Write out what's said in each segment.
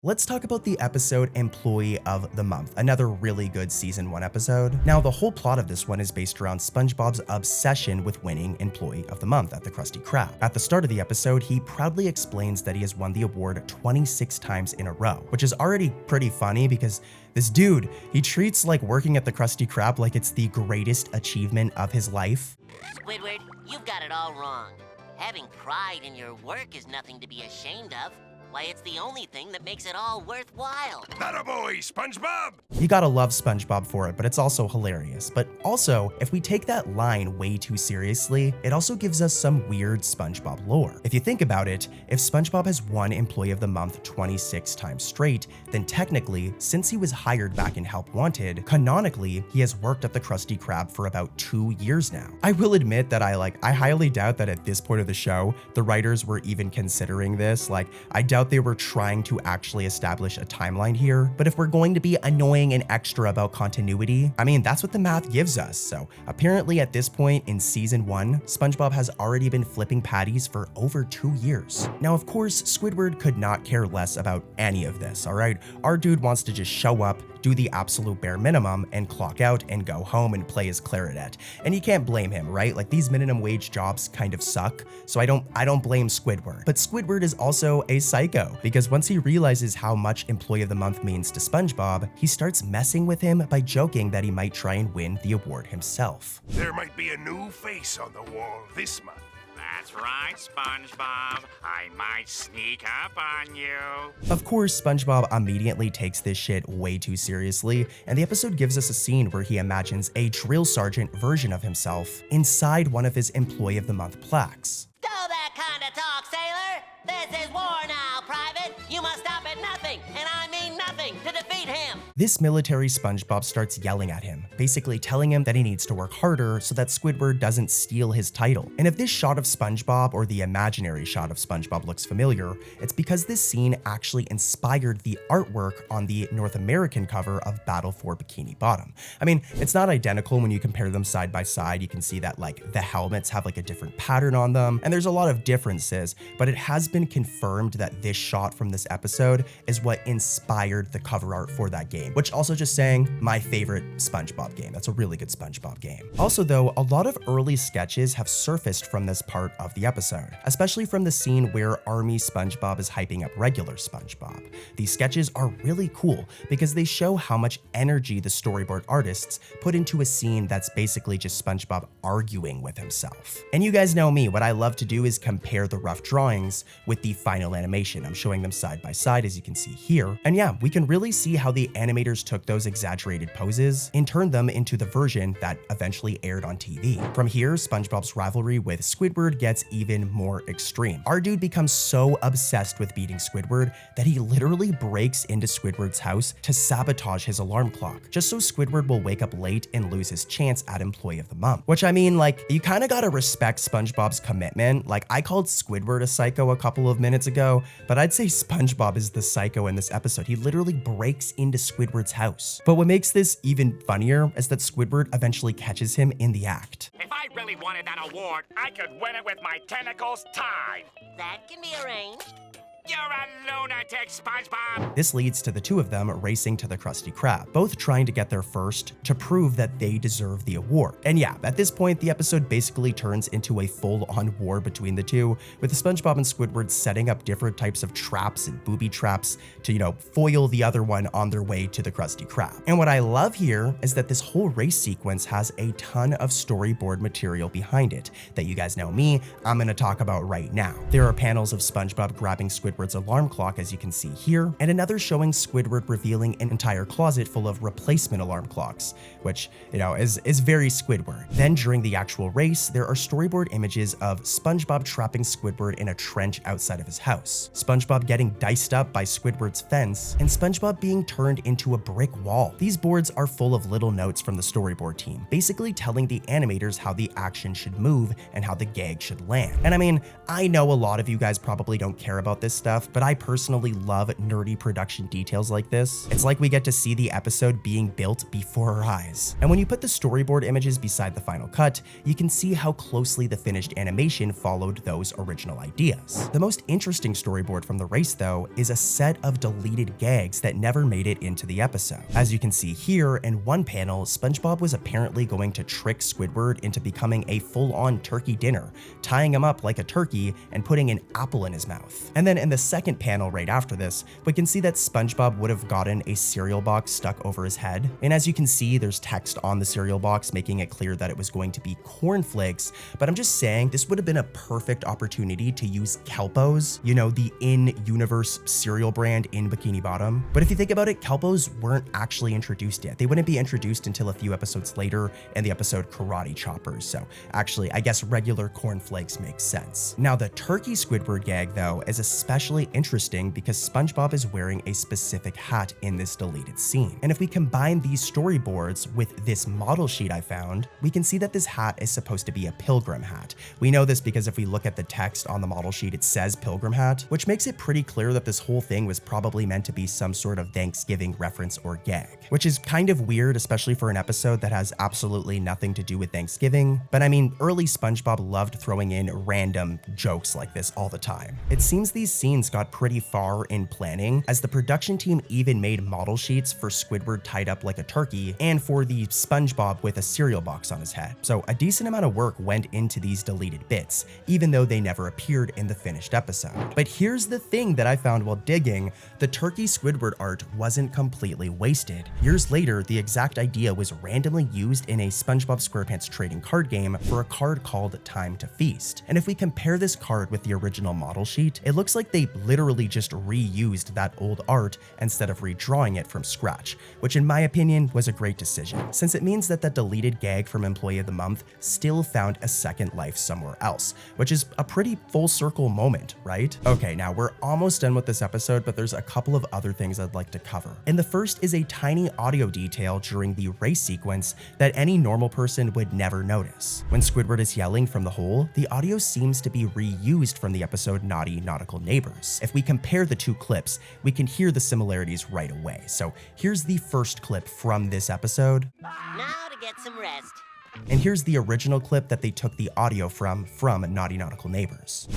Let's talk about the episode Employee of the Month, another really good season 1 episode. Now, the whole plot of this one is based around SpongeBob's obsession with winning Employee of the Month at the Krusty Krab. At the start of the episode, he proudly explains that he has won the award 26 times in a row, which is already pretty funny because this dude, he treats like working at the Krusty Krab like it's the greatest achievement of his life. Squidward, you've got it all wrong. Having pride in your work is nothing to be ashamed of. Why, it's the only thing that makes it all worthwhile. Atta boy, SpongeBob! You gotta love SpongeBob for it, but it's also hilarious. But also, if we take that line way too seriously, it also gives us some weird SpongeBob lore. If you think about it, if SpongeBob has won Employee of the Month 26 times straight, then technically, since he was hired back in Help Wanted, canonically, he has worked at the Krusty Krab for about 2 years now. I will admit that I highly doubt that at this point of the show, the writers were even considering this. I doubt they were trying to actually establish a timeline here, but if we're going to be annoying and extra about continuity, I mean, that's what the math gives us. So apparently at this point in season 1, SpongeBob has already been flipping patties for over 2 years. Now, of course, Squidward could not care less about any of this, all right? Our dude wants to just show up, do the absolute bare minimum, and clock out and go home and play his clarinet. And you can't blame him, right? Like, these minimum wage jobs kind of suck, so I don't blame Squidward. But Squidward is also a psycho, because once he realizes how much Employee of the Month means to SpongeBob, he starts messing with him by joking that he might try and win the award himself. There might be a new face on the wall this month. That's right, SpongeBob. I might sneak up on you. Of course, SpongeBob immediately takes this shit way too seriously, and the episode gives us a scene where he imagines a drill sergeant version of himself inside one of his Employee of the Month plaques. Go that kind of talk, sailor! This is war now, Private! You must stop at nothing, and I mean nothing, to defeat him! This military SpongeBob starts yelling at him, basically telling him that he needs to work harder so that Squidward doesn't steal his title. And if this shot of SpongeBob, or the imaginary shot of SpongeBob, looks familiar, it's because this scene actually inspired the artwork on the North American cover of Battle for Bikini Bottom. I mean, it's not identical when you compare them side by side. You can see that the helmets have a different pattern on them, and there's a lot of differences, but it has been confirmed that this shot from this episode is what inspired the cover art for that game, which, also just saying, my favorite SpongeBob game. That's a really good SpongeBob game. Also though, a lot of early sketches have surfaced from this part of the episode, especially from the scene where Army SpongeBob is hyping up regular SpongeBob. These sketches are really cool because they show how much energy the storyboard artists put into a scene that's basically just SpongeBob arguing with himself. And you guys know me, what I love to do is compare the rough drawings with the final animation. I'm showing them side by side, as you can see here. And yeah, we can really see how the animators took those exaggerated poses and turned them into the version that eventually aired on TV. From here, SpongeBob's rivalry with Squidward gets even more extreme. Our dude becomes so obsessed with beating Squidward that he literally breaks into Squidward's house to sabotage his alarm clock, just so Squidward will wake up late and lose his chance at Employee of the Month. Which, I mean, you kind of gotta respect SpongeBob's commitment. I called Squidward a psycho a couple of minutes ago, but I'd say SpongeBob is the psycho in this episode. He literally breaks into Squidward's house. But what makes this even funnier is that Squidward eventually catches him in the act. If I really wanted that award, I could win it with my tentacles tied. That can be arranged. You're a lunatic, SpongeBob! This leads to the two of them racing to the Krusty Krab, both trying to get there first to prove that they deserve the award. And yeah, at this point, the episode basically turns into a full-on war between the two, with SpongeBob and Squidward setting up different types of traps and booby traps to, foil the other one on their way to the Krusty Krab. And what I love here is that this whole race sequence has a ton of storyboard material behind it that you guys know me, I'm gonna talk about right now. There are panels of SpongeBob grabbing Squidward's alarm clock, as you can see here, and another showing Squidward revealing an entire closet full of replacement alarm clocks, which, is very Squidward. Then during the actual race, there are storyboard images of SpongeBob trapping Squidward in a trench outside of his house, SpongeBob getting diced up by Squidward's fence, and SpongeBob being turned into a brick wall. These boards are full of little notes from the storyboard team, basically telling the animators how the action should move and how the gag should land. And I mean, I know a lot of you guys probably don't care about this stuff, but I personally love nerdy production details like this. It's like we get to see the episode being built before our eyes. And when you put the storyboard images beside the final cut, you can see how closely the finished animation followed those original ideas. The most interesting storyboard from the race, though, is a set of deleted gags that never made it into the episode. As you can see here, in one panel, SpongeBob was apparently going to trick Squidward into becoming a full-on turkey dinner, tying him up like a turkey and putting an apple in his mouth. And then in the second panel right after this, we can see that SpongeBob would have gotten a cereal box stuck over his head. And as you can see, there's text on the cereal box making it clear that it was going to be cornflakes, but I'm just saying this would have been a perfect opportunity to use Kelpos, you know, the in-universe cereal brand in Bikini Bottom. But if you think about it, Kelpos weren't actually introduced yet. They wouldn't be introduced until a few episodes later in the episode Karate Choppers. So actually, I guess regular cornflakes makes sense. Now, the turkey Squidward gag, though, is especially interesting because SpongeBob is wearing a specific hat in this deleted scene. And if we combine these storyboards with this model sheet I found, we can see that this hat is supposed to be a pilgrim hat. We know this because if we look at the text on the model sheet, it says pilgrim hat, which makes it pretty clear that this whole thing was probably meant to be some sort of Thanksgiving reference or gag, which is kind of weird, especially for an episode that has absolutely nothing to do with Thanksgiving. But I mean, early SpongeBob loved throwing in random jokes like this all the time. It seems these scenes got pretty far in planning, as the production team even made model sheets for Squidward tied up like a turkey and for the SpongeBob with a cereal box on his head. So a decent amount of work went into these deleted bits, even though they never appeared in the finished episode. But here's the thing that I found while digging: the turkey Squidward art wasn't completely wasted. Years later, the exact idea was randomly used in a SpongeBob SquarePants trading card game for a card called Time to Feast. And if we compare this card with the original model sheet, it looks like they literally just reused that old art instead of redrawing it from scratch, which in my opinion was a great decision, since it means that deleted gag from Employee of the Month still found a second life somewhere else, which is a pretty full circle moment, right? Okay, now we're almost done with this episode, but there's a couple of other things I'd like to cover. And the first is a tiny audio detail during the race sequence that any normal person would never notice. When Squidward is yelling from the hole, the audio seems to be reused from the episode Naughty Nautical Neighbors. If we compare the two clips, we can hear the similarities right away. So here's the first clip from this episode. Now to get some rest. And here's the original clip that they took the audio from Naughty Nautical Neighbors.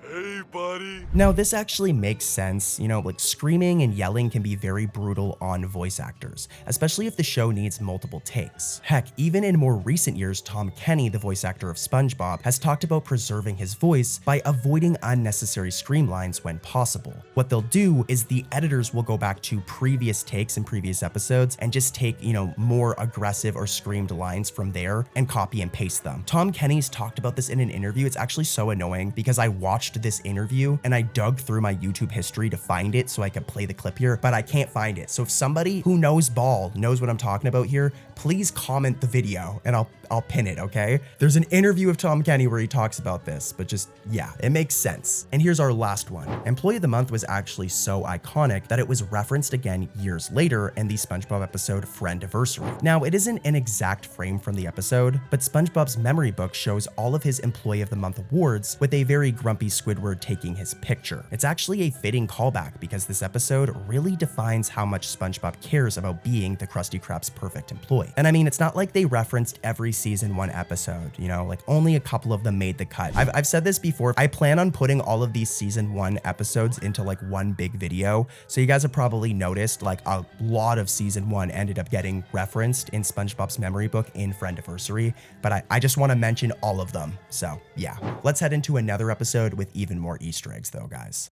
Hey, buddy. Now, this actually makes sense. You know, like screaming and yelling can be very brutal on voice actors, especially if the show needs multiple takes. Heck, even in more recent years, Tom Kenny, the voice actor of SpongeBob, has talked about preserving his voice by avoiding unnecessary scream lines when possible. What they'll do is the editors will go back to previous takes in previous episodes and just take, you know, more aggressive or screamed lines from there and copy and paste them. Tom Kenny's talked about this in an interview. It's actually so annoying because I watched this interview and I dug through my YouTube history to find it so I could play the clip here, but I can't find it. So if somebody who knows ball knows what I'm talking about here, please comment the video and I'll pin it, okay? There's an interview of Tom Kenny where he talks about this, but just, yeah, it makes sense. And here's our last one. Employee of the Month was actually so iconic that it was referenced again years later in the SpongeBob episode Friendiversary. Now, it isn't an exact frame from the episode, but SpongeBob's memory book shows all of his Employee of the Month awards with a very grumpy Squidward taking his picture. It's actually a fitting callback because this episode really defines how much SpongeBob cares about being the Krusty Krab's perfect employee. And I mean, it's not like they referenced every season 1 episode, you know, like only a couple of them made the cut. I've said this before, I plan on putting all of these season 1 episodes into like one big video. So you guys have probably noticed like a lot of season 1 ended up getting referenced in SpongeBob's memory book in Friendiversary, but I just want to mention all of them. So yeah, let's head into another episode with even more Easter eggs though, guys.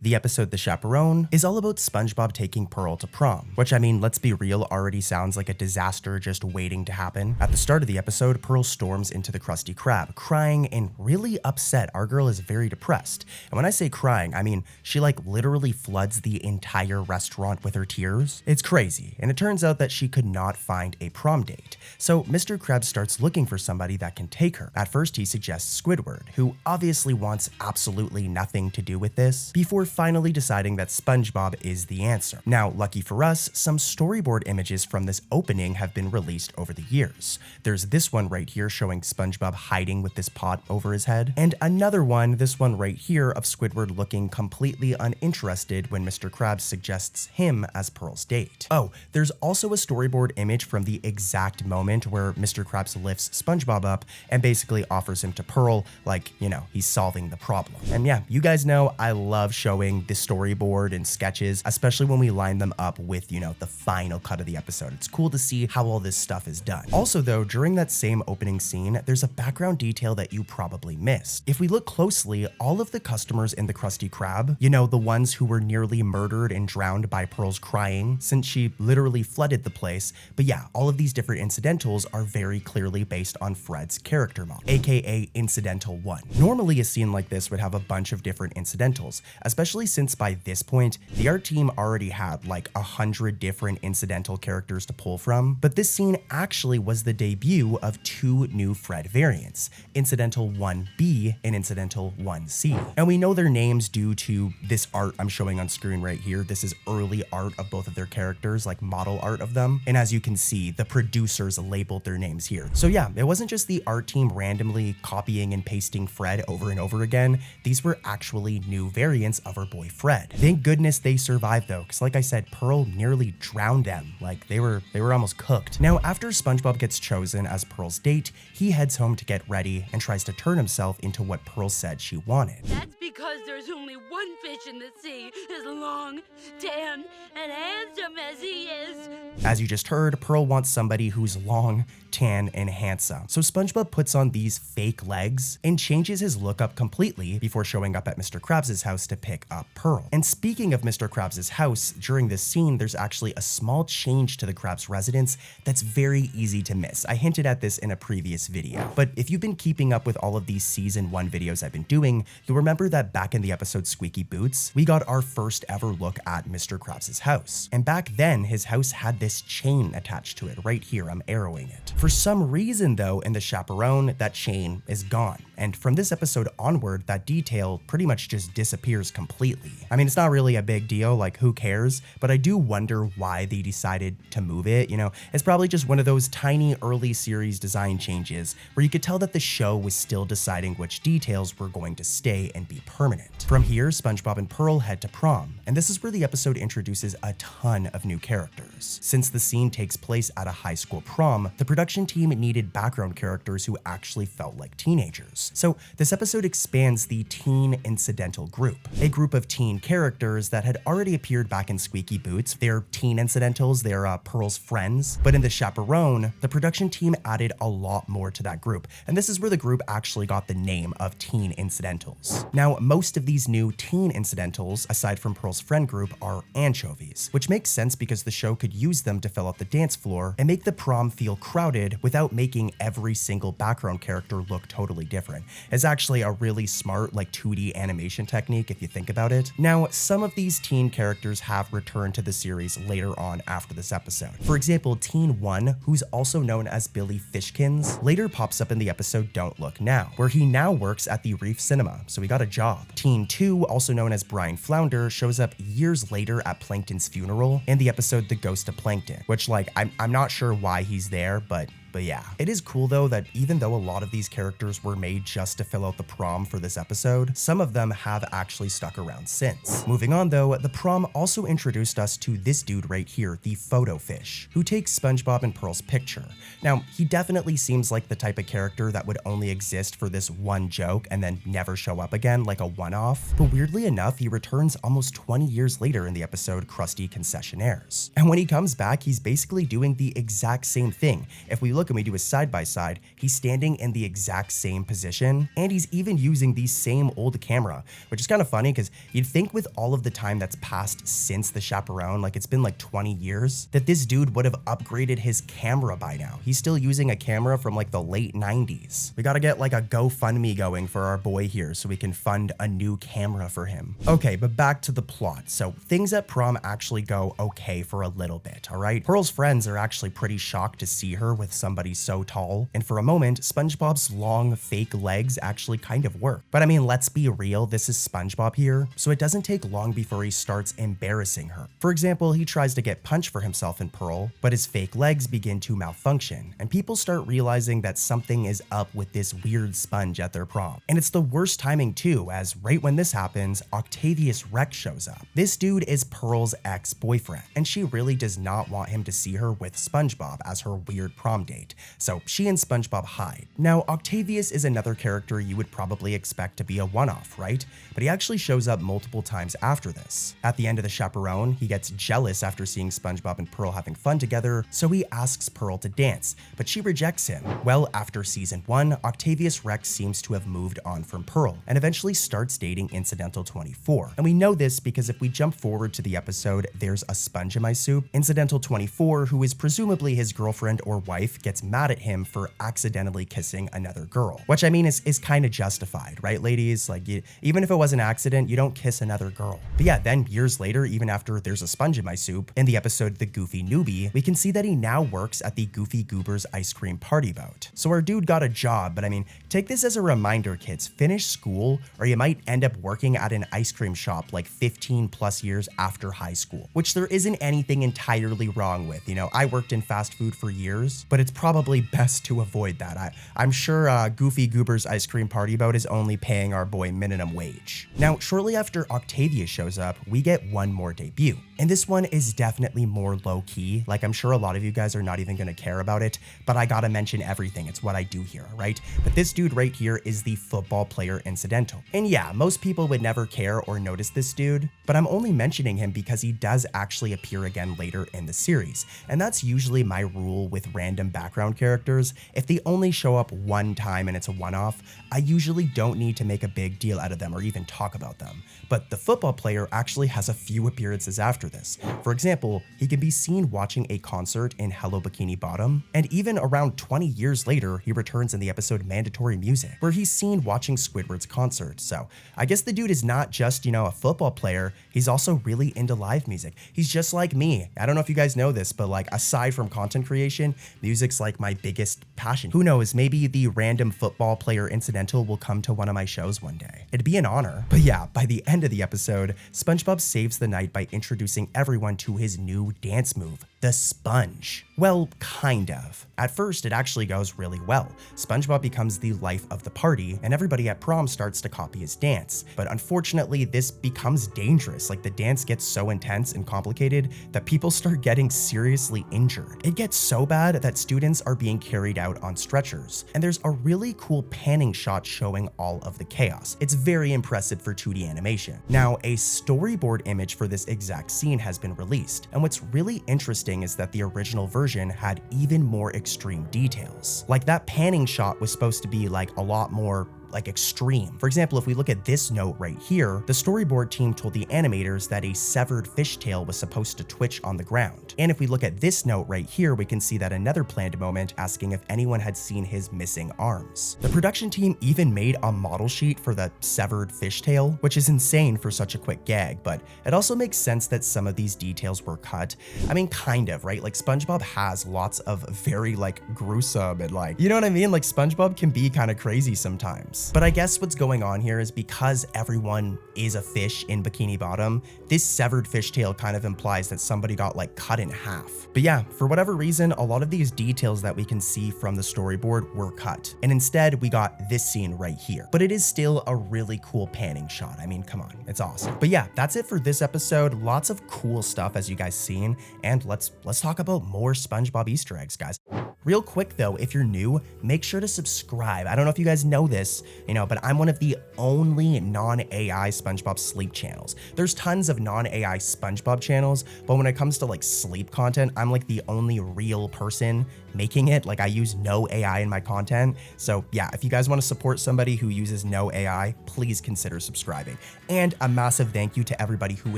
The episode The Chaperone is all about SpongeBob taking Pearl to prom, which I mean, let's be real, already sounds like a disaster just waiting to happen. At the start of the episode, Pearl storms into the Krusty Krab, crying and really upset. Our girl is very depressed. And when I say crying, I mean, she like literally floods the entire restaurant with her tears. It's crazy. And it turns out that she could not find a prom date. So Mr. Krabs starts looking for somebody that can take her. At first, he suggests Squidward, who obviously wants absolutely nothing to do with this. years, before finally deciding that SpongeBob is the answer. Now, lucky for us, some storyboard images from this opening have been released over the years. There's this one right here showing SpongeBob hiding with this pot over his head, and another one, this one right here, of Squidward looking completely uninterested when Mr. Krabs suggests him as Pearl's date. Oh, there's also a storyboard image from the exact moment where Mr. Krabs lifts SpongeBob up and basically offers him to Pearl, like, you know, he's solving the problem. And yeah, you guys know I love showing the storyboard and sketches, especially when we line them up with, you know, the final cut of the episode. It's cool to see how all this stuff is done. Also though, during that same opening scene, there's a background detail that you probably missed. If we look closely, all of the customers in the Krusty Krab, you know, the ones who were nearly murdered and drowned by Pearl's crying, since she literally flooded the place, but yeah, all of these different incidentals are very clearly based on Fred's character model, aka Incidental 1. Normally a scene like this would have a bunch of different incidentals, especially since by this point, the art team already had like 100 different incidental characters to pull from, but this scene actually was the debut of two new Fred variants, Incidental 1B and Incidental 1C. And we know their names due to this art I'm showing on screen right here. This is early art of both of their characters, like model art of them. And as you can see, the producers labeled their names here. So yeah, it wasn't just the art team randomly copying and pasting Fred over and over again. These were actually new variants of our boy Fred. Thank goodness they survived though, because like I said, Pearl nearly drowned them. Like they were almost cooked. Now, after SpongeBob gets chosen as Pearl's date, he heads home to get ready and tries to turn himself into what Pearl said she wanted. That's because there's only one fish in the sea as long, tan, and handsome as he is. As you just heard, Pearl wants somebody who's long, tan, and handsome. So SpongeBob puts on these fake legs and changes his look up completely before showing up at Mr. Krabs' house to pick up Pearl. And speaking of Mr. Krabs' house, during this scene, there's actually a small change to the Krabs residence that's very easy to miss. I hinted at this in a previous video, but if you've been keeping up with all of these season 1 videos I've been doing, you'll remember that back in the episode Squeaky Boots, we got our first ever look at Mr. Krabs' house. And back then, his house had this chain attached to it. Right here, I'm arrowing it. For some reason though, in the Chaperone, that chain is gone. And from this episode onward, that detail pretty much just disappears completely. I mean, it's not really a big deal, like who cares? But I do wonder why they decided to move it. You know, it's probably just one of those tiny early series design changes where you could tell that the show was still deciding which details were going to stay and be permanent. From here, SpongeBob and Pearl head to prom, and this is where the episode introduces a ton of new characters. Since the scene takes place at a high school prom, the production team needed background characters who actually felt like teenagers. So this episode expands the teen incidental group, a group of teen characters that had already appeared back in Squeaky Boots. They're teen incidentals, they're Pearl's friends, but in the Chaperone, the production team added a lot more to that group, and this is where the group actually got the name of Teen Incidentals. Now, most of these new teen incidentals, aside from Pearl's friend group, are anchovies, which makes sense because the show could use them to fill out the dance floor and make the prom feel crowded without making every single background character look totally different. It's actually a really smart, like 2D animation technique if you think about it. Now, some of these teen characters have returned to the series later on after this episode. For example, Teen 1, who's also known as Billy Fishkins, later pops up in the episode Don't Look Now, where he now works at the Reef Cinema, so he got a job. Teen 2, also known as Brian Flounder, shows up years later at Plankton's funeral in the episode The Ghost of Plankton, which like, I'm not sure why he's there, but yeah. It is cool though that even though a lot of these characters were made just to fill out the prom for this episode, some of them have actually stuck around since. Moving on though, the prom also introduced us to this dude right here, the photo fish, who takes SpongeBob and Pearl's picture. Now, he definitely seems like the type of character that would only exist for this one joke and then never show up again, like a one-off, but weirdly enough, he returns almost 20 years later in the episode Krusty Concessionaires. And when he comes back, he's basically doing the exact same thing. If we look and we do a side-by-side, he's standing in the exact same position, and he's even using the same old camera, which is kind of funny because you'd think with all of the time that's passed since the Chaperone, like it's been like 20 years, that this dude would have upgraded his camera by now. He's still using a camera from like the late 90s. We gotta get like a GoFundMe going for our boy here so we can fund a new camera for him. Okay, but back to the plot. So things at prom actually go okay for a little bit, all right? Pearl's friends are actually pretty shocked to see her with some somebody so tall, and for a moment, SpongeBob's long, fake legs actually kind of work. But I mean, let's be real, this is SpongeBob here, so it doesn't take long before he starts embarrassing her. For example, he tries to get punched for himself and Pearl, but his fake legs begin to malfunction, and people start realizing that something is up with this weird sponge at their prom. And it's the worst timing too, as right when this happens, Octavius Rex shows up. This dude is Pearl's ex-boyfriend, and she really does not want him to see her with SpongeBob as her weird prom date, so she and SpongeBob hide. Now, Octavius is another character you would probably expect to be a one-off, right? But he actually shows up multiple times after this. At the end of The Chaperone, he gets jealous after seeing SpongeBob and Pearl having fun together, so he asks Pearl to dance, but she rejects him. Well, after season 1, Octavius Rex seems to have moved on from Pearl, and eventually starts dating Incidental 24. And we know this because if we jump forward to the episode There's a Sponge in My Soup, Incidental 24, who is presumably his girlfriend or wife, gets mad at him for accidentally kissing another girl. Which I mean is kind of justified, right ladies? Like, even if it was an accident, you don't kiss another girl. But yeah, then years later, even after There's a Sponge in My Soup, in the episode The Goofy Newbie, we can see that he now works at the Goofy Goober's ice cream party boat. So our dude got a job, but I mean, take this as a reminder, kids, finish school or you might end up working at an ice cream shop like 15 plus years after high school, which there isn't anything entirely wrong with. You know, I worked in fast food for years, but it's probably best to avoid that. I'm sure Goofy Goober's ice cream party boat is only paying our boy minimum wage. Now, shortly after Octavia shows up, we get one more debut. And this one is definitely more low-key. Like, I'm sure a lot of you guys are not even gonna care about it, but I gotta mention everything. It's what I do here, right? But this dude right here is the football player Incidental. And yeah, most people would never care or notice this dude, but I'm only mentioning him because he does actually appear again later in the series. And that's usually my rule with random background characters. If they only show up one time and it's a one-off, I usually don't need to make a big deal out of them or even talk about them. But the football player actually has a few appearances after this. For example, he can be seen watching a concert in Hello Bikini Bottom, and even around 20 years later, he returns in the episode Mandatory Music, where he's seen watching Squidward's concert. So I guess the dude is not just, you know, a football player, he's also really into live music. He's just like me. I don't know if you guys know this, but like, aside from content creation, music's like my biggest passion. Who knows, maybe the random football player Incidental will come to one of my shows one day. It'd be an honor. But yeah, by the end of the episode, SpongeBob saves the night by introducing everyone to his new dance move, the sponge. Well, kind of. At first, it actually goes really well. SpongeBob becomes the life of the party, and everybody at prom starts to copy his dance. But unfortunately, this becomes dangerous. Like, the dance gets so intense and complicated that people start getting seriously injured. It gets so bad that students are being carried out on stretchers. And there's a really cool panning shot showing all of the chaos. It's very impressive for 2D animation. Now, a storyboard image for this exact scene has been released, and what's really interesting is that the original version had even more extreme details. Like, that panning shot was supposed to be like a lot more like extreme. For example, if we look at this note right here, the storyboard team told the animators that a severed fishtail was supposed to twitch on the ground. And if we look at this note right here, we can see that another planned moment asking if anyone had seen his missing arms. The production team even made a model sheet for the severed fishtail, which is insane for such a quick gag, but it also makes sense that some of these details were cut. I mean, kind of, right? Like, SpongeBob has lots of very like gruesome and like, you know what I mean? Like, SpongeBob can be kind of crazy sometimes. But I guess what's going on here is because everyone is a fish in Bikini Bottom, this severed fishtail kind of implies that somebody got like cut in half. But yeah, for whatever reason, a lot of these details that we can see from the storyboard were cut. And instead, we got this scene right here. But it is still a really cool panning shot. I mean, come on, it's awesome. But yeah, that's it for this episode. Lots of cool stuff as you guys seen. And let's talk about more SpongeBob Easter eggs, guys. Real quick though, if you're new, make sure to subscribe. I don't know if you guys know this, you know, but I'm one of the only non-AI SpongeBob sleep channels. There's tons of non-AI SpongeBob channels, but when it comes to like sleep content, I'm like the only real person making it. Like, I use no AI in my content. So yeah, if you guys want to support somebody who uses no AI, please consider subscribing. And a massive thank you to everybody who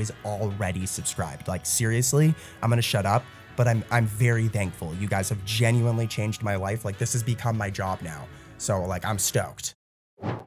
is already subscribed. Like, seriously, I'm gonna shut up, but I'm very thankful. You guys have genuinely changed my life. Like, this has become my job now. So like, I'm stoked.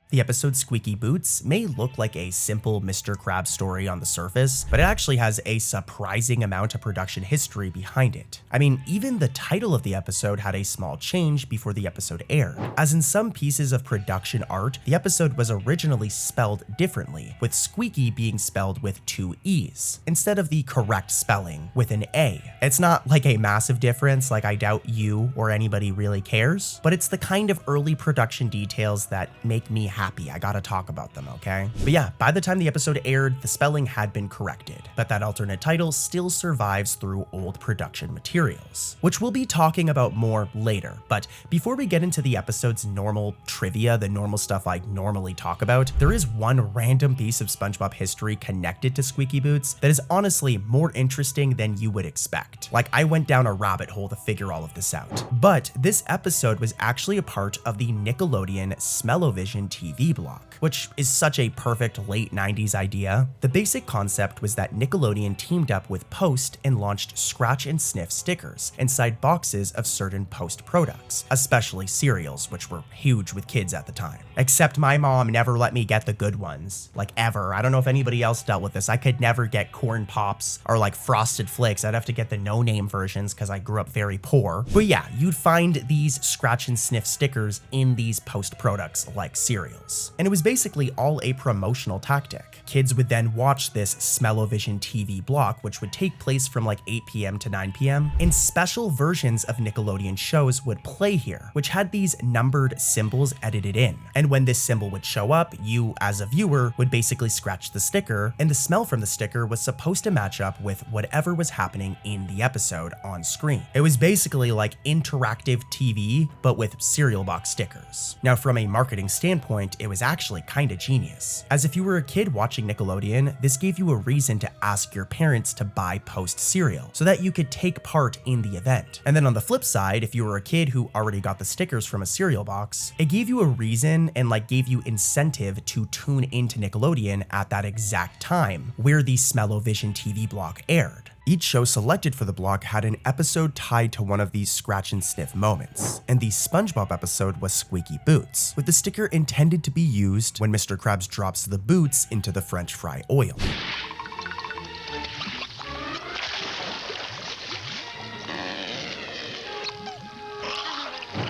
The episode Squeaky Boots may look like a simple Mr. Krabs story on the surface, but it actually has a surprising amount of production history behind it. I mean, even the title of the episode had a small change before the episode aired, as in some pieces of production art, the episode was originally spelled differently, with Squeaky being spelled with 2 E's, instead of the correct spelling with an A. It's not like a massive difference, like I doubt you or anybody really cares, but it's the kind of early production details that make me happy. I gotta talk about them, okay? But yeah, by the time the episode aired, the spelling had been corrected, but that alternate title still survives through old production materials, which we'll be talking about more later. But before we get into the episode's normal trivia, the normal stuff I normally talk about, there is one random piece of SpongeBob history connected to Squeaky Boots that is honestly more interesting than you would expect. Like, I went down a rabbit hole to figure all of this out. But this episode was actually a part of the Nickelodeon Smell-O-Vision TV block, which is such a perfect late 90s idea. The basic concept was that Nickelodeon teamed up with Post and launched scratch and sniff stickers inside boxes of certain Post products, especially cereals, which were huge with kids at the time. Except my mom never let me get the good ones, like ever. I don't know if anybody else dealt with this. I could never get Corn Pops or like Frosted Flakes. I'd have to get the no-name versions because I grew up very poor. But yeah, you'd find these scratch and sniff stickers in these Post products like cereals. And it was basically all a promotional tactic. Kids would then watch this Smell-O-Vision TV block, which would take place from like 8 p.m. to 9 p.m. and special versions of Nickelodeon shows would play here, which had these numbered symbols edited in. And when this symbol would show up, you as a viewer would basically scratch the sticker, and the smell from the sticker was supposed to match up with whatever was happening in the episode on screen. It was basically like interactive TV, but with cereal box stickers. Now, from a marketing standpoint, it was actually kind of genius, as if you were a kid watching Nickelodeon, this gave you a reason to ask your parents to buy Post cereal so that you could take part in the event. And then on the flip side, if you were a kid who already got the stickers from a cereal box, it gave you a reason and like gave you incentive to tune into Nickelodeon at that exact time where the Smell-O-Vision TV block aired. Each show selected for the block had an episode tied to one of these scratch and sniff moments, and the SpongeBob episode was Squeaky Boots, with the sticker intended to be used when Mr. Krabs drops the boots into the French fry oil.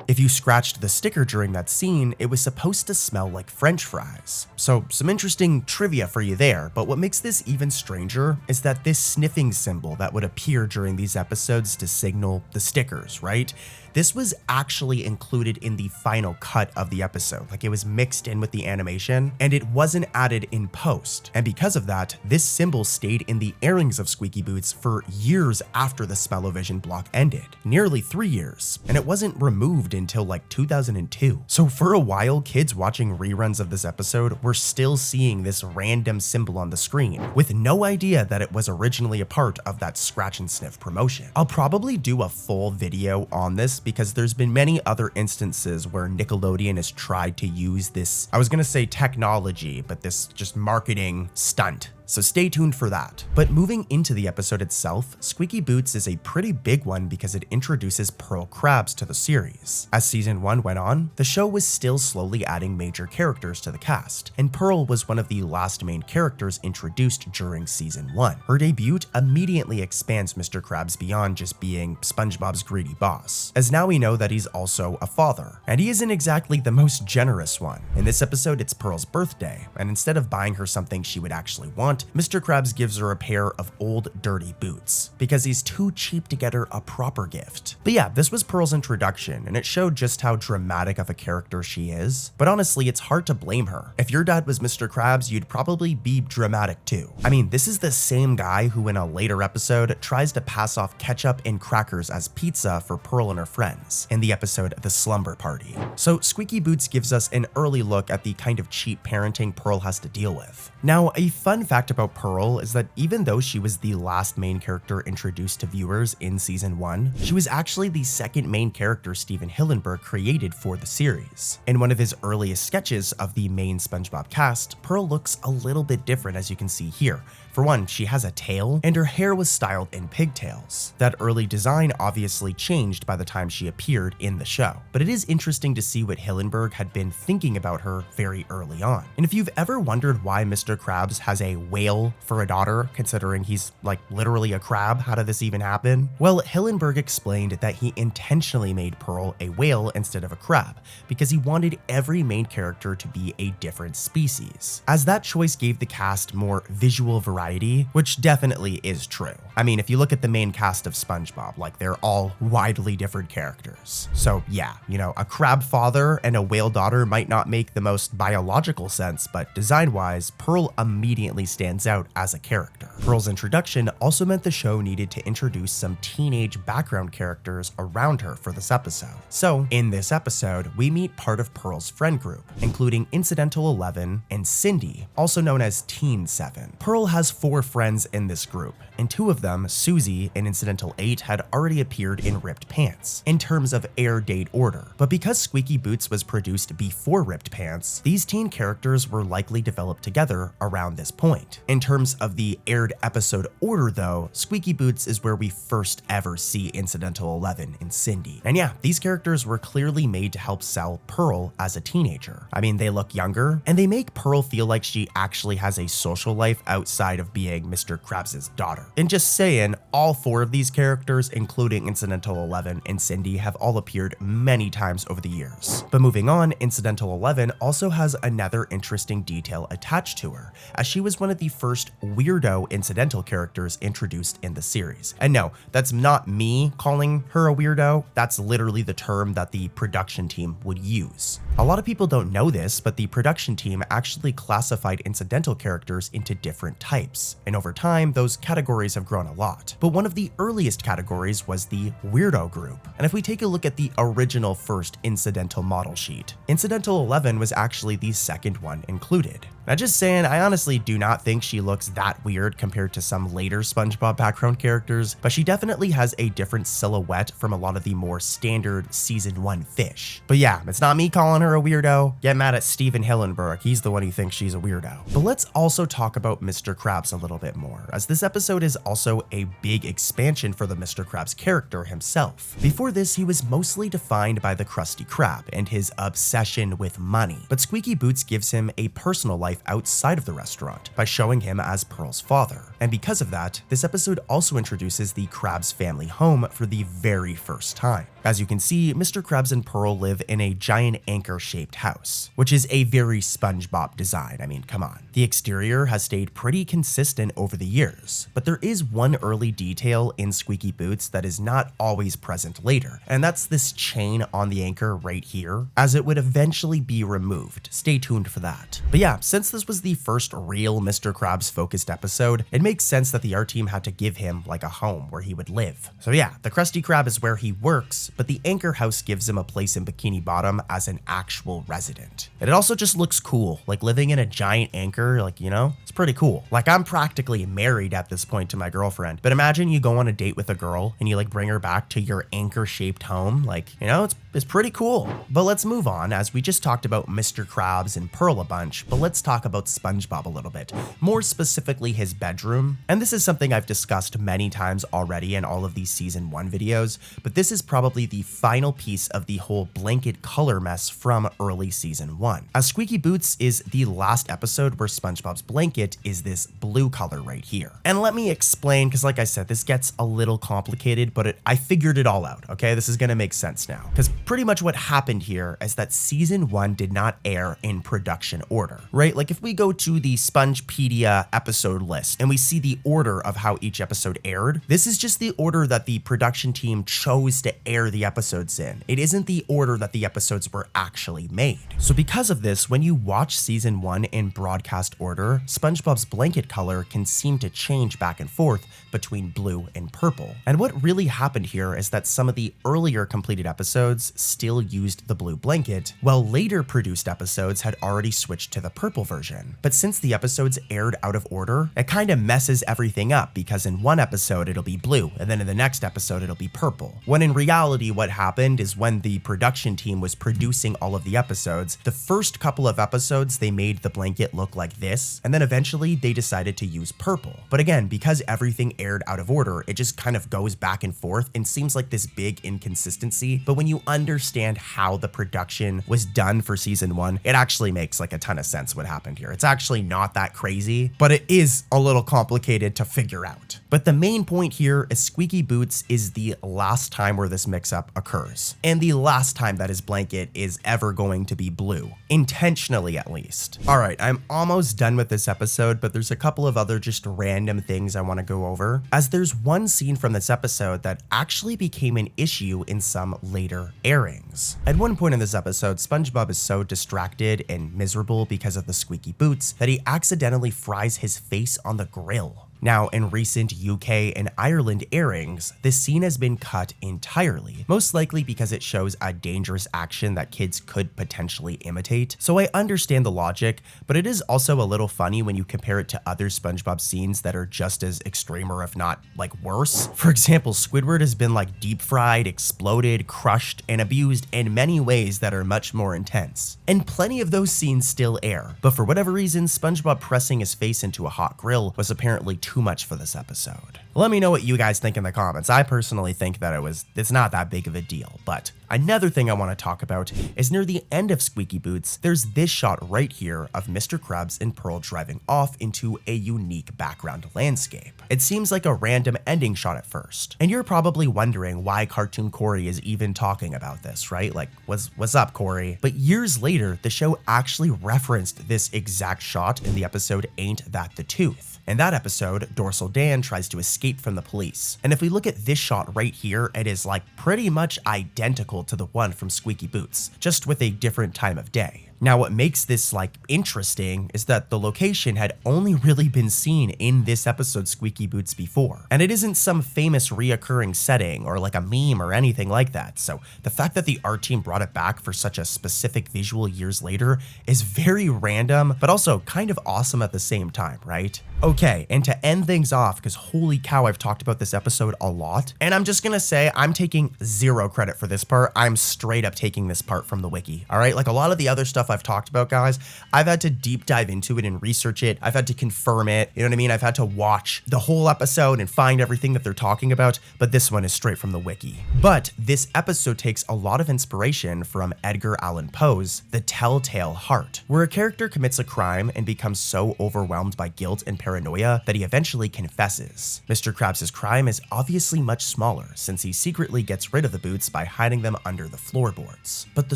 If you scratched the sticker during that scene, it was supposed to smell like French fries. So some interesting trivia for you there, but what makes this even stranger is that this sniffing symbol that would appear during these episodes to signal the stickers, right? This was actually included in the final cut of the episode, like it was mixed in with the animation, and it wasn't added in post. And because of that, this symbol stayed in the airings of Squeaky Boots for years after the Smell-O-Vision block ended, nearly 3 years, and it wasn't removed until like 2002. So for a while, kids watching reruns of this episode were still seeing this random symbol on the screen, with no idea that it was originally a part of that scratch and sniff promotion. I'll probably do a full video on this because there's been many other instances where Nickelodeon has tried to use this, I was gonna say technology, but this just marketing stunt. So stay tuned for that. But moving into the episode itself, Squeaky Boots is a pretty big one because it introduces Pearl Krabs to the series. As season 1 went on, the show was still slowly adding major characters to the cast, and Pearl was one of the last main characters introduced during season 1. Her debut immediately expands Mr. Krabs beyond just being SpongeBob's greedy boss, as now we know that he's also a father, and he isn't exactly the most generous one. In this episode, it's Pearl's birthday, and instead of buying her something she would actually want, Mr. Krabs gives her a pair of old dirty boots because he's too cheap to get her a proper gift. But yeah, this was Pearl's introduction, and it showed just how dramatic of a character she is. But honestly, it's hard to blame her. If your dad was Mr. Krabs, you'd probably be dramatic too. I mean, this is the same guy who in a later episode tries to pass off ketchup and crackers as pizza for Pearl and her friends in the episode The Slumber Party. So Squeaky Boots gives us an early look at the kind of cheap parenting Pearl has to deal with. Now, a fun fact about Pearl is that even though she was the last main character introduced to viewers in season 1, she was actually the second main character Steven Hillenburg created for the series. In one of his earliest sketches of the main SpongeBob cast, Pearl looks a little bit different, as you can see here. For one, she has a tail, and her hair was styled in pigtails. That early design obviously changed by the time she appeared in the show, but it is interesting to see what Hillenburg had been thinking about her very early on. And if you've ever wondered why Mr. Krabs has a whale for a daughter, considering he's like literally a crab, how did this even happen? Well, Hillenburg explained that he intentionally made Pearl a whale instead of a crab, because he wanted every main character to be a different species, as that choice gave the cast more visual variety, which definitely is true. I mean, if you look at the main cast of SpongeBob, like they're all widely different characters. So yeah, you know, a crab father and a whale daughter might not make the most biological sense, but design-wise, Pearl immediately stands out as a character. Pearl's introduction also meant the show needed to introduce some teenage background characters around her for this episode. So in this episode, we meet part of Pearl's friend group, including Incidental 11 and Cindy, also known as Teen 7. Pearl has 4 friends in this group, and 2 of them, Susie and Incidental 8, had already appeared in Ripped Pants, in terms of air date order. But because Squeaky Boots was produced before Ripped Pants, these teen characters were likely developed together around this point. In terms of the aired episode order though, Squeaky Boots is where we first ever see Incidental 11 and Cindy. And yeah, these characters were clearly made to help sell Pearl as a teenager. I mean, they look younger, and they make Pearl feel like she actually has a social life outside of being Mr. Krabs' daughter. And just saying, all 4 of these characters, including Incidental 11 and Cindy, have all appeared many times over the years. But moving on, Incidental 11 also has another interesting detail attached to her, as she was one of the first weirdo incidental characters introduced in the series. And no, that's not me calling her a weirdo, that's literally the term that the production team would use. A lot of people don't know this, but the production team actually classified incidental characters into different types, and over time, those categories have grown a lot. But one of the earliest categories was the weirdo group. And if we take a look at the original first incidental model sheet, Incidental 11 was actually the second one included. Now just saying, I honestly do not think she looks that weird compared to some later SpongeBob background characters, but she definitely has a different silhouette from a lot of the more standard season 1 fish. But yeah, it's not me calling her a weirdo. Get mad at Steven Hillenburg, he's the one who thinks she's a weirdo. But let's also talk about Mr. Krabs a little bit more, as this episode is also a big expansion for the Mr. Krabs character himself. Before this, he was mostly defined by the Krusty Krab and his obsession with money, but Squeaky Boots gives him a personal life outside of the restaurant by showing him as Pearl's father. And because of that, this episode also introduces the Krabs family home for the very first time. As you can see, Mr. Krabs and Pearl live in a giant anchor-shaped house, which is a very SpongeBob design. I mean, come on. The exterior has stayed pretty consistent over the years, but there is one early detail in Squeaky Boots that is not always present later, and that's this chain on the anchor right here, as it would eventually be removed. Stay tuned for that. But yeah, since this was the first real Mr. Krabs focused episode, it makes sense that the art team had to give him like a home where he would live. So yeah, the Krusty Krab is where he works, but the anchor house gives him a place in Bikini Bottom as an actual resident. And it also just looks cool, like living in a giant anchor, like, you know, it's pretty cool. Like, I'm practically married at this point to my girlfriend, but imagine you go on a date with a girl and you like bring her back to your anchor shaped home, like, you know, it's pretty cool. But let's move on, as we just talked about Mr. Krabs and Pearl a bunch, but let's talk about SpongeBob a little bit, more specifically his bedroom. And this is something I've discussed many times already in all of these season 1 videos, but this is probably the final piece of the whole blanket color mess from early season 1. As Squeaky Boots is the last episode where SpongeBob's blanket is this blue color right here. And let me explain, because like I said, this gets a little complicated, but I figured it all out, okay? This is gonna make sense now. Because pretty much what happened here is that season 1 did not air in production order, right? Like if we go to the Spongepedia episode list and we see the order of how each episode aired, this is just the order that the production team chose to air the episodes in. It isn't the order that the episodes were actually made. So because of this, when you watch season 1 in broadcast order, SpongeBob's blanket color can seem to change back and forth between blue and purple. And what really happened here is that some of the earlier completed episodes still used the blue blanket, while later produced episodes had already switched to the purple version. But since the episodes aired out of order, it kind of messes everything up because in one episode it'll be blue, and then in the next episode it'll be purple. When in reality what happened is when the production team was producing all of the episodes, the first couple of episodes they made the blanket look like this, and then eventually they decided to use purple. But again, because everything aired out of order, it just kind of goes back and forth and seems like this big inconsistency. But when you understand how the production was done for season 1, it actually makes like a ton of sense what happened here. It's actually not that crazy, but it is a little complicated to figure out. But the main point here is Squeaky Boots is the last time where this mix-up occurs, and the last time that his blanket is ever going to be blue, intentionally at least. All right, I'm almost done with this episode, but there's a couple of other just random things I want to go over, as there's one scene from this episode that actually became an issue in some later airings. At one point in this episode, SpongeBob is so distracted and miserable because of the Squeaky Boots that he accidentally fries his face on the grill. Now, in recent UK and Ireland airings, this scene has been cut entirely, most likely because it shows a dangerous action that kids could potentially imitate. So I understand the logic, but it is also a little funny when you compare it to other SpongeBob scenes that are just as extreme or if not like worse. For example, Squidward has been like deep fried, exploded, crushed, and abused in many ways that are much more intense. And plenty of those scenes still air, but for whatever reason, SpongeBob pressing his face into a hot grill was apparently too much for this episode. Let me know what you guys think in the comments. I personally think that it's not that big of a deal. But another thing I want to talk about is near the end of Squeaky Boots, there's this shot right here of Mr. Krabs and Pearl driving off into a unique background landscape. It seems like a random ending shot at first. And you're probably wondering why Cartoon Corey is even talking about this, right? Like, what's up, Corey? But years later, the show actually referenced this exact shot in the episode Ain't That the Tooth. In that episode, Dorsal Dan tries to escape from the police. And if we look at this shot right here, it is like pretty much identical to the one from Squeaky Boots, just with a different time of day. Now, what makes this like interesting is that the location had only really been seen in this episode Squeaky Boots before, and it isn't some famous reoccurring setting or like a meme or anything like that. So the fact that the art team brought it back for such a specific visual years later is very random, but also kind of awesome at the same time, right? Okay, and to end things off, because holy cow, I've talked about this episode a lot, and I'm just gonna say I'm taking zero credit for this part. I'm straight up taking this part from the wiki, all right? Like a lot of the other stuff I've talked about, guys, I've had to deep dive into it and research it. I've had to confirm it, you know what I mean? I've had to watch the whole episode and find everything that they're talking about, but this one is straight from the wiki. But this episode takes a lot of inspiration from Edgar Allan Poe's The Telltale Heart, where a character commits a crime and becomes so overwhelmed by guilt and paranoia that he eventually confesses. Mr. Krabs' crime is obviously much smaller, since he secretly gets rid of the boots by hiding them under the floorboards. But the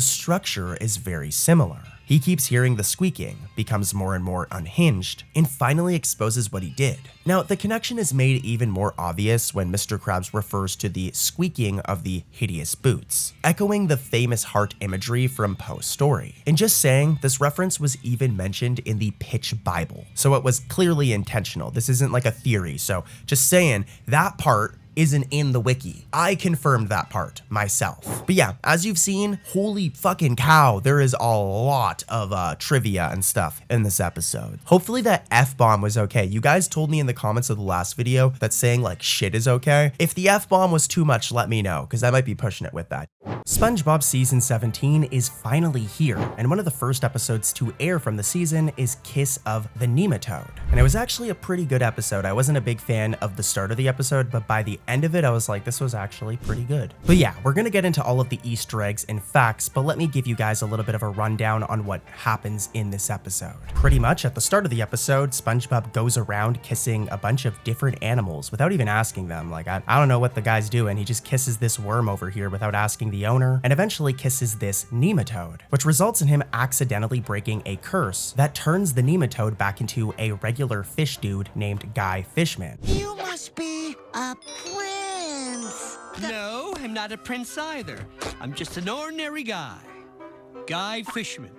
structure is very similar. He keeps hearing the squeaking, becomes more and more unhinged, and finally exposes what he did. Now, the connection is made even more obvious when Mr. Krabs refers to the squeaking of the hideous boots, echoing the famous heart imagery from Poe's story. And just saying, this reference was even mentioned in the Pitch Bible, so it was clearly intentional. This isn't like a theory, so just saying, that part isn't in the wiki. I confirmed that part myself. But yeah, as you've seen, holy fucking cow, there is a lot of trivia and stuff in this episode. Hopefully that F-bomb was okay. You guys told me in the comments of the last video that saying like shit is okay. If the F-bomb was too much, let me know, because I might be pushing it with that. SpongeBob Season 17 is finally here, and one of the first episodes to air from the season is Kiss of the Nematode. And it was actually a pretty good episode. I wasn't a big fan of the start of the episode, but by the end of it, I was like, this was actually pretty good. But yeah, we're gonna get into all of the Easter eggs and facts, but let me give you guys a little bit of a rundown on what happens in this episode. Pretty much at the start of the episode, SpongeBob goes around kissing a bunch of different animals without even asking them. Like, I don't know what the guy's doing. He just kisses this worm over here without asking the owner, and eventually kisses this nematode, which results in him accidentally breaking a curse that turns the nematode back into a regular fish dude named Guy Fishman. You must be a prince. No, I'm not a prince either. I'm just an ordinary guy. Guy Fishman.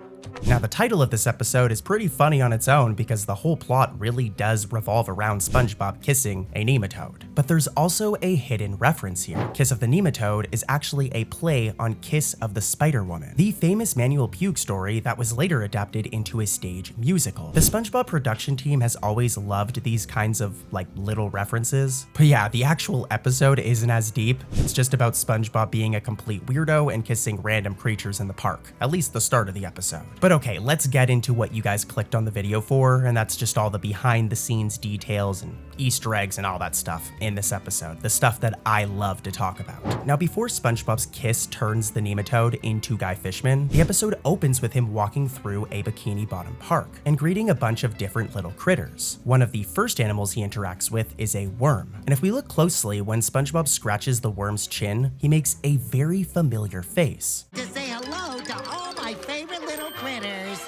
Now, the title of this episode is pretty funny on its own because the whole plot really does revolve around SpongeBob kissing a nematode. But there's also a hidden reference here. Kiss of the Nematode is actually a play on Kiss of the Spider-Woman, the famous Manuel Puig story that was later adapted into a stage musical. The SpongeBob production team has always loved these kinds of little references. But yeah, the actual episode isn't as deep. It's just about SpongeBob being a complete weirdo and kissing random creatures in the park, at least the start of the episode. But okay, let's get into what you guys clicked on the video for, and that's just all the behind the scenes details and Easter eggs and all that stuff in this episode, the stuff that I love to talk about. Now, before SpongeBob's kiss turns the nematode into Guy Fishman, the episode opens with him walking through a Bikini Bottom park and greeting a bunch of different little critters. One of the first animals he interacts with is a worm, and if we look closely, when SpongeBob scratches the worm's chin, he makes a very familiar face. To say hello to all my favorite little critters.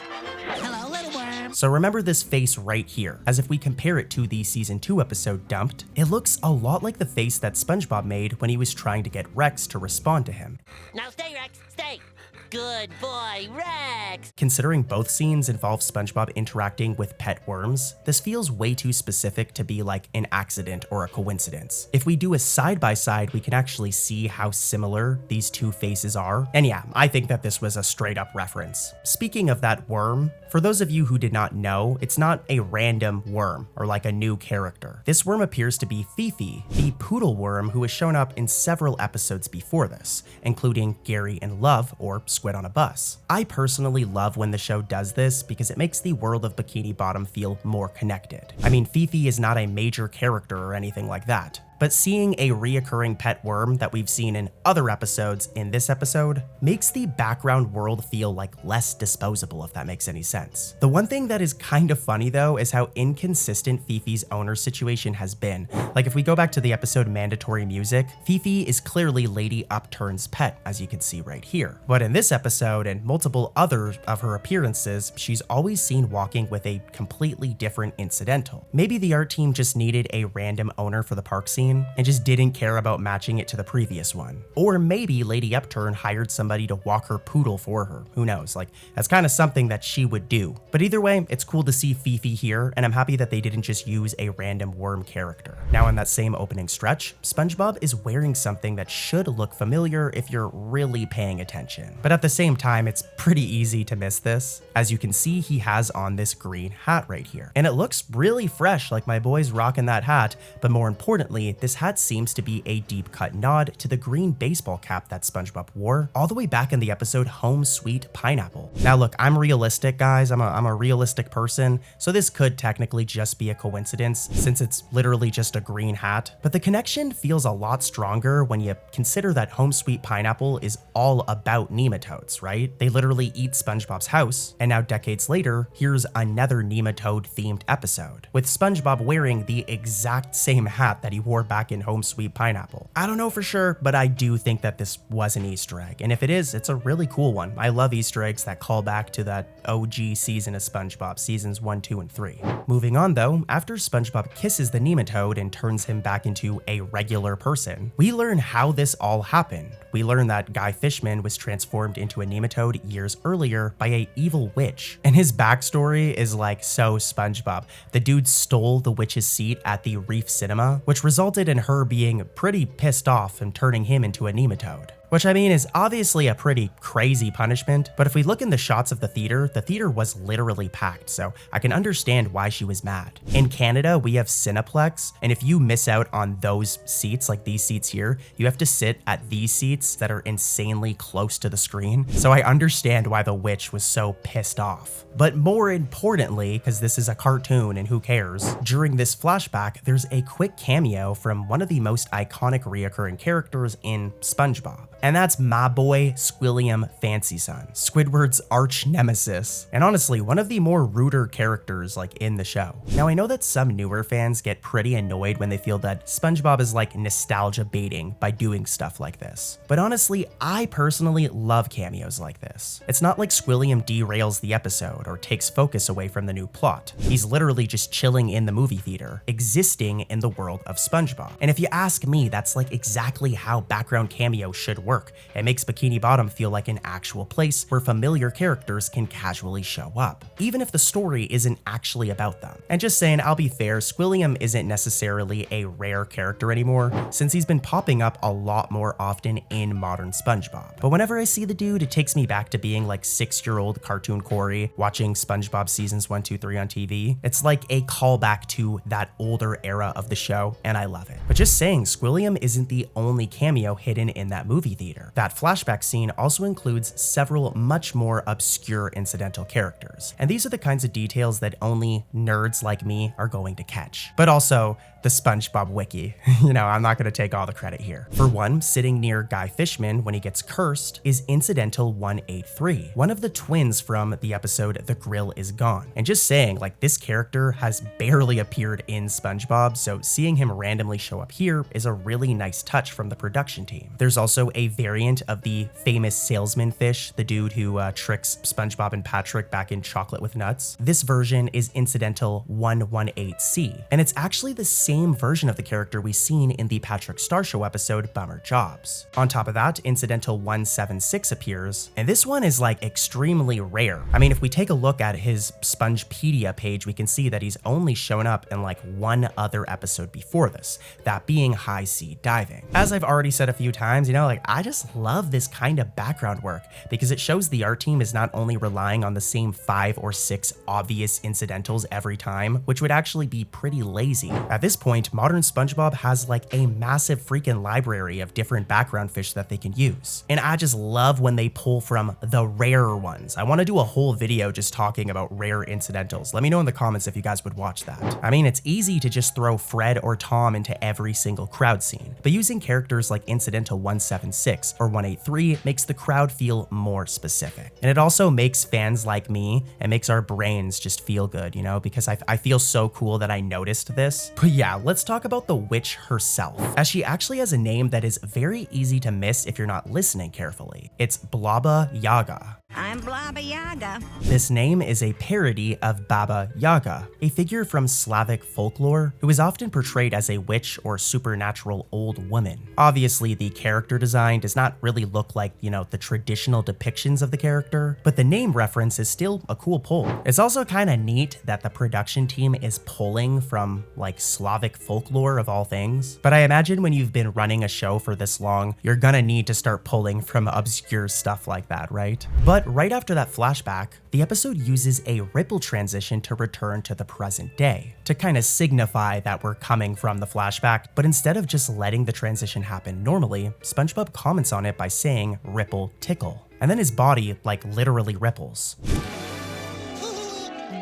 Hello, little worm. So remember this face right here, as if we compare it to the season 2 episode Dumped, it looks a lot like the face that SpongeBob made when he was trying to get Rex to respond to him. Now stay, Rex, stay. Good boy, Rex. Considering both scenes involve SpongeBob interacting with pet worms, this feels way too specific to be like an accident or a coincidence. If we do a side-by-side, we can actually see how similar these two faces are. And yeah, I think that this was a straight-up reference. Speaking of that worm, for those of you who did not know, it's not a random worm or like a new character. This worm appears to be Fifi, the poodle worm who has shown up in several episodes before this, including Gary in Love or Squid on a Bus. I personally love when the show does this because it makes the world of Bikini Bottom feel more connected. I mean, Fifi is not a major character or anything like that, but seeing a reoccurring pet worm that we've seen in other episodes in this episode makes the background world feel like less disposable, if that makes any sense. The one thing that is kind of funny though is how inconsistent Fifi's owner situation has been. Like if we go back to the episode Mandatory Music, Fifi is clearly Lady Upturn's pet, as you can see right here. But in this episode and multiple other of her appearances, she's always seen walking with a completely different incidental. Maybe the art team just needed a random owner for the park scene and just didn't care about matching it to the previous one. Or maybe Lady Upturn hired somebody to walk her poodle for her. Who knows? Like, that's kind of something that she would do. But either way, it's cool to see Fifi here, and I'm happy that they didn't just use a random worm character. Now in that same opening stretch, SpongeBob is wearing something that should look familiar if you're really paying attention. But at the same time, it's pretty easy to miss this. As you can see, he has on this green hat right here. And it looks really fresh, like my boy's rocking that hat, but more importantly, this hat seems to be a deep cut nod to the green baseball cap that SpongeBob wore all the way back in the episode Home Sweet Pineapple. Now look, I'm realistic, guys. I'm a realistic person, so this could technically just be a coincidence since it's literally just a green hat. But the connection feels a lot stronger when you consider that Home Sweet Pineapple is all about nematodes, right? They literally eat SpongeBob's house, and now decades later, here's another nematode themed episode with SpongeBob wearing the exact same hat that he wore back in Home Sweet Pineapple. I don't know for sure, but I do think that this was an Easter egg, and if it is, it's a really cool one. I love Easter eggs that call back to that OG season of SpongeBob, seasons 1, 2, and 3. Moving on though, after SpongeBob kisses the nematode and turns him back into a regular person, we learn how this all happened. We learn that Guy Fishman was transformed into a nematode years earlier by a evil witch, and his backstory is like so SpongeBob. The dude stole the witch's seat at the Reef Cinema, which resulted in her being pretty pissed off and turning him into a nematode. Which I mean is obviously a pretty crazy punishment, but if we look in the shots of the theater was literally packed, so I can understand why she was mad. In Canada, we have Cineplex, and if you miss out on those seats, like these seats here, you have to sit at these seats that are insanely close to the screen, so I understand why the witch was so pissed off. But more importantly, because this is a cartoon and who cares, during this flashback, there's a quick cameo from one of the most iconic reoccurring characters in SpongeBob. And that's my boy Squilliam Fancyson, Squidward's arch nemesis, and honestly one of the more ruder characters like in the show. Now I know that some newer fans get pretty annoyed when they feel that SpongeBob is like nostalgia baiting by doing stuff like this, but honestly I personally love cameos like this. It's not like Squilliam derails the episode or takes focus away from the new plot. He's literally just chilling in the movie theater, existing in the world of SpongeBob. And if you ask me, that's like exactly how background cameos should work. work. It makes Bikini Bottom feel like an actual place where familiar characters can casually show up, even if the story isn't actually about them. And just saying, I'll be fair, Squilliam isn't necessarily a rare character anymore, since he's been popping up a lot more often in modern SpongeBob. But whenever I see the dude, it takes me back to being like 6-year-old cartoon Corey watching SpongeBob seasons 1, 2, 3 on TV. It's like a callback to that older era of the show, and I love it. But just saying, Squilliam isn't the only cameo hidden in that movie theater. That flashback scene also includes several much more obscure incidental characters. And these are the kinds of details that only nerds like me are going to catch. But also, the SpongeBob wiki. You know, I'm not going to take all the credit here. For one, sitting near Guy Fishman when he gets cursed is Incidental 183, one of the twins from the episode The Grill is Gone. And just saying, like, this character has barely appeared in SpongeBob, so seeing him randomly show up here is a really nice touch from the production team. There's also a variant of the famous salesman fish, the dude who tricks SpongeBob and Patrick back in Chocolate with Nuts. This version is Incidental 118C, and it's actually the same version of the character we seen in the Patrick Star Show episode Bummer Jobs. On top of that, Incidental 176 appears, and this one is like extremely rare. I mean, if we take a look at his Spongepedia page, we can see that he's only shown up in like one other episode before this, that being High Sea Diving. As I've already said a few times, you know, like, I just love this kind of background work because it shows the art team is not only relying on the same 5 or 6 obvious incidentals every time, which would actually be pretty lazy. At this point, modern SpongeBob has like a massive freaking library of different background fish that they can use. And I just love when they pull from the rarer ones. I want to do a whole video just talking about rare incidentals. Let me know in the comments if you guys would watch that. I mean, it's easy to just throw Fred or Tom into every single crowd scene, but using characters like Incidental 176 or 183 makes the crowd feel more specific. And it also makes fans like me and makes our brains just feel good, you know, because I feel so cool that I noticed this. But yeah, let's talk about the witch herself, as she actually has a name that is very easy to miss if you're not listening carefully. It's Blaba Yaga. I'm Blaba Yaga. This name is a parody of Baba Yaga, a figure from Slavic folklore who is often portrayed as a witch or supernatural old woman. Obviously, the character design does not really look like, you know, the traditional depictions of the character, but the name reference is still a cool pull. It's also kind of neat that the production team is pulling from like Slavic folklore of all things, but I imagine when you've been running a show for this long, you're gonna need to start pulling from obscure stuff like that, right? But right after that flashback, the episode uses a ripple transition to return to the present day, to kind of signify that we're coming from the flashback, but instead of just letting the transition happen normally, SpongeBob comments on it by saying ripple tickle. And then his body like literally ripples.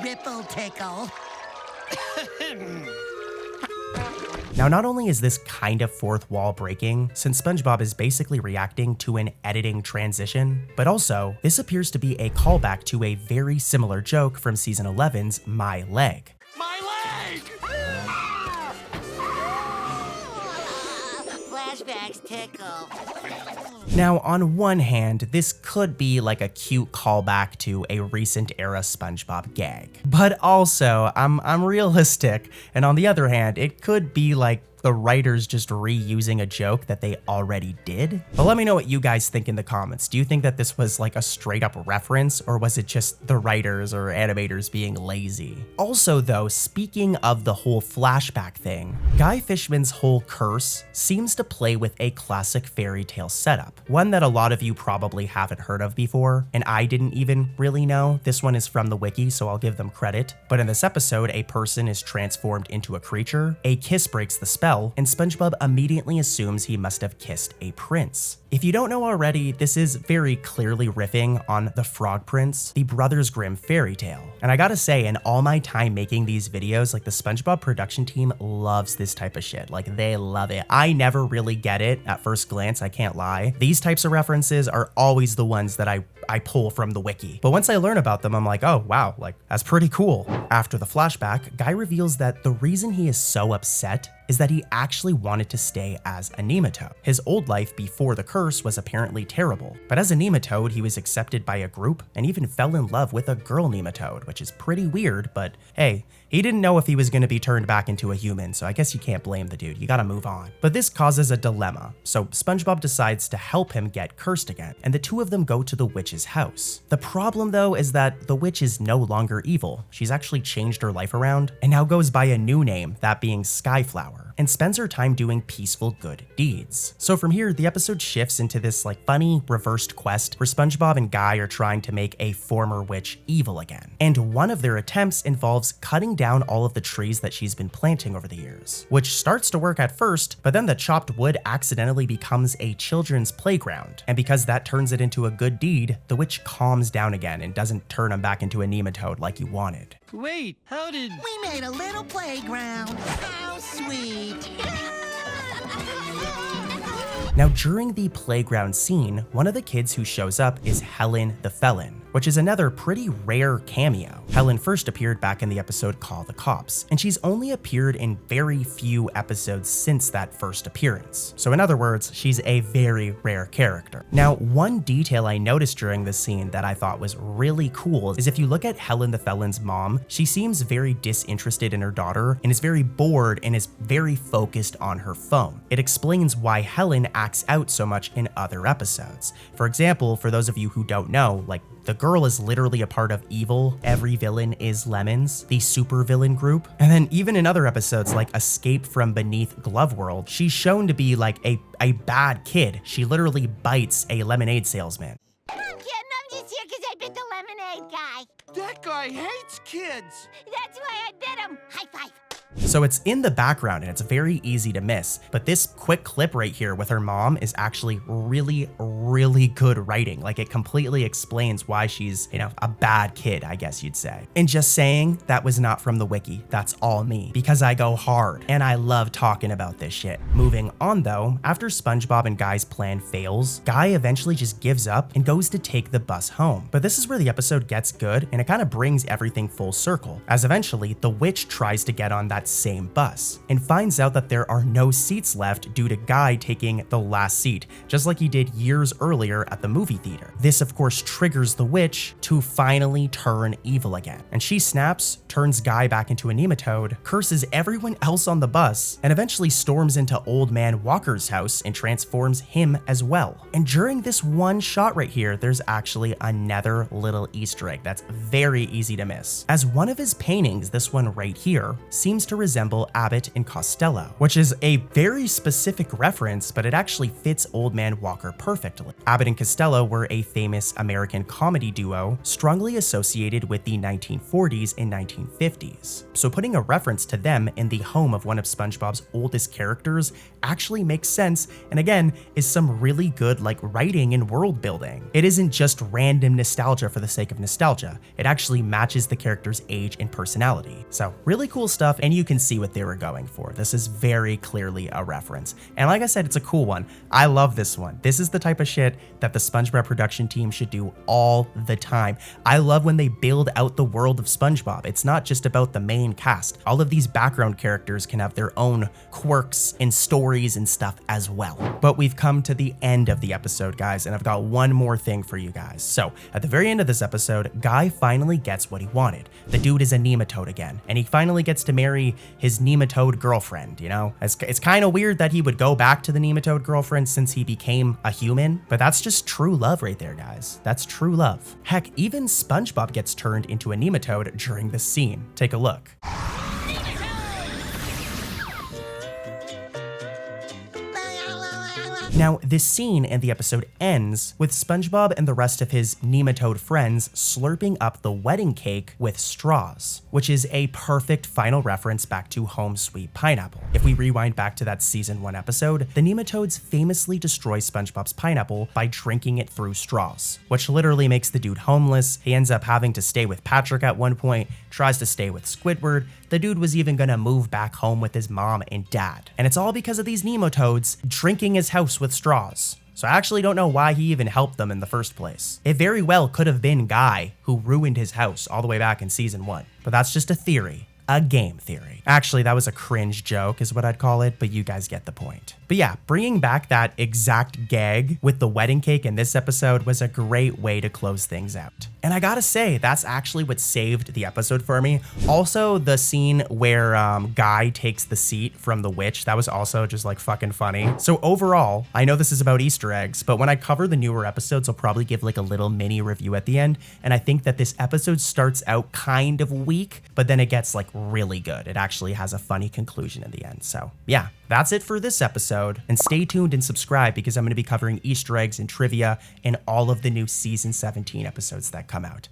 Ripple tickle. Now, not only is this kind of fourth wall breaking, since SpongeBob is basically reacting to an editing transition, but also, this appears to be a callback to a very similar joke from season 11's My Leg. My leg! Flashbacks tickle. Now, on one hand, this could be like a cute callback to a recent era SpongeBob gag, but also, I'm realistic, and on the other hand, it could be like the writers just reusing a joke that they already did. But let me know what you guys think in the comments. Do you think that this was like a straight up reference, or was it just the writers or animators being lazy? Also though, speaking of the whole flashback thing, Guy Fishman's whole curse seems to play with a classic fairy tale setup, one that a lot of you probably haven't heard of before, and I didn't even really know. This one is from the wiki, so I'll give them credit. But in this episode, a person is transformed into a creature, a kiss breaks the spell, and SpongeBob immediately assumes he must have kissed a prince. If you don't know already, this is very clearly riffing on The Frog Prince, the Brothers Grimm fairy tale. And I gotta say, in all my time making these videos, like the SpongeBob production team loves this type of shit. Like they love it. I never really get it at first glance, I can't lie. These types of references are always the ones that I pull from the wiki. But once I learn about them, I'm like, oh wow, like that's pretty cool. After the flashback, Guy reveals that the reason he is so upset is that he actually wanted to stay as a nematode. His old life before the curse was apparently terrible, but as a nematode, he was accepted by a group and even fell in love with a girl nematode, which is pretty weird, but hey, he didn't know if he was going to be turned back into a human, so I guess you can't blame the dude, you gotta move on. But this causes a dilemma, so SpongeBob decides to help him get cursed again, and the two of them go to the witch's house. The problem though is that the witch is no longer evil. She's actually changed her life around and now goes by a new name, that being Skyflower, and spends her time doing peaceful good deeds. So from here, the episode shifts into this funny reversed quest where SpongeBob and Guy are trying to make a former witch evil again. And one of their attempts involves cutting down all of the trees that she's been planting over the years, which starts to work at first, but then the chopped wood accidentally becomes a children's playground. And because that turns it into a good deed, the witch calms down again and doesn't turn him back into a nematode like you wanted. Wait, how did... We made a little playground. How sweet. Now, during the playground scene, one of the kids who shows up is Helen the Felon, which is another pretty rare cameo. Helen first appeared back in the episode Call the Cops, and she's only appeared in very few episodes since that first appearance. So in other words, she's a very rare character. Now, one detail I noticed during this scene that I thought was really cool is if you look at Helen the Felon's mom, she seems very disinterested in her daughter and is very bored and is very focused on her phone. It explains why Helen acts out so much in other episodes. For example, for those of you who don't know, the girl is literally a part of Evil, Every Villain is Lemons, the super villain group. And then even in other episodes like Escape from Beneath Glove World, she's shown to be a bad kid. She literally bites a lemonade salesman. I'm kidding, I'm just here because I bit the lemonade guy. That guy hates kids! That's why I bit him. High five. So it's in the background and it's very easy to miss, but this quick clip right here with her mom is actually really, really good writing. It completely explains why she's, a bad kid, I guess you'd say. And just saying, that was not from the wiki, that's all me, because I go hard and I love talking about this shit. Moving on though, after SpongeBob and Guy's plan fails, Guy eventually just gives up and goes to take the bus home. But this is where the episode gets good and it kind of brings everything full circle, as eventually the witch tries to get on that same bus and finds out that there are no seats left due to Guy taking the last seat, just like he did years earlier at the movie theater. This of course triggers the witch to finally turn evil again, and she snaps, turns Guy back into a nematode, curses everyone else on the bus, and eventually storms into Old Man Walker's house and transforms him as well. And during this one shot right here, there's actually another little Easter egg that's very easy to miss, as one of his paintings, this one right here, seems to resemble Abbott and Costello, which is a very specific reference, but it actually fits Old Man Walker perfectly. Abbott and Costello were a famous American comedy duo strongly associated with the 1940s and 1950s. So putting a reference to them in the home of one of SpongeBob's oldest characters actually makes sense, and again, is some really good writing and world building. It isn't just random nostalgia for the sake of nostalgia. It actually matches the character's age and personality. So really cool stuff, and you can see what they were going for. This is very clearly a reference. And like I said, it's a cool one. I love this one. This is the type of shit that the SpongeBob production team should do all the time. I love when they build out the world of SpongeBob. It's not just about the main cast. All of these background characters can have their own quirks and stories and stuff as well. But we've come to the end of the episode, guys, and I've got one more thing for you guys. So at the very end of this episode, Guy finally gets what he wanted. The dude is a nematode again, and he finally gets to marry his nematode girlfriend, It's kind of weird that he would go back to the nematode girlfriend since he became a human, but that's just true love right there, guys. That's true love. Heck, even SpongeBob gets turned into a nematode during this scene. Take a look. Now, this scene in the episode ends with SpongeBob and the rest of his nematode friends slurping up the wedding cake with straws, which is a perfect final reference back to Home Sweet Pineapple. If we rewind back to that season 1 episode, the nematodes famously destroy SpongeBob's pineapple by drinking it through straws, which literally makes the dude homeless. He ends up having to stay with Patrick at one point, tries to stay with Squidward. The dude was even gonna move back home with his mom and dad. And it's all because of these nematodes drinking his house with straws. So I actually don't know why he even helped them in the first place. It very well could have been Guy who ruined his house all the way back in season 1. But that's just a theory. a game theory. Actually, that was a cringe joke is what I'd call it, but you guys get the point. But yeah, bringing back that exact gag with the wedding cake in this episode was a great way to close things out. And I gotta say, that's actually what saved the episode for me. Also, the scene where Guy takes the seat from the witch, that was also just like fucking funny. So overall, I know this is about Easter eggs, but when I cover the newer episodes, I'll probably give like a little mini review at the end. And I think that this episode starts out kind of weak, but then it gets like really good. It actually has a funny conclusion in the end. So yeah, that's it for this episode. And stay tuned and subscribe because I'm going to be covering Easter eggs and trivia in all of the new season 17 episodes that come out.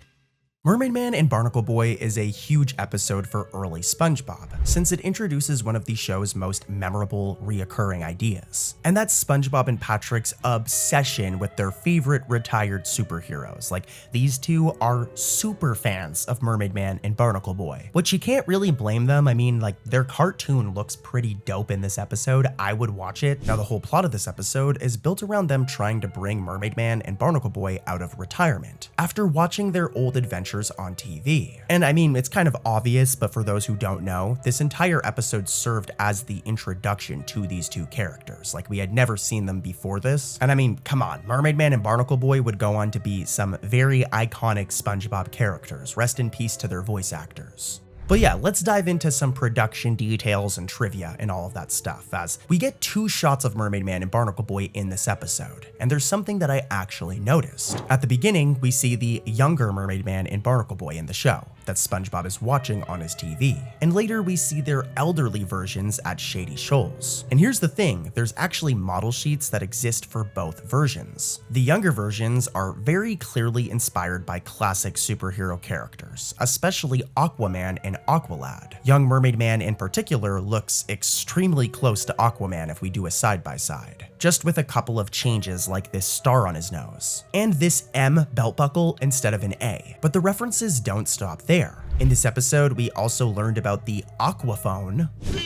Mermaid Man and Barnacle Boy is a huge episode for early SpongeBob, since it introduces one of the show's most memorable reoccurring ideas. And that's SpongeBob and Patrick's obsession with their favorite retired superheroes. Like, these two are super fans of Mermaid Man and Barnacle Boy, which you can't really blame them. I mean, like, their cartoon looks pretty dope in this episode. I would watch it. Now, the whole plot of this episode is built around them trying to bring Mermaid Man and Barnacle Boy out of retirement after watching their old adventures on TV. And I mean, it's kind of obvious, but for those who don't know, this entire episode served as the introduction to these two characters. Like, we had never seen them before this. And I mean, come on, Mermaid Man and Barnacle Boy would go on to be some very iconic SpongeBob characters. Rest in peace to their voice actors. But yeah, let's dive into some production details and trivia and all of that stuff, as we get 2 shots of Mermaid Man and Barnacle Boy in this episode, and there's something that I actually noticed. At the beginning, we see the younger Mermaid Man and Barnacle Boy in the show that SpongeBob is watching on his TV, and later we see their elderly versions at Shady Shoals. And here's the thing, there's actually model sheets that exist for both versions. The younger versions are very clearly inspired by classic superhero characters, especially Aquaman and Aqualad. Young Mermaid Man in particular looks extremely close to Aquaman if we do a side-by-side, just with a couple of changes like this star on his nose, and this M belt buckle instead of an A. But the references don't stop there. In this episode, we also learned about the Aquaphone. The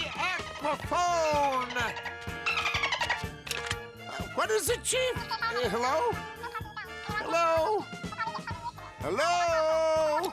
Aquaphone! What is it, Chief? Hello? Hello? Hello?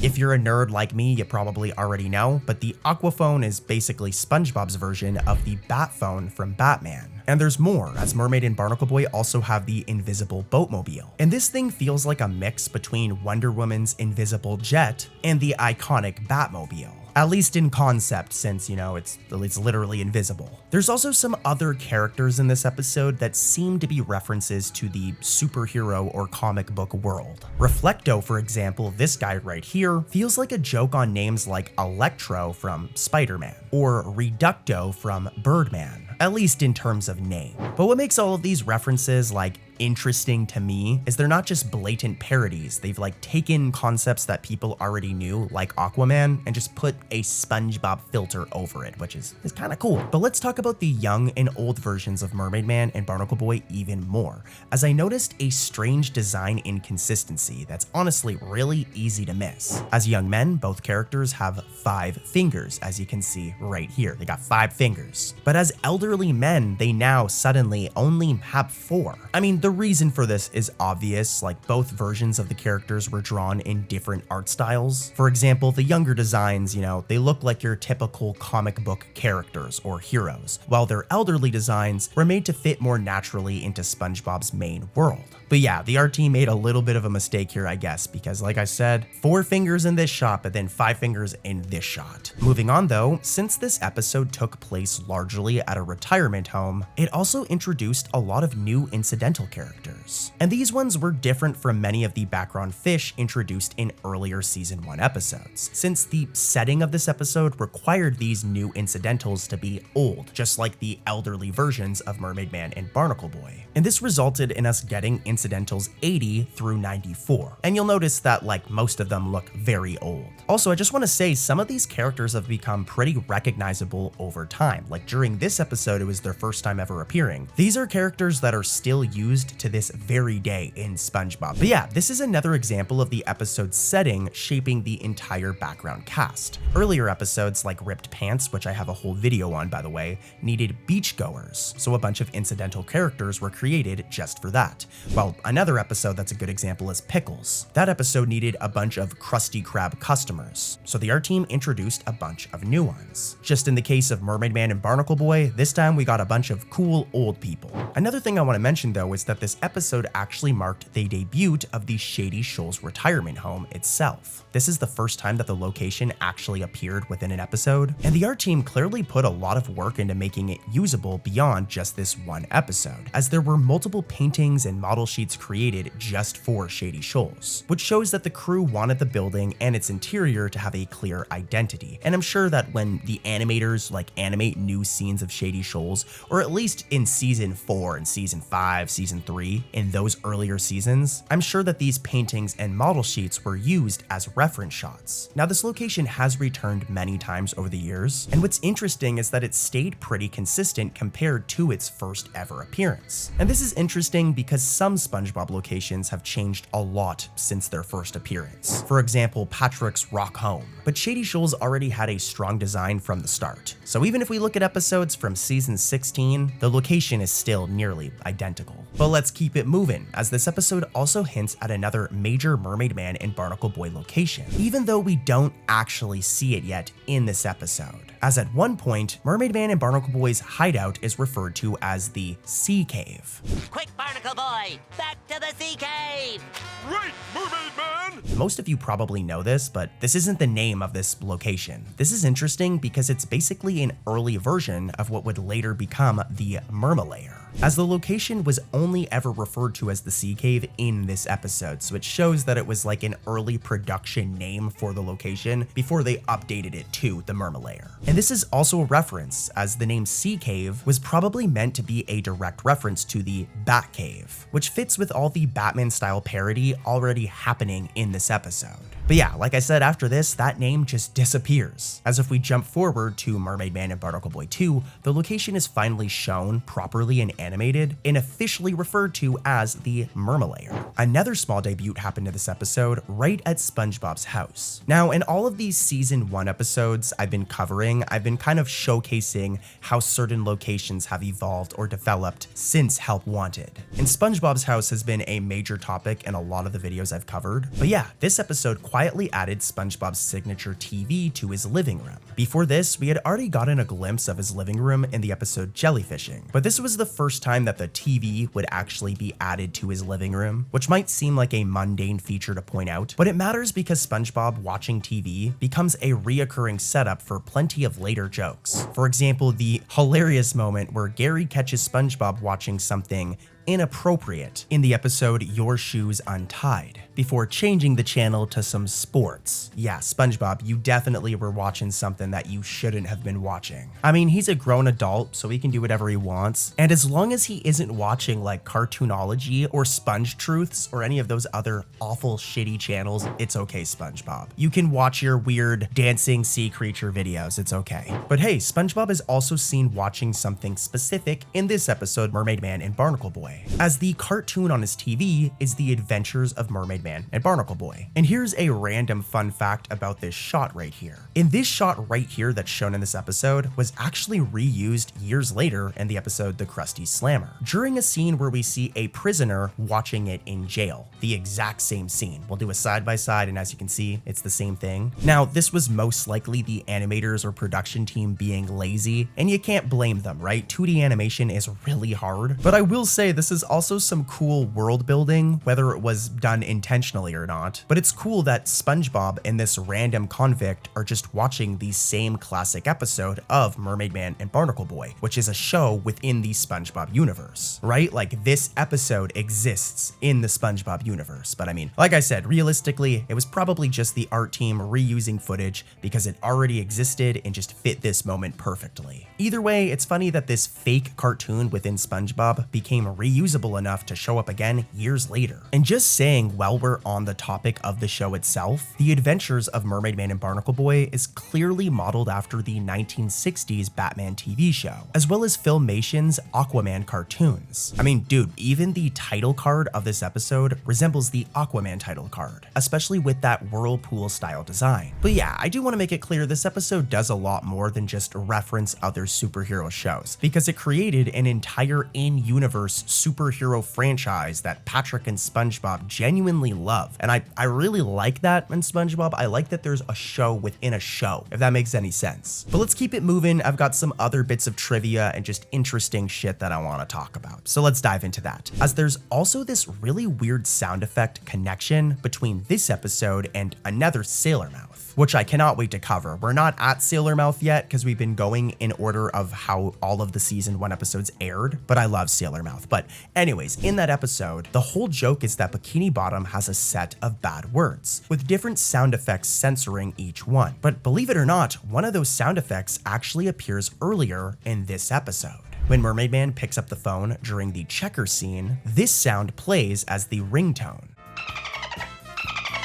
If you're a nerd like me, you probably already know, but the Aquaphone is basically SpongeBob's version of the Bat Phone from Batman. And there's more, as Mermaid and Barnacle Boy also have the Invisible Boatmobile. And this thing feels like a mix between Wonder Woman's Invisible Jet and the iconic Batmobile. At least in concept, since, you know, it's literally invisible. There's also some other characters in this episode that seem to be references to the superhero or comic book world. Reflecto, for example, this guy right here, feels like a joke on names like Electro from Spider-Man, or Reducto from Birdman, at least in terms of name. But what makes all of these references, like, interesting to me is they're not just blatant parodies. They've like taken concepts that people already knew, like Aquaman, and just put a SpongeBob filter over it, which is kind of cool. But let's talk about the young and old versions of Mermaid Man and Barnacle Boy even more, as I noticed a strange design inconsistency that's honestly really easy to miss. As young men, both characters have 5 fingers, as you can see right here. They got 5 fingers. But as elderly men, they now suddenly only have 4. I mean, the reason for this is obvious, like both versions of the characters were drawn in different art styles. For example, the younger designs, you know, they look like your typical comic book characters or heroes, while their elderly designs were made to fit more naturally into SpongeBob's main world. But yeah, the art team made a little bit of a mistake here, I guess, because like I said, 4 fingers in this shot, but then 5 fingers in this shot. Moving on though, since this episode took place largely at a retirement home, it also introduced a lot of new incidental characters. And these ones were different from many of the background fish introduced in earlier season 1 episodes, since the setting of this episode required these new incidentals to be old, just like the elderly versions of Mermaid Man and Barnacle Boy. And this resulted in us getting incidentals 80 through 94. And you'll notice that like most of them look very old. Also, I just want to say some of these characters have become pretty recognizable over time. Like during this episode, it was their first time ever appearing. These are characters that are still used to this very day in SpongeBob. But yeah, this is another example of the episode's setting shaping the entire background cast. Earlier episodes like Ripped Pants, which I have a whole video on by the way, needed beachgoers, so a bunch of incidental characters were created just for that. Well, another episode that's a good example is Pickles. That episode needed a bunch of Krusty Krab customers, so the art team introduced a bunch of new ones. Just in the case of Mermaid Man and Barnacle Boy, this time we got a bunch of cool old people. Another thing I want to mention though is that this episode actually marked the debut of the Shady Shoals retirement home itself. This is the first time that the location actually appeared within an episode, and the art team clearly put a lot of work into making it usable beyond just this one episode, as there were multiple paintings and model sheets created just for Shady Shoals, which shows that the crew wanted the building and its interior to have a clear identity. And I'm sure that when the animators animate new scenes of Shady Shoals, or at least in season 4 and season 5, season 3, in those earlier seasons, I'm sure that these paintings and model sheets were used as reference shots. Now, this location has returned many times over the years, and what's interesting is that it stayed pretty consistent compared to its first ever appearance. And this is interesting because some SpongeBob locations have changed a lot since their first appearance. For example, Patrick's Rock Home. But Shady Shoals already had a strong design from the start. So even if we look at episodes from season 16, the location is still nearly identical. But let's keep it moving, as this episode also hints at another major Mermaid Man and Barnacle Boy location, even though we don't actually see it yet in this episode. As at one point, Mermaid Man and Barnacle Boy's hideout is referred to as the Sea Cave. Quick, Barnacle Boy! Back to the sea cave! Right, Mermaid Man! Most of you probably know this, but this isn't the name of this location. This is interesting because it's basically an early version of what would later become the Mermalair, as the location was only ever referred to as the Sea Cave in this episode, so it shows that it was like an early production name for the location before they updated it to the Mermalair. And this is also a reference, as the name Sea Cave was probably meant to be a direct reference to the Batcave, which fits with all the Batman-style parody already happening in this episode. But yeah, like I said, after this, that name just disappears. As if we jump forward to Mermaid Man and Barnacle Boy 2, the location is finally shown properly and animated and officially referred to as the Mermalair. Another small debut happened in this episode right at SpongeBob's house. Now, in all of these season 1 episodes I've been covering, I've been kind of showcasing how certain locations have evolved or developed since Help Wanted. And SpongeBob's house has been a major topic in a lot of the videos I've covered. But yeah, this episode quietly added SpongeBob's signature TV to his living room. Before this, we had already gotten a glimpse of his living room in the episode Jellyfishing, but this was the first time that the TV would actually be added to his living room, which might seem like a mundane feature to point out, but it matters because SpongeBob watching TV becomes a reoccurring setup for plenty of later jokes. For example, the hilarious moment where Gary catches SpongeBob watching something inappropriate in the episode Your Shoes Untied, before changing the channel to some sports. Yeah, SpongeBob, you definitely were watching something that you shouldn't have been watching. I mean, he's a grown adult, so he can do whatever he wants, and as long as he isn't watching like Cartoonology or Sponge Truths or any of those other awful shitty channels, it's okay, SpongeBob. You can watch your weird dancing sea creature videos, it's okay. But hey, SpongeBob is also seen watching something specific in this episode, Mermaid Man and Barnacle Boy, as the cartoon on his TV is The Adventures of Mermaid Man and Barnacle Boy. And here's a random fun fact about this shot right here. In this shot right here that's shown in this episode was actually reused years later in the episode The Krusty Slammer, during a scene where we see a prisoner watching it in jail. The exact same scene. We'll do a side by side, and as you can see, it's the same thing. Now, this was most likely the animators or production team being lazy, and you can't blame them, right? 2D animation is really hard, but I will say this is also some cool world building, whether it was done intentionally or not. But it's cool that SpongeBob and this random convict are just watching the same classic episode of Mermaid Man and Barnacle Boy, which is a show within the SpongeBob universe, right? Like, this episode exists in the SpongeBob universe. But I mean, like I said, realistically, it was probably just the art team reusing footage because it already existed and just fit this moment perfectly. Either way, it's funny that this fake cartoon within SpongeBob became reusable enough to show up again years later. And just saying, well, while we're on the topic of the show itself, the adventures of Mermaid Man and Barnacle Boy is clearly modeled after the 1960s Batman TV show, as well as Filmation's Aquaman cartoons. I mean, dude, even the title card of this episode resembles the Aquaman title card, especially with that whirlpool style design. But yeah, I do want to make it clear this episode does a lot more than just reference other superhero shows, because it created an entire in-universe superhero franchise that Patrick and SpongeBob genuinely love. And I really like that in SpongeBob. I like that there's a show within a show, if that makes any sense. But let's keep it moving. I've got some other bits of trivia and just interesting shit that I want to talk about. So let's dive into that. As there's also this really weird sound effect connection between this episode and another Sailor Mouth, which I cannot wait to cover. We're not at Sailor Mouth yet because we've been going in order of how all of the season 1 episodes aired, but I love Sailor Mouth. But anyways, in that episode, the whole joke is that Bikini Bottom has a set of bad words, with different sound effects censoring each one. But believe it or not, one of those sound effects actually appears earlier in this episode. When Mermaid Man picks up the phone during the checker scene, this sound plays as the ringtone.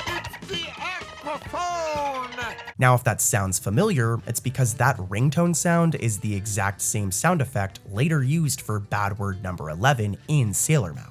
It's the aquaphone! Now, if that sounds familiar, it's because that ringtone sound is the exact same sound effect later used for bad word number 11 in Sailor Mouth.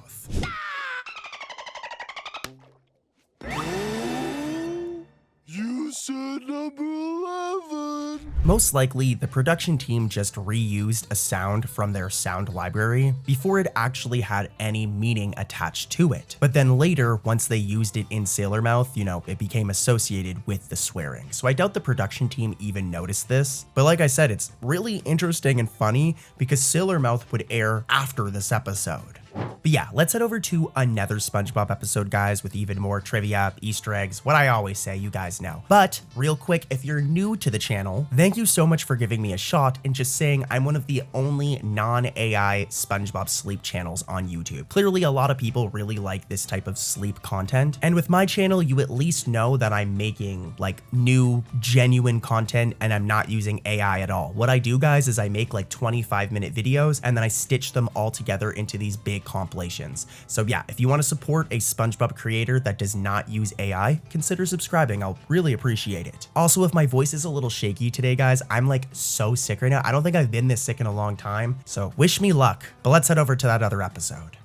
You said number 11. Most likely, the production team just reused a sound from their sound library before it actually had any meaning attached to it. But then later, once they used it in Sailor Mouth, you know, it became associated with the swearing. So I doubt the production team even noticed this. But like I said, it's really interesting and funny because Sailor Mouth would air after this episode. But yeah, let's head over to another SpongeBob episode, guys, with even more trivia, Easter eggs, what I always say, you guys know. But real quick, if you're new to the channel, thank you so much for giving me a shot and just saying I'm one of the only non-AI SpongeBob sleep channels on YouTube. Clearly, a lot of people really like this type of sleep content. And with my channel, you at least know that I'm making like new, genuine content and I'm not using AI at all. What I do, guys, is I make like 25-minute videos and then I stitch them all together into these big compilations. So yeah, if you want to support a SpongeBob creator that does not use AI, consider subscribing. I'll really appreciate it. Also, if my voice is a little shaky today, guys, I'm like so sick right now. I don't think I've been this sick in a long time, so wish me luck. But let's head over to that other episode.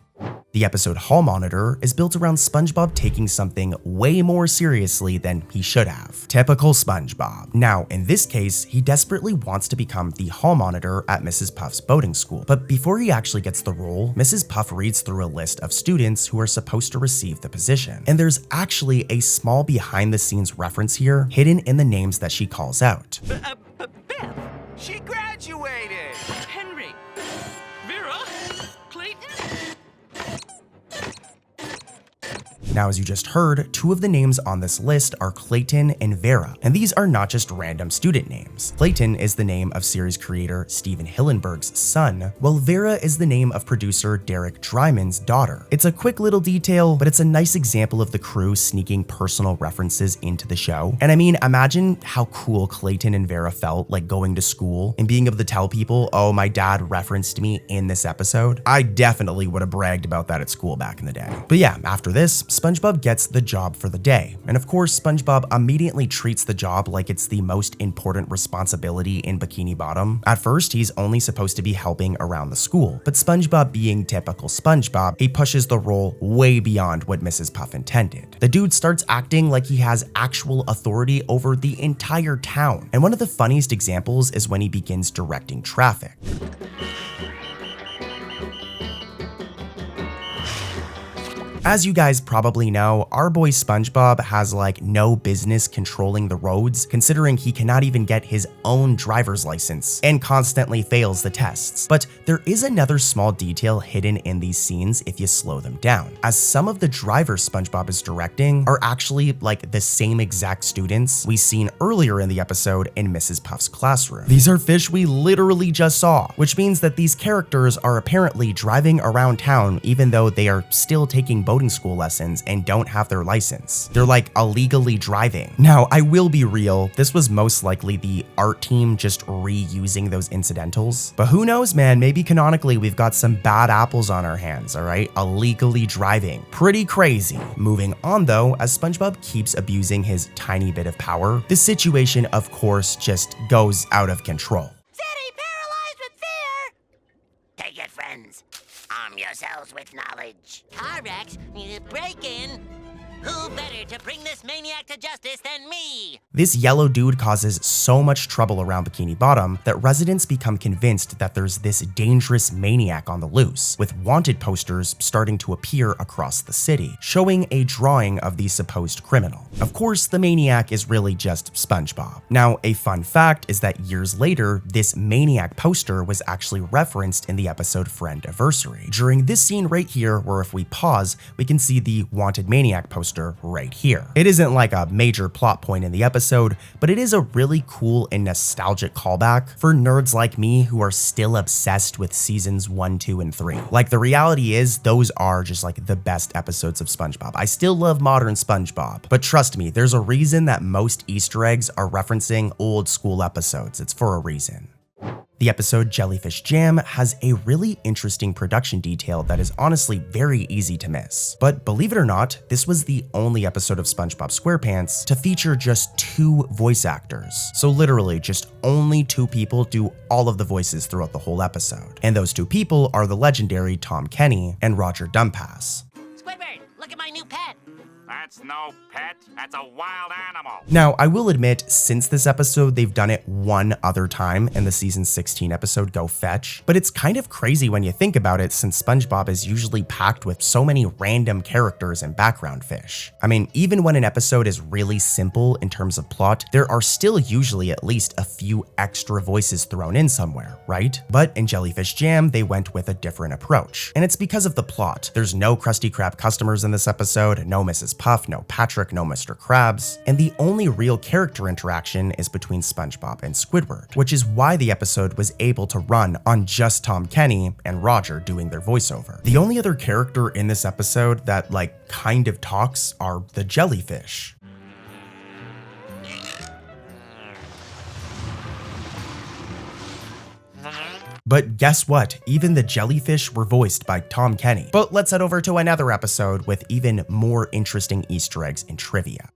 The episode Hall Monitor is built around SpongeBob taking something way more seriously than he should have. Typical SpongeBob. Now, in this case, he desperately wants to become the Hall Monitor at Mrs. Puff's boating school. But before he actually gets the role, Mrs. Puff reads through a list of students who are supposed to receive the position. And there's actually a small behind-the-scenes reference here, hidden in the names that she calls out. Beth, she graduated. Henry, Vera, Clayton. Now, as you just heard, two of the names on this list are Clayton and Vera, and these are not just random student names. Clayton is the name of series creator Steven Hillenberg's son, while Vera is the name of producer Derek Dryman's daughter. It's a quick little detail, but it's a nice example of the crew sneaking personal references into the show. And I mean, imagine how cool Clayton and Vera felt like going to school and being able to tell people, oh, my dad referenced me in this episode. I definitely would have bragged about that at school back in the day. But yeah, after this, SpongeBob gets the job for the day. And of course, SpongeBob immediately treats the job like it's the most important responsibility in Bikini Bottom. At first, he's only supposed to be helping around the school, but SpongeBob being typical SpongeBob, he pushes the role way beyond what Mrs. Puff intended. The dude starts acting like he has actual authority over the entire town. And one of the funniest examples is when he begins directing traffic. As you guys probably know, our boy SpongeBob has like no business controlling the roads, considering he cannot even get his own driver's license and constantly fails the tests. But there is another small detail hidden in these scenes if you slow them down, as some of the drivers SpongeBob is directing are actually like the same exact students we seen earlier in the episode in Mrs. Puff's classroom. These are fish we literally just saw, which means that these characters are apparently driving around town even though they are still taking boating boating school lessons and don't have their license. They're like illegally driving. Now, I will be real, this was most likely the art team just reusing those incidentals. But who knows, man, maybe canonically we've got some bad apples on our hands, all right? Illegally driving. Pretty crazy. Moving on though, as SpongeBob keeps abusing his tiny bit of power, the situation, of course, just goes out of control. City paralyzed with fear! Take it, friends. Arm yourselves with knowledge. Carrex, break in. Who better to bring this maniac to justice than me? This yellow dude causes so much trouble around Bikini Bottom that residents become convinced that there's this dangerous maniac on the loose, with wanted posters starting to appear across the city, showing a drawing of the supposed criminal. Of course, the maniac is really just SpongeBob. Now, a fun fact is that years later, this maniac poster was actually referenced in the episode Friendiversary. During this scene right here, where if we pause, we can see the wanted maniac poster right here. It isn't like a major plot point in the episode, but it is a really cool and nostalgic callback for nerds like me who are still obsessed with seasons 1, 2, and 3. Like, the reality is those are just like the best episodes of SpongeBob. I still love modern SpongeBob, but trust me, there's a reason that most Easter eggs are referencing old school episodes. It's for a reason. The episode Jellyfish Jam has a really interesting production detail that is honestly very easy to miss. But believe it or not, this was the only episode of SpongeBob SquarePants to feature just 2 voice actors. So literally just only 2 people do all of the voices throughout the whole episode. And those 2 people are the legendary Tom Kenny and Roger Dumpass. Squidward, look at my new pet. That's no pet. That's a wild animal. Now, I will admit, since this episode, they've done it one other time in the season 16 episode Go Fetch, but it's kind of crazy when you think about it, since SpongeBob is usually packed with so many random characters and background fish. I mean, even when an episode is really simple in terms of plot, there are still usually at least a few extra voices thrown in somewhere, right? But in Jellyfish Jam, they went with a different approach, and it's because of the plot. There's no Krusty Krab customers in this episode, no Mrs. Puff, no Patrick, no Mr. Krabs, and the only real character interaction is between SpongeBob and Squidward, which is why the episode was able to run on just Tom Kenny and Roger doing their voiceover. The only other character in this episode that like kind of talks are the jellyfish. But guess what? Even the jellyfish were voiced by Tom Kenny. But let's head over to another episode with even more interesting Easter eggs and trivia.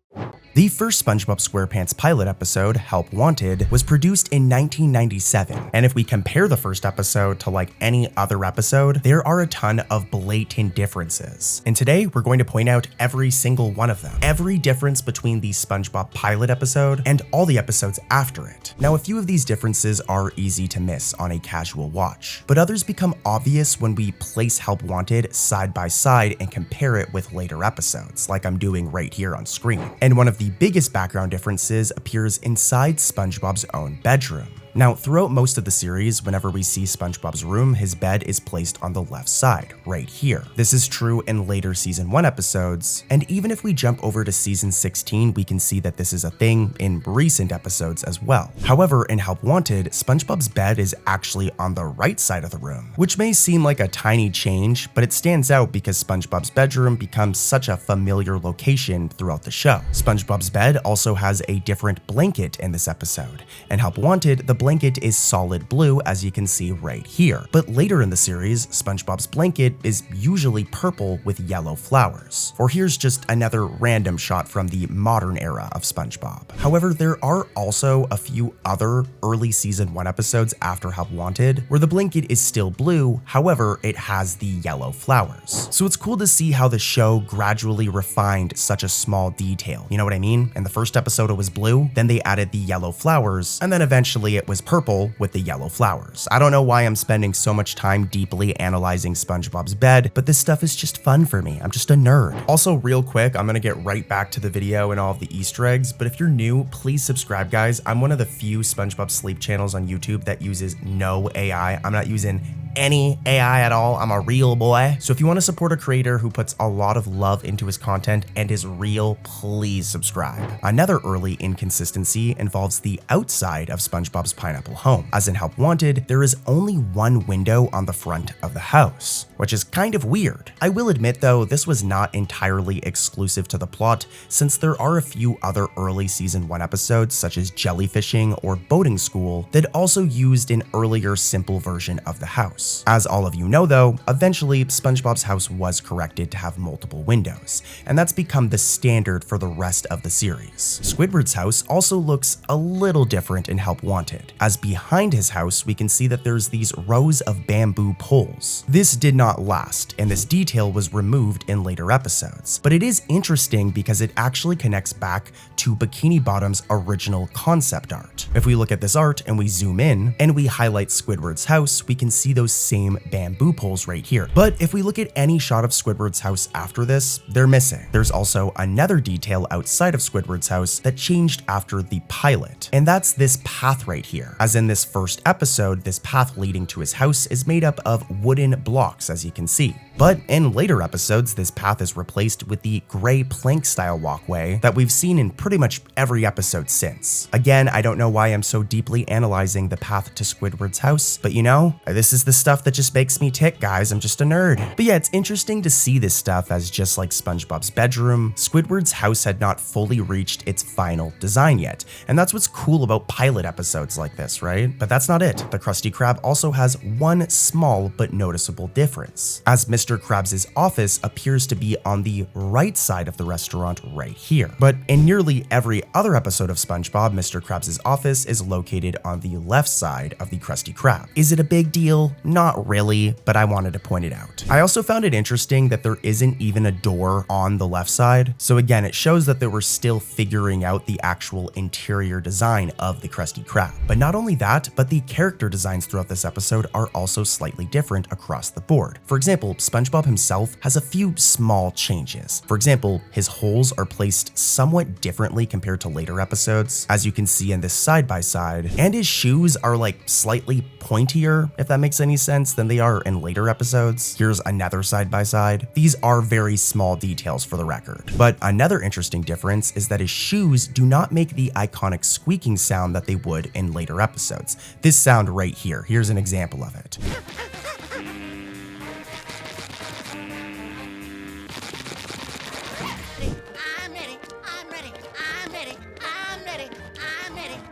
The first SpongeBob SquarePants pilot episode, Help Wanted, was produced in 1997, and if we compare the first episode to like any other episode, there are a ton of blatant differences. And today, we're going to point out every single one of them. Every difference between the SpongeBob pilot episode and all the episodes after it. Now, a few of these differences are easy to miss on a casual watch, but others become obvious when we place Help Wanted side by side and compare it with later episodes, like I'm doing right here on screen. And one of the biggest background differences appears inside SpongeBob's own bedroom. Now, throughout most of the series, whenever we see SpongeBob's room, his bed is placed on the left side, right here. This is true in later season 1 episodes, and even if we jump over to season 16, we can see that this is a thing in recent episodes as well. However, in Help Wanted, SpongeBob's bed is actually on the right side of the room, which may seem like a tiny change, but it stands out because SpongeBob's bedroom becomes such a familiar location throughout the show. SpongeBob's bed also has a different blanket in this episode. In Help Wanted, the blanket is solid blue, as you can see right here. But later in the series, SpongeBob's blanket is usually purple with yellow flowers. Or here's just another random shot from the modern era of SpongeBob. However, there are also a few other early season 1 episodes after Help Wanted where the blanket is still blue, however, it has the yellow flowers. So it's cool to see how the show gradually refined such a small detail. You know what I mean? In the first episode it was blue, then they added the yellow flowers, and then eventually it was purple with the yellow flowers. I don't know why I'm spending so much time deeply analyzing SpongeBob's bed, but this stuff is just fun for me. I'm just a nerd. Also, real quick, I'm gonna get right back to the video and all of the Easter eggs, but if you're new, please subscribe, guys. I'm one of the few SpongeBob sleep channels on YouTube that uses no AI. I'm not using any AI at all. I'm a real boy. So if you want to support a creator who puts a lot of love into his content and is real, please subscribe. Another early inconsistency involves the outside of SpongeBob's pineapple home. As in Help Wanted, there is only one window on the front of the house, which is kind of weird. I will admit though, this was not entirely exclusive to the plot, since there are a few other early season 1 episodes such as Jellyfishing or Boating School that also used an earlier simple version of the house. As all of you know though, eventually SpongeBob's house was corrected to have multiple windows, and that's become the standard for the rest of the series. Squidward's house also looks a little different in Help Wanted, as behind his house we can see that there's these rows of bamboo poles. This did not last, and this detail was removed in later episodes, but it is interesting because it actually connects back to Bikini Bottom's original concept art. If we look at this art and we zoom in and we highlight Squidward's house, we can see those same bamboo poles right here. But if we look at any shot of Squidward's house after this, they're missing. There's also another detail outside of Squidward's house that changed after the pilot, and that's this path right here. As in this first episode, this path leading to his house is made up of wooden blocks, as you can see. But in later episodes, this path is replaced with the gray plank style walkway that we've seen in pretty much every episode since. Again, I don't know why I'm so deeply analyzing the path to Squidward's house, but you know, this is the stuff that just makes me tick, guys. I'm just a nerd. But yeah, it's interesting to see this stuff, as just like SpongeBob's bedroom, Squidward's house had not fully reached its final design yet. And that's what's cool about pilot episodes like this, right? But that's not it. The Krusty Krab also has one small but noticeable difference, as Mr. Krabs' office appears to be on the right side of the restaurant right here. But in nearly every other episode of SpongeBob, Mr. Krabs' office is located on the left side of the Krusty Krab. Is it a big deal? Not really, but I wanted to point it out. I also found it interesting that there isn't even a door on the left side. So again, it shows that they were still figuring out the actual interior design of the Krusty Krab. But not only that, but the character designs throughout this episode are also slightly different across the board. For example, SpongeBob himself has a few small changes. For example, his holes are placed somewhat differently compared to later episodes, as you can see in this side by side, and his shoes are like slightly pointier, if that makes any sense, than they are in later episodes. Here's another side by side. These are very small details for the record. But another interesting difference is that his shoes do not make the iconic squeaking sound that they would in later episodes. This sound right here, here's an example of it.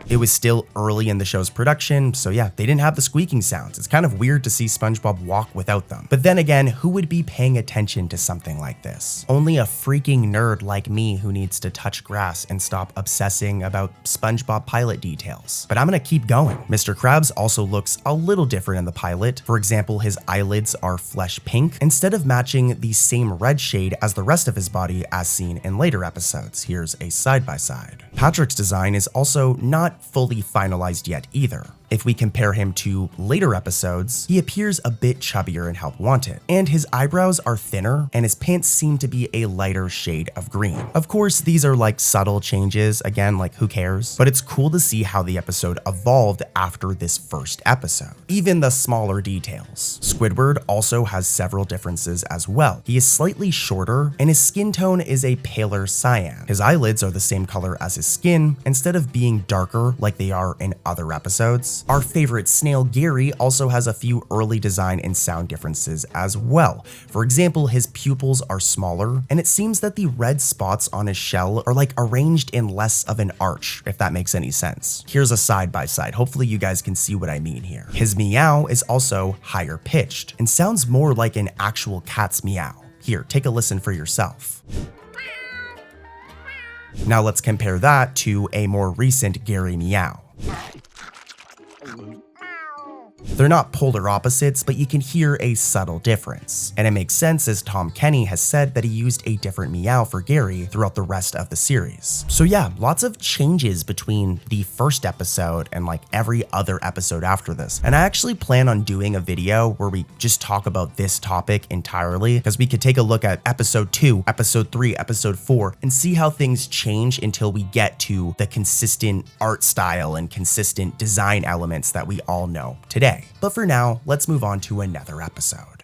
It was still early in the show's production, so yeah, they didn't have the squeaking sounds. It's kind of weird to see SpongeBob walk without them. But then again, who would be paying attention to something like this? Only a freaking nerd like me who needs to touch grass and stop obsessing about SpongeBob pilot details. But I'm gonna keep going. Mr. Krabs also looks a little different in the pilot. For example, his eyelids are flesh pink instead of matching the same red shade as the rest of his body as seen in later episodes. Here's a side by side. Patrick's design is also not fully finalized yet either. If we compare him to later episodes, he appears a bit chubbier in Help Wanted, and his eyebrows are thinner and his pants seem to be a lighter shade of green. Of course, these are like subtle changes, again, like who cares? But it's cool to see how the episode evolved after this first episode. Even the smaller details. Squidward also has several differences as well. He is slightly shorter and his skin tone is a paler cyan. His eyelids are the same color as his skin instead of being darker like they are in other episodes. Our favorite snail Gary also has a few early design and sound differences as well. For example, his pupils are smaller, and it seems that the red spots on his shell are like arranged in less of an arch, if that makes any sense. Here's a side by side. Hopefully you guys can see what I mean here. His meow is also higher pitched and sounds more like an actual cat's meow. Here, take a listen for yourself. Now let's compare that to a more recent Gary meow. They're not polar opposites, but you can hear a subtle difference. And it makes sense as Tom Kenny has said that he used a different meow for Gary throughout the rest of the series. So yeah, lots of changes between the first episode and like every other episode after this. And I actually plan on doing a video where we just talk about this topic entirely, because we could take a look at episode 2, episode 3, episode 4, and see how things change until we get to the consistent art style and consistent design elements that we all know today. day. But for now, let's move on to another episode.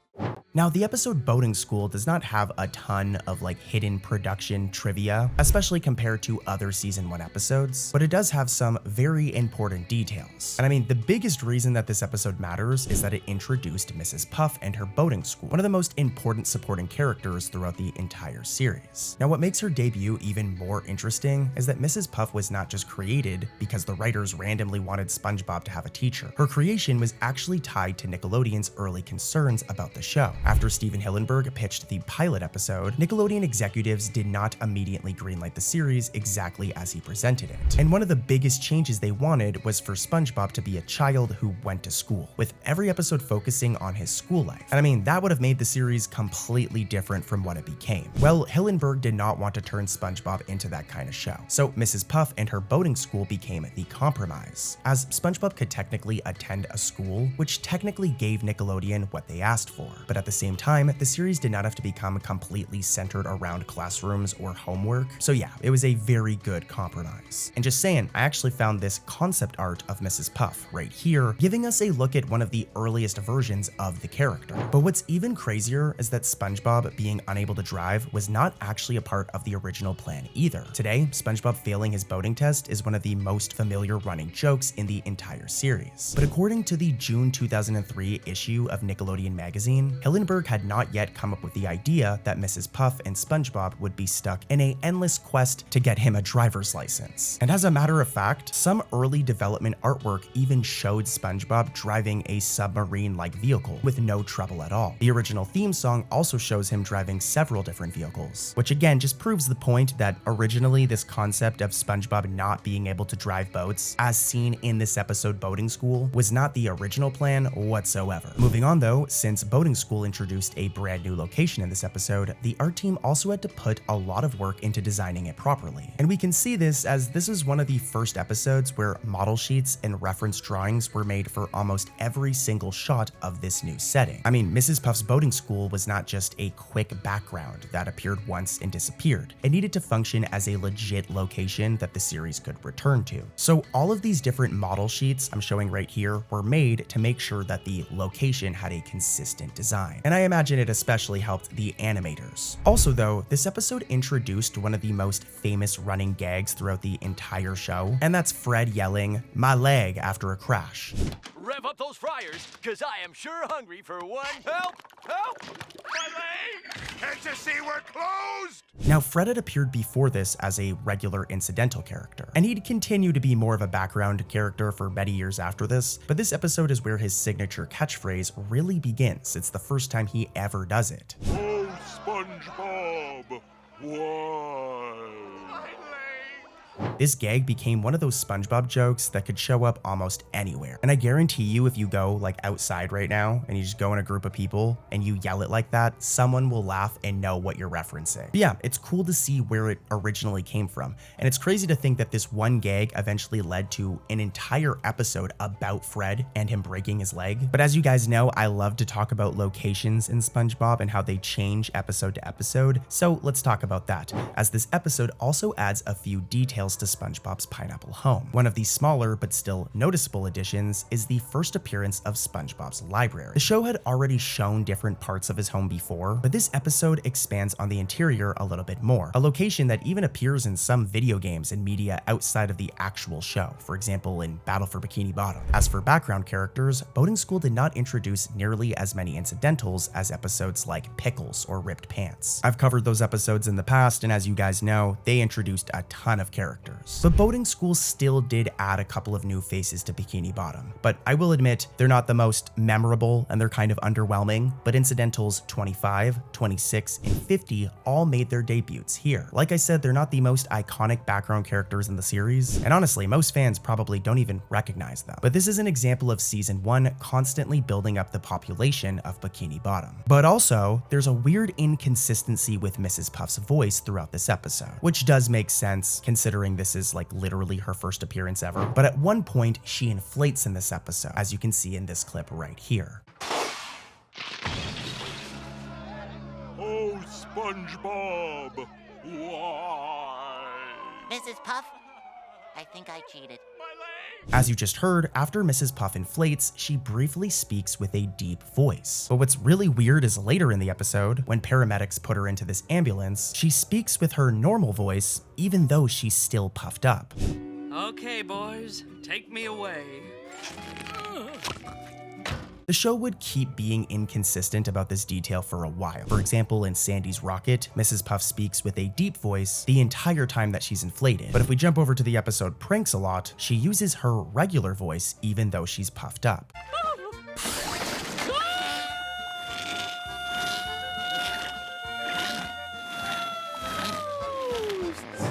Now, the episode Boating School does not have a ton of hidden production trivia, especially compared to other season 1 episodes, but it does have some very important details. And I mean, the biggest reason that this episode matters is that it introduced Mrs. Puff and her boating school, one of the most important supporting characters throughout the entire series. Now, what makes her debut even more interesting is that Mrs. Puff was not just created because the writers randomly wanted SpongeBob to have a teacher. Her creation was actually tied to Nickelodeon's early concerns about the show. After Steven Hillenburg pitched the pilot episode, Nickelodeon executives did not immediately greenlight the series exactly as he presented it. And one of the biggest changes they wanted was for SpongeBob to be a child who went to school, with every episode focusing on his school life. And I mean, that would have made the series completely different from what it became. Well, Hillenburg did not want to turn SpongeBob into that kind of show. So Mrs. Puff and her boating school became the compromise, as SpongeBob could technically attend a school, which technically gave Nickelodeon what they asked for. But at the same time, the series did not have to become completely centered around classrooms or homework. So yeah, it was a very good compromise. And just saying, I actually found this concept art of Mrs. Puff right here, giving us a look at one of the earliest versions of the character. But what's even crazier is that SpongeBob being unable to drive was not actually a part of the original plan either. Today, SpongeBob failing his boating test is one of the most familiar running jokes in the entire series. But according to the June 2003 issue of Nickelodeon magazine, Hillenburg had not yet come up with the idea that Mrs. Puff and SpongeBob would be stuck in an endless quest to get him a driver's license. And as a matter of fact, some early development artwork even showed SpongeBob driving a submarine-like vehicle with no trouble at all. The original theme song also shows him driving several different vehicles, which again just proves the point that originally this concept of SpongeBob not being able to drive boats, as seen in this episode Boating School, was not the original plan whatsoever. Moving on though, since Boating School introduced a brand new location in this episode, the art team also had to put a lot of work into designing it properly. And we can see this as this is one of the first episodes where model sheets and reference drawings were made for almost every single shot of this new setting. I mean, Mrs. Puff's boating school was not just a quick background that appeared once and disappeared. It needed to function as a legit location that the series could return to. So all of these different model sheets I'm showing right here were made to make sure that the location had a consistent design. And I imagine it especially helped the animators. Also though, this episode introduced one of the most famous running gags throughout the entire show, and that's Fred yelling, "My leg," after a crash. Rev up those fryers, cause I am sure hungry for one. Help! Help! My leg! Can't you see we're closed? Now, Fred had appeared before this as a regular incidental character, and he'd continue to be more of a background character for many years after this, but this episode is where his signature catchphrase really begins. It's the first time he ever does it. Oh, SpongeBob, why? This gag became one of those SpongeBob jokes that could show up almost anywhere. And I guarantee you, if you go outside right now and you just go in a group of people and you yell it like that, someone will laugh and know what you're referencing. But yeah, it's cool to see where it originally came from. And it's crazy to think that this one gag eventually led to an entire episode about Fred and him breaking his leg. But as you guys know, I love to talk about locations in SpongeBob and how they change episode to episode. So let's talk about that, as this episode also adds a few details to SpongeBob's pineapple home. One of the smaller but still noticeable additions is the first appearance of SpongeBob's library. The show had already shown different parts of his home before, but this episode expands on the interior a little bit more, a location that even appears in some video games and media outside of the actual show, for example in Battle for Bikini Bottom. As for background characters, Boating School did not introduce nearly as many incidentals as episodes like Pickles or Ripped Pants. I've covered those episodes in the past, and as you guys know, they introduced a ton of characters. But Boating School still did add a couple of new faces to Bikini Bottom, but I will admit they're not the most memorable and they're kind of underwhelming, but incidentals 25, 26, and 50 all made their debuts here. Like I said, they're not the most iconic background characters in the series, and honestly, most fans probably don't even recognize them. But this is an example of season 1 constantly building up the population of Bikini Bottom. But also, there's a weird inconsistency with Mrs. Puff's voice throughout this episode, which does make sense considering this is literally her first appearance ever. But at one point, she inflates in this episode, as you can see in this clip right here. Oh, SpongeBob, why? Mrs. Puff, I think I cheated. My leg! As you just heard, after Mrs. Puff inflates, she briefly speaks with a deep voice. But what's really weird is later in the episode, when paramedics put her into this ambulance, she speaks with her normal voice, even though she's still puffed up. Okay, boys, take me away. The show would keep being inconsistent about this detail for a while. For example, in Sandy's Rocket, Mrs. Puff speaks with a deep voice the entire time that she's inflated. But if we jump over to the episode Pranks-A-Lot, she uses her regular voice even though she's puffed up.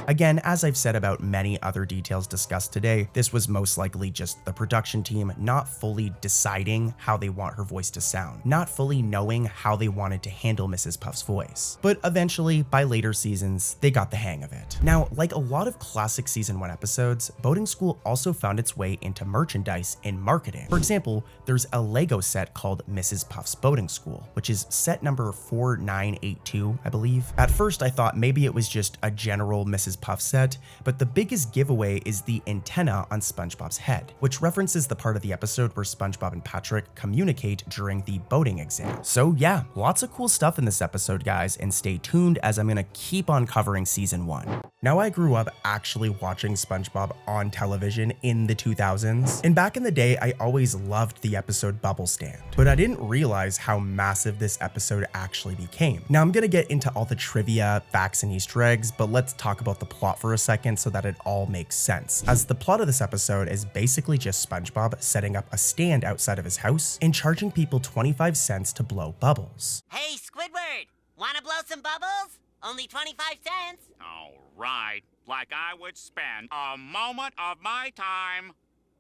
Again, as I've said about many other details discussed today, this was most likely just the production team not fully deciding how they want her voice to sound, not fully knowing how they wanted to handle Mrs. Puff's voice. But eventually, by later seasons, they got the hang of it. Now, like a lot of classic season 1 episodes, Boating School also found its way into merchandise and marketing. For example, there's a Lego set called Mrs. Puff's Boating School, which is set number 4982, I believe. At first, I thought maybe it was just a general Mrs. Puff set, but the biggest giveaway is the antenna on SpongeBob's head, which references the part of the episode where SpongeBob and Patrick communicate during the boating exam. So yeah, lots of cool stuff in this episode, guys, and stay tuned as I'm gonna keep on covering season 1. Now, I grew up actually watching SpongeBob on television in the 2000s, and back in the day, I always loved the episode Bubble Stand, but I didn't realize how massive this episode actually became. Now, I'm gonna get into all the trivia, facts, and Easter eggs, but let's talk about the plot for a second so that it all makes sense, as the plot of this episode is basically just SpongeBob setting up a stand outside of his house and charging people 25 cents to blow bubbles. Hey, Squidward, wanna blow some bubbles? Only 25 cents. All right, like I would spend a moment of my time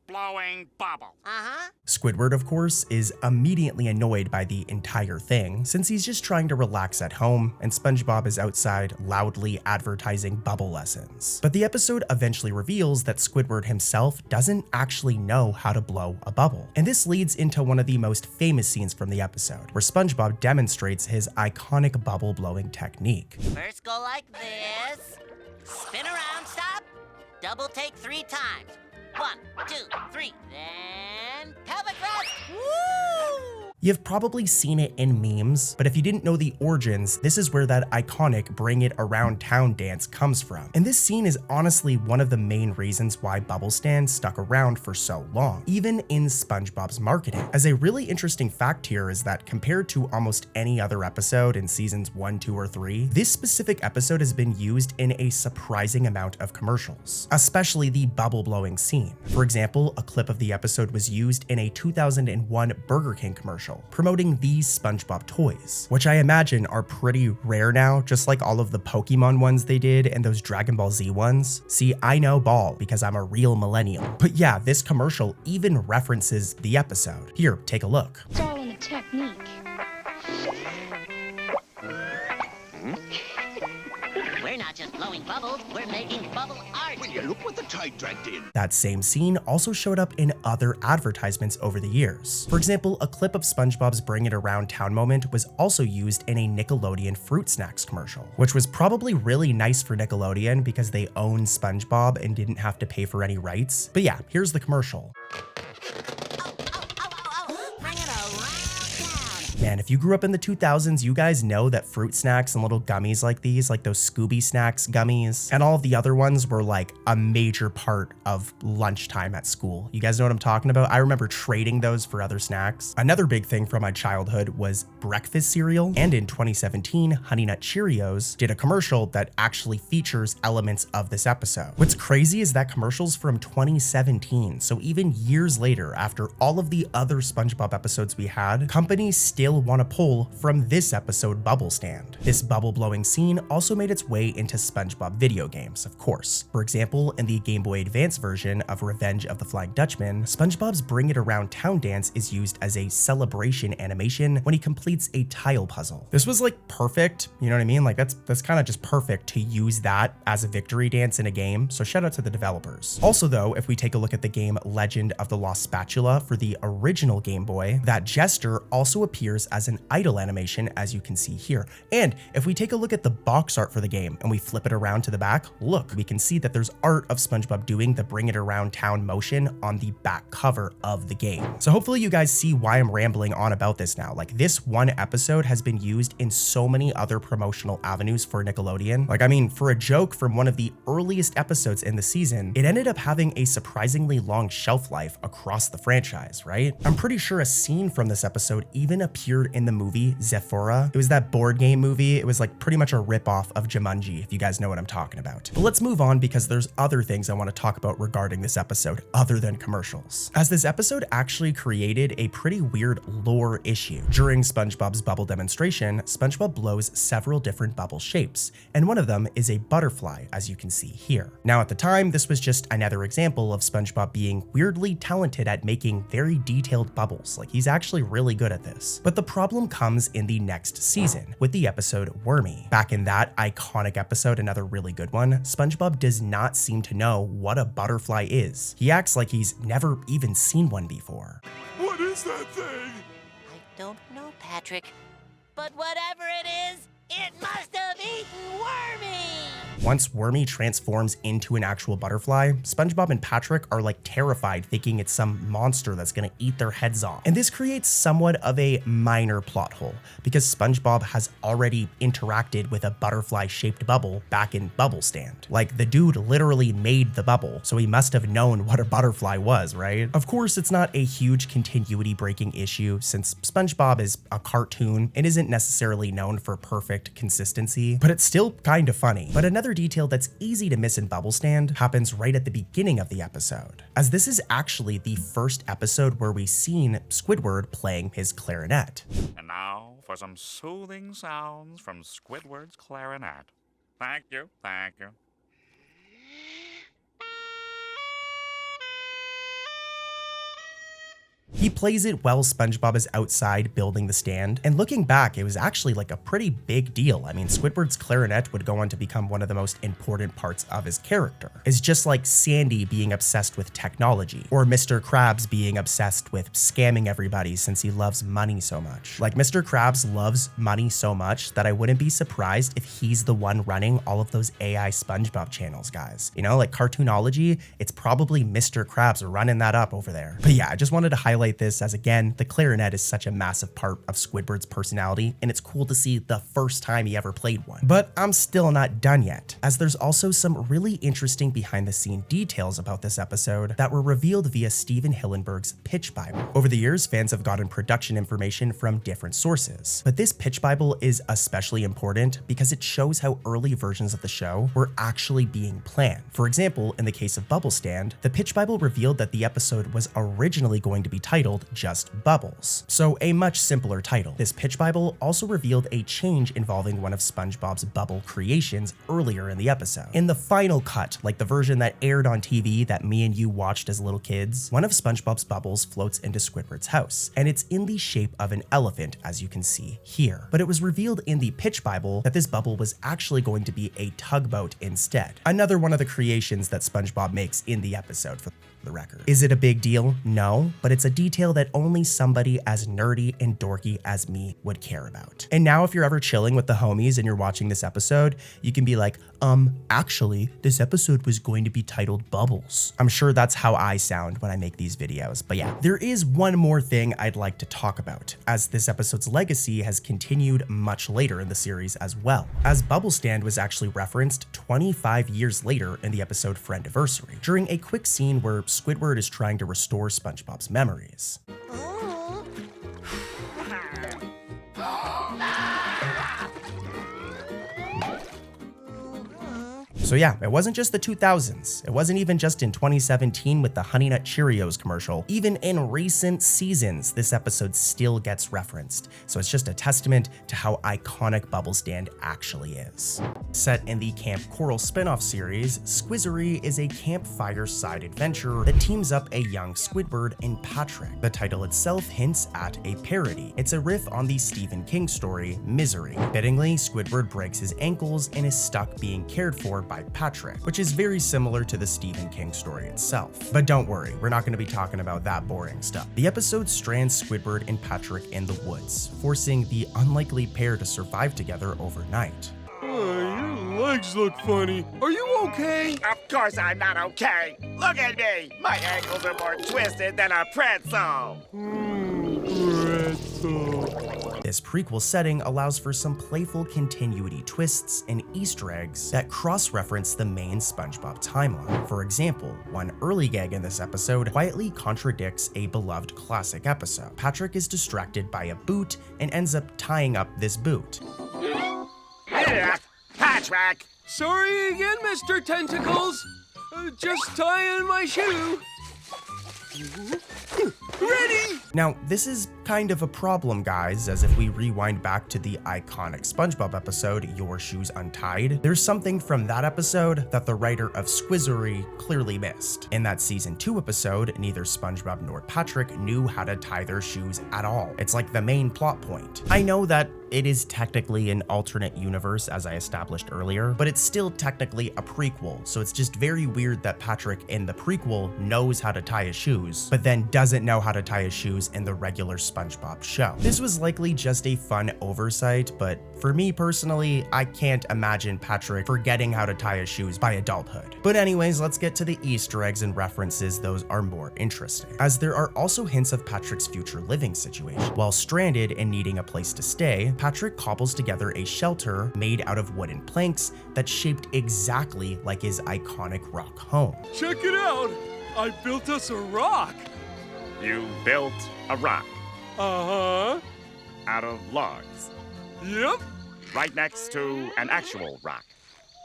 blowing bubbles. Uh-huh. Squidward, of course, is immediately annoyed by the entire thing, since he's just trying to relax at home, and SpongeBob is outside loudly advertising bubble lessons. But the episode eventually reveals that Squidward himself doesn't actually know how to blow a bubble. And this leads into one of the most famous scenes from the episode, where SpongeBob demonstrates his iconic bubble blowing technique. First go like this. Spin around, stop. Double take 3 times. 1, 2, 3. Then pelvic thrust. Woo! You've probably seen it in memes, but if you didn't know the origins, this is where that iconic Bring It Around Town dance comes from. And this scene is honestly one of the main reasons why Bubble Stand stuck around for so long, even in SpongeBob's marketing. As a really interesting fact here is that compared to almost any other episode in seasons 1, 2, or 3, this specific episode has been used in a surprising amount of commercials, especially the bubble blowing scene. For example, a clip of the episode was used in a 2001 Burger King commercial promoting these SpongeBob toys, which I imagine are pretty rare now, just like all of the Pokemon ones they did and those Dragon Ball Z ones. See, I know ball because I'm a real millennial. But yeah, this commercial even references the episode. Here, take a look. It's all in the technique. We're not just blowing bubbles, we're making bubble art. Will you look what the tide dragged in? That same scene also showed up in other advertisements over the years. For example, a clip of SpongeBob's Bring It Around Town moment was also used in a Nickelodeon fruit snacks commercial, which was probably really nice for Nickelodeon because they own SpongeBob and didn't have to pay for any rights. But yeah, here's the commercial. Bring it around town. Man, if you grew up in the 2000s, you guys know that fruit snacks and little gummies like these, like those Scooby Snacks gummies, and all of the other ones were like a major part of lunchtime at school. You guys know what I'm talking about? I remember trading those for other snacks. Another big thing from my childhood was breakfast cereal, and in 2017, Honey Nut Cheerios did a commercial that actually features elements of this episode. What's crazy is that commercial's from 2017, so even years later, after all of the other SpongeBob episodes we had, companies still want to pull from this episode Bubble Stand. This bubble blowing scene also made its way into SpongeBob video games, of course. For example, in the Game Boy Advance version of Revenge of the Flying Dutchman, SpongeBob's Bring It Around Town dance is used as a celebration animation when he completes a tile puzzle. This was like perfect, you know what I mean? Like that's kind of just perfect to use that as a victory dance in a game, so shout out to the developers. Also though, if we take a look at the game Legend of the Lost Spatula for the original Game Boy, that jester also appears appears as an idle animation, as you can see here. And if we take a look at the box art for the game and we flip it around to the back, look, we can see that there's art of SpongeBob doing the bring it around town motion on the back cover of the game. So hopefully you guys see why I'm rambling on about this now. Like, this one episode has been used in so many other promotional avenues for Nickelodeon. Like, I mean, for a joke from one of the earliest episodes in the season, it ended up having a surprisingly long shelf life across the franchise, right? I'm pretty sure a scene from this episode even appeared in the movie Zephora. It was that board game movie. It was like pretty much a ripoff of Jumanji, if you guys know what I'm talking about. But let's move on because there's other things I want to talk about regarding this episode other than commercials. As this episode actually created a pretty weird lore issue. During SpongeBob's bubble demonstration, SpongeBob blows several different bubble shapes, and one of them is a butterfly, as you can see here. Now at the time, this was just another example of SpongeBob being weirdly talented at making very detailed bubbles. Like, he's actually really good at this. But the problem comes in the next season with the episode Wormy. Back in that iconic episode, another really good one, SpongeBob does not seem to know what a butterfly is. He acts like he's never even seen one before. What is that thing? I don't know, Patrick. But whatever it is, it must have eaten Wormy! Once Wormy transforms into an actual butterfly, SpongeBob and Patrick are like terrified, thinking it's some monster that's gonna eat their heads off. And this creates somewhat of a minor plot hole, because SpongeBob has already interacted with a butterfly-shaped bubble back in Bubble Stand. Like, the dude literally made the bubble, so he must have known what a butterfly was, right? Of course, it's not a huge continuity-breaking issue, since SpongeBob is a cartoon and isn't necessarily known for perfect consistency, but it's still kind of funny. But another detail that's easy to miss in Bubble Stand happens right at the beginning of the episode, as this is actually the first episode where we've seen Squidward playing his clarinet. And now for some soothing sounds from Squidward's clarinet. Thank you, thank you. He plays it while SpongeBob is outside building the stand, and looking back, it was actually like a pretty big deal. I mean, Squidward's clarinet would go on to become one of the most important parts of his character. It's just like Sandy being obsessed with technology, or Mr. Krabs being obsessed with scamming everybody since he loves money so much. Like, Mr. Krabs loves money so much that I wouldn't be surprised if he's the one running all of those AI SpongeBob channels, guys. You know, like Cartoonology, it's probably Mr. Krabs running that up over there. But yeah, I just wanted to highlight this, as again, the clarinet is such a massive part of Squidward's personality, and it's cool to see the first time he ever played one. But I'm still not done yet, as there's also some really interesting behind the scene details about this episode that were revealed via Steven Hillenburg's pitch Bible. Over the years, fans have gotten production information from different sources, but this pitch Bible is especially important because it shows how early versions of the show were actually being planned. For example, in the case of Bubble Stand, the pitch Bible revealed that the episode was originally going to be titled just Bubbles, so a much simpler title. This pitch Bible also revealed a change involving one of SpongeBob's bubble creations earlier in the episode. In the final cut, like the version that aired on TV that me and you watched as little kids, one of SpongeBob's bubbles floats into Squidward's house, and it's in the shape of an elephant, as you can see here. But it was revealed in the pitch Bible that this bubble was actually going to be a tugboat instead. Another one of the creations that SpongeBob makes in the episode, for the record. Is it a big deal? No, but it's a detail that only somebody as nerdy and dorky as me would care about. And now if you're ever chilling with the homies and you're watching this episode, you can be like, actually, this episode was going to be titled Bubbles. I'm sure that's how I sound when I make these videos. But yeah, there is one more thing I'd like to talk about, as this episode's legacy has continued much later in the series as well, as Bubble Stand was actually referenced 25 years later in the episode Friendiversary, during a quick scene where Squidward is trying to restore SpongeBob's memories. So yeah, it wasn't just the 2000s. It wasn't even just in 2017 with the Honey Nut Cheerios commercial. Even in recent seasons, this episode still gets referenced. So it's just a testament to how iconic Bubble Stand actually is. Set in the Camp Coral spin-off series, Squizzery is a campfire side adventure that teams up a young Squidward and Patrick. The title itself hints at a parody. It's a riff on the Stephen King story, Misery. Fittingly, Squidward breaks his ankles and is stuck being cared for by by Patrick, which is very similar to the Stephen King story itself. But don't worry, we're not going to be talking about that boring stuff. The episode strands Squidward and Patrick in the woods, forcing the unlikely pair to survive together overnight. Your legs look funny. Are you okay? Of course I'm not okay. Look at me. My ankles are more twisted than a pretzel. Pretzel. This prequel setting allows for some playful continuity twists and Easter eggs that cross-reference the main SpongeBob timeline. For example, one early gag in this episode quietly contradicts a beloved classic episode. Patrick is distracted by a boot and ends up tying up this boot. Patrick! Sorry again, Mr. Tentacles. Just tying my shoe. Ready! Now, this is kind of a problem, guys, as if we rewind back to the iconic SpongeBob episode, Your Shoes Untied, there's something from that episode that the writer of Squizzery clearly missed. In that season 2 episode, neither SpongeBob nor Patrick knew how to tie their shoes at all. It's like the main plot point. I know that it is technically an alternate universe, as I established earlier, but it's still technically a prequel, so it's just very weird that Patrick in the prequel knows how to tie his shoes, but then doesn't know how to tie his shoes in the regular SpongeBob show. This was likely just a fun oversight, but for me personally, I can't imagine Patrick forgetting how to tie his shoes by adulthood. But anyways, let's get to the Easter eggs and references. Those are more interesting, as there are also hints of Patrick's future living situation. While stranded and needing a place to stay, Patrick cobbles together a shelter made out of wooden planks that's shaped exactly like his iconic rock home. Check it out. I built us a rock. You built a rock Uh-huh. out of logs, Yep. right next to an actual rock.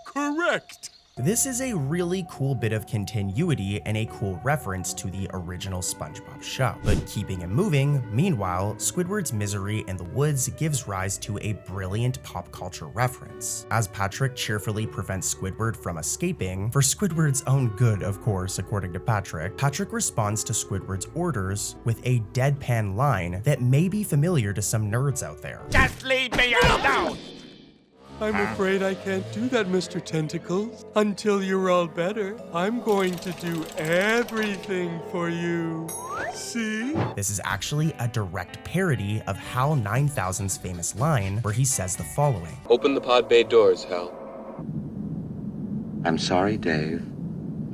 Correct. This is a really cool bit of continuity and a cool reference to the original SpongeBob show. But keeping it moving, meanwhile, Squidward's misery in the woods gives rise to a brilliant pop culture reference. As Patrick cheerfully prevents Squidward from escaping, for Squidward's own good, of course, according to Patrick, Patrick responds to Squidward's orders with a deadpan line that may be familiar to some nerds out there. Just leave me alone! I'm afraid I can't do that, Mr. Tentacles. Until you're all better, I'm going to do everything for you. See? This is actually a direct parody of Hal 9000's famous line, where he says the following. Open the pod bay doors, Hal. I'm sorry, Dave.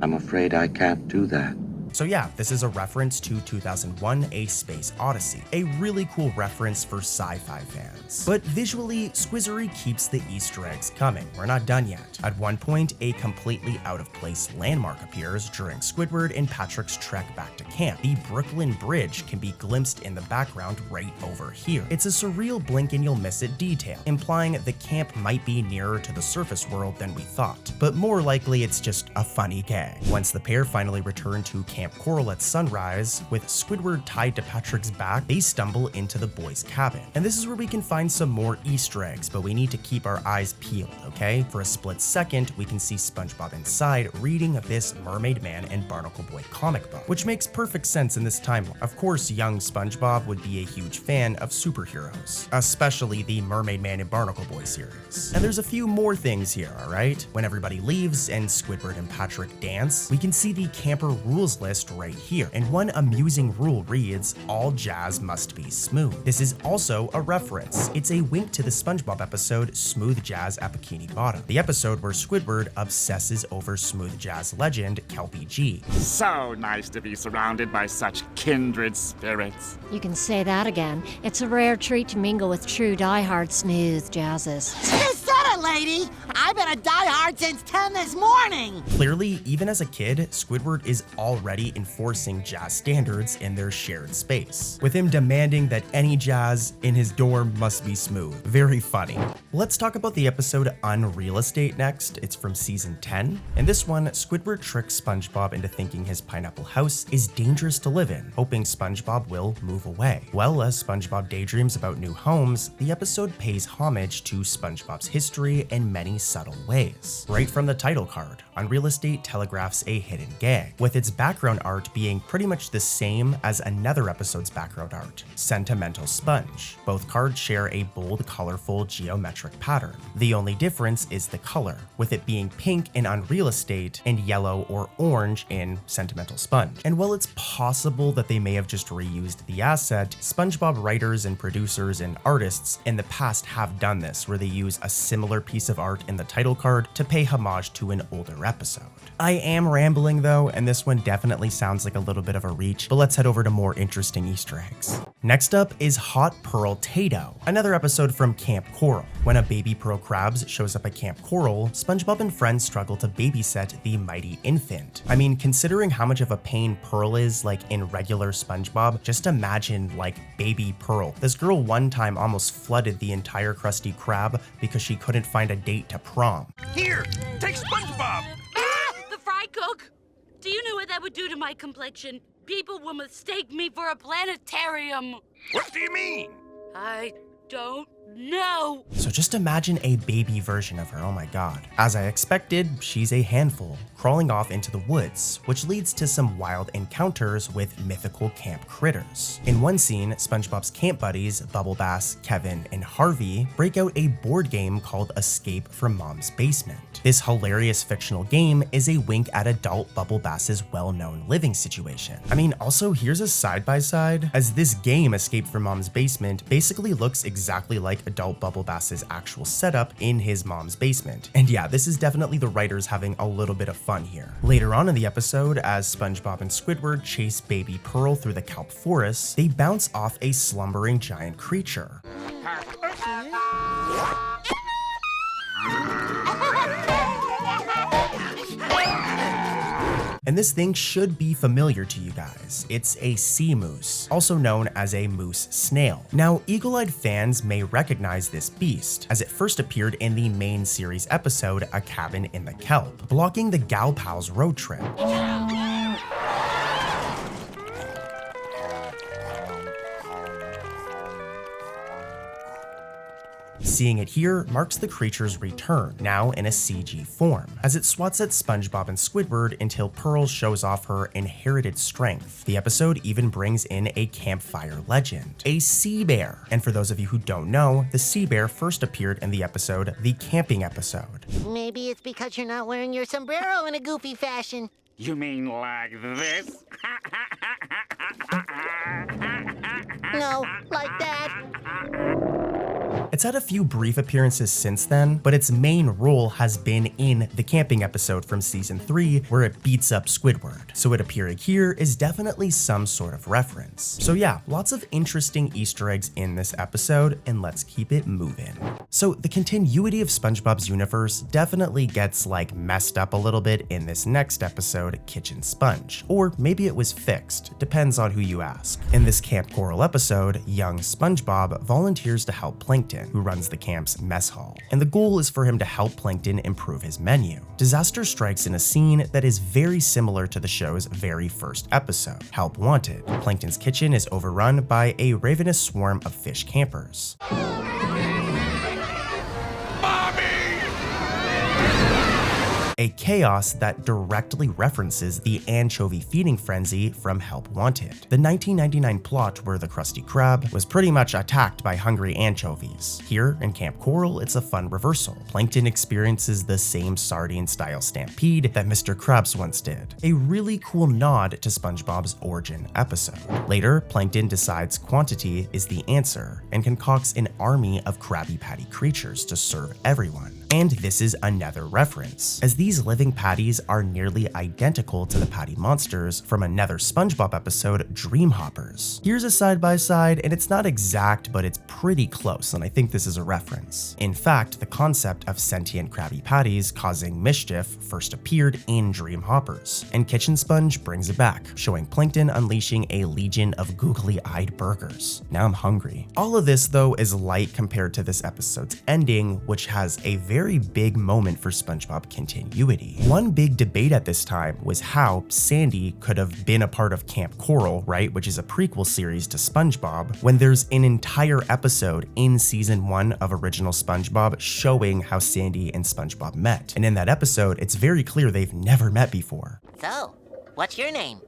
I'm afraid I can't do that. So yeah, this is a reference to 2001: A Space Odyssey, a really cool reference for sci-fi fans. But visually, Squizzery keeps the Easter eggs coming. We're not done yet. At one point, a completely out-of-place landmark appears during Squidward and Patrick's trek back to camp. The Brooklyn Bridge can be glimpsed in the background right over here. It's a surreal blink and you'll miss it detail, implying the camp might be nearer to the surface world than we thought. But more likely, it's just a funny gag. Once the pair finally return to Camp Coral at sunrise, with Squidward tied to Patrick's back, they stumble into the boys' cabin. And this is where we can find some more Easter eggs, but we need to keep our eyes peeled, okay? For a split second, we can see SpongeBob inside reading this Mermaid Man and Barnacle Boy comic book, which makes perfect sense in this timeline. Of course, young SpongeBob would be a huge fan of superheroes, especially the Mermaid Man and Barnacle Boy series. And there's a few more things here, alright? When everybody leaves and Squidward and Patrick dance, we can see the camper rules list right here, and one amusing rule reads, all jazz must be smooth. This is also a reference. It's a wink to the SpongeBob episode Smooth Jazz at Bikini Bottom, the episode where Squidward obsesses over smooth jazz legend Kelpie G. So nice to be surrounded by such kindred spirits. You can say that again. It's a rare treat to mingle with true diehard smooth jazzes. You said it, lady! I've been a diehard since 10 this morning! Clearly, even as a kid, Squidward is already enforcing jazz standards in their shared space, with him demanding that any jazz in his dorm must be smooth. Very funny. Let's talk about the episode Unreal Estate next. It's from season 10. In this one, Squidward tricks SpongeBob into thinking his pineapple house is dangerous to live in, hoping SpongeBob will move away. Well, as SpongeBob daydreams about new homes, the episode pays homage to SpongeBob's history in many subtle ways. Right from the title card, Unreal Estate telegraphs a hidden gag, with its background art being pretty much the same as another episode's background art, Sentimental Sponge. Both cards share a bold, colorful, geometric pattern. The only difference is the color, with it being pink in Unreal Estate and yellow or orange in Sentimental Sponge. And while it's possible that they may have just reused the asset, SpongeBob writers and producers and artists in the past have done this, where they use a similar piece of art in the title card to pay homage to an older episode. I am rambling though, and this one definitely sounds like a little bit of a reach, but let's head over to more interesting Easter eggs. Next up is Hot Pearl Tato, another episode from Camp Coral. When a baby Pearl Krabs shows up at Camp Coral, SpongeBob and friends struggle to babysit the mighty infant. I mean, considering how much of a pain Pearl is like in regular SpongeBob, just imagine like baby Pearl. This girl one time almost flooded the entire Krusty Krab because she couldn't find a date to prom. Here, take SpongeBob! The fry cook! Do you know what that would do to my complexion? People will mistake me for a planetarium. What do you mean? I don't know. So just imagine a baby version of her, oh my god. As I expected, she's a handful, crawling off into the woods, which leads to some wild encounters with mythical camp critters. In one scene, SpongeBob's camp buddies, Bubble Bass, Kevin, and Harvey, break out a board game called Escape from Mom's Basement. This hilarious fictional game is a wink at adult Bubble Bass's well-known living situation. I mean, also here's a side-by-side, as this game, Escape from Mom's Basement, basically looks exactly like adult Bubble Bass's actual setup in his mom's basement. And yeah, this is definitely the writers having a little bit of fun here. Later on in the episode, as SpongeBob and Squidward chase baby Pearl through the kelp forest, they bounce off a slumbering giant creature. And this thing should be familiar to you guys. It's a sea moose, also known as a moose snail. Now, eagle-eyed fans may recognize this beast, as it first appeared in the main series episode, A Cabin in the Kelp, blocking the Gal Pals road trip. Seeing it here marks the creature's return, now in a CG form, as it swats at SpongeBob and Squidward until Pearl shows off her inherited strength. The episode even brings in a campfire legend, a sea bear. And for those of you who don't know, the sea bear first appeared in the episode, the camping episode. Maybe it's because you're not wearing your sombrero in a goofy fashion. You mean like this? No, like that. It's had a few brief appearances since then, but its main role has been in the camping episode from season 3 where it beats up Squidward, so it appearing here is definitely some sort of reference. So yeah, lots of interesting Easter eggs in this episode, and let's keep it moving. So the continuity of SpongeBob's universe definitely gets like messed up a little bit in this next episode, Kitchen Sponge, or maybe it was fixed, depends on who you ask. In this Camp Coral episode, young SpongeBob volunteers to help Plankton, who runs the camp's mess hall, and the goal is for him to help Plankton improve his menu. Disaster strikes in a scene that is very similar to the show's very first episode, Help Wanted. Plankton's kitchen is overrun by a ravenous swarm of fish campers. A chaos that directly references the anchovy feeding frenzy from Help Wanted, the 1999 plot where the Krusty Krab was pretty much attacked by hungry anchovies. Here in Camp Coral, it's a fun reversal. Plankton experiences the same sardine-style stampede that Mr. Krabs once did, a really cool nod to SpongeBob's origin episode. Later, Plankton decides quantity is the answer and concocts an army of Krabby Patty creatures to serve everyone. And this is another reference, as these living patties are nearly identical to the patty monsters from another SpongeBob episode, Dream Hoppers. Here's a side-by-side, and it's not exact, but it's pretty close, and I think this is a reference. In fact, the concept of sentient Krabby Patties causing mischief first appeared in Dream Hoppers, and Kitchen Sponge brings it back, showing Plankton unleashing a legion of googly-eyed burgers. Now I'm hungry. All of this, though, is light compared to this episode's ending, which has a very very big moment for SpongeBob continuity. One big debate at this time was how Sandy could have been a part of Camp Coral, right, which is a prequel series to SpongeBob, when there's an entire episode in season 1 of original SpongeBob showing how Sandy and SpongeBob met. And in that episode, it's very clear they've never met before. So, what's your name?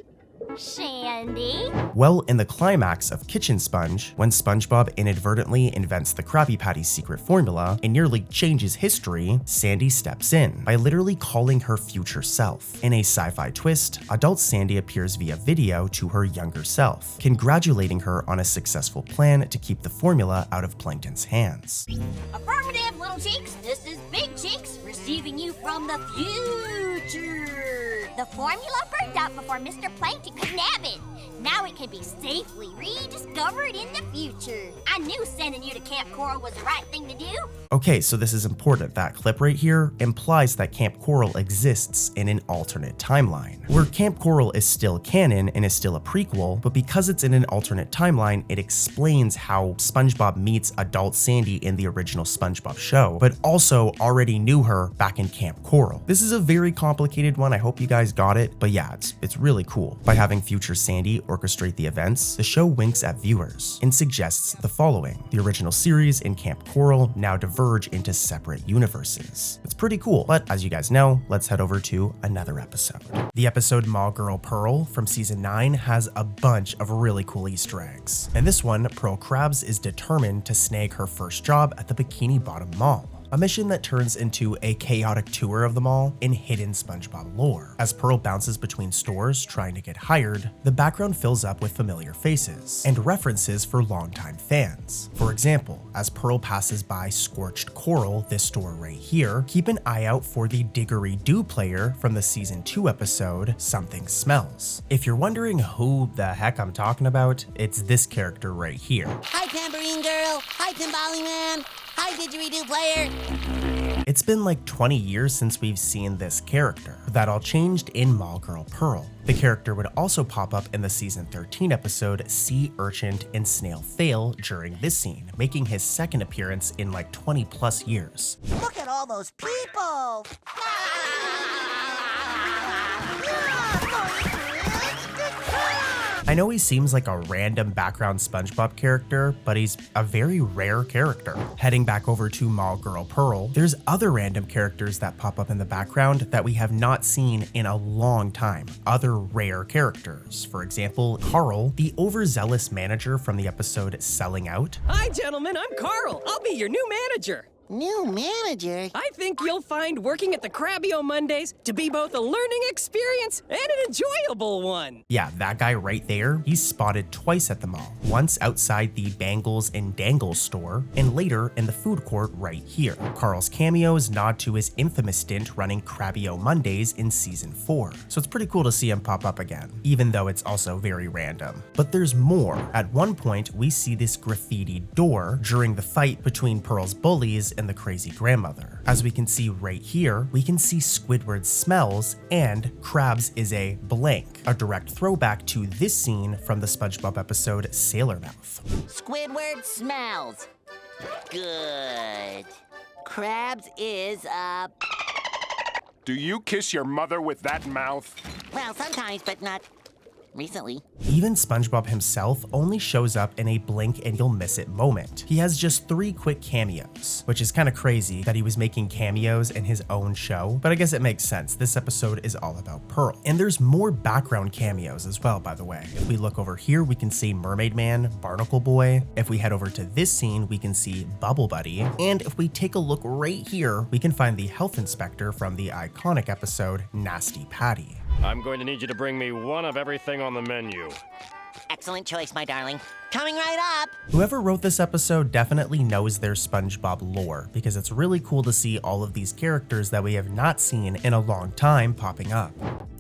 Shandy. Well, in the climax of Kitchen Sponge, when SpongeBob inadvertently invents the Krabby Patty's secret formula and nearly changes history, Sandy steps in by literally calling her future self. In a sci-fi twist, adult Sandy appears via video to her younger self, congratulating her on a successful plan to keep the formula out of Plankton's hands. Affirmative, little cheeks. This is Big Cheeks receiving you from the future. The formula burned out before Mr. Plankton could nab it. Now it can be safely rediscovered in the future. I knew sending you to Camp Coral was the right thing to do. Okay, so this is important. That clip right here implies that Camp Coral exists in an alternate timeline, where Camp Coral is still canon and is still a prequel, but because it's in an alternate timeline, it explains how SpongeBob meets adult Sandy in the original SpongeBob show, but also already knew her back in Camp Coral. This is a very complicated one. I hope you guys got it, but yeah, it's really cool. By having future Sandy orchestrate the events, the show winks at viewers and suggests the following. The original series and Camp Coral now diverge into separate universes. It's pretty cool, but as you guys know, let's head over to another episode. The episode Mall Girl Pearl from season 9 has a bunch of really cool Easter eggs. In this one, Pearl Krabs is determined to snag her first job at the Bikini Bottom Mall, a mission that turns into a chaotic tour of the mall in hidden SpongeBob lore. As Pearl bounces between stores trying to get hired, the background fills up with familiar faces and references for longtime fans. For example, as Pearl passes by Scorched Coral, this store right here, keep an eye out for the Diggery-Doo player from the season 2 episode, Something Smells. If you're wondering who the heck I'm talking about, it's this character right here. Hi, Tambourine Girl. Hi, Timbali Man. Hi, Didgeridoo Player. It's been like 20 years since we've seen this character. That all changed in Mall Girl Pearl. The character would also pop up in the season 13 episode Sea Urchin and Snail Fail during this scene, making his second appearance in like 20 plus years. Look at all those people. I know he seems like a random background SpongeBob character, but he's a very rare character. Heading back over to Mall Girl Pearl, there's other random characters that pop up in the background that we have not seen in a long time. Other rare characters. For example, Carl, the overzealous manager from the episode Selling Out. Hi, gentlemen, I'm Carl. I'll be your new manager. New manager? I think you'll find working at the Krabby-O Mondays to be both a learning experience and an enjoyable one. Yeah, that guy right there, he's spotted twice at the mall. Once outside the Bangles and Dangles store, and later in the food court right here. Carl's cameos nod to his infamous stint running Krabby-O Mondays in season 4. So it's pretty cool to see him pop up again, even though it's also very random. But there's more. At one point, we see this graffiti door during the fight between Pearl's bullies and the crazy grandmother. As we can see right here, we can see Squidward smells and Krabs is a blank, a direct throwback to this scene from the SpongeBob episode Sailor Mouth. Squidward smells. Good. Krabs is, Do you kiss your mother with that mouth? well, sometimes, but not recently. Even SpongeBob himself only shows up in a blink and you'll miss it moment. He has just 3 quick cameos, which is kind of crazy that he was making cameos in his own show, but I guess it makes sense. This episode is all about Pearl. And there's more background cameos as well, by the way. If we look over here, we can see Mermaid Man, Barnacle Boy. If we head over to this scene, we can see Bubble Buddy. And if we take a look right here, we can find the health inspector from the iconic episode Nasty Patty. I'm going to need you to bring me one of everything on the menu. Excellent choice, my darling. Coming right up. Whoever wrote this episode definitely knows their SpongeBob lore, because it's really cool to see all of these characters that we have not seen in a long time popping up.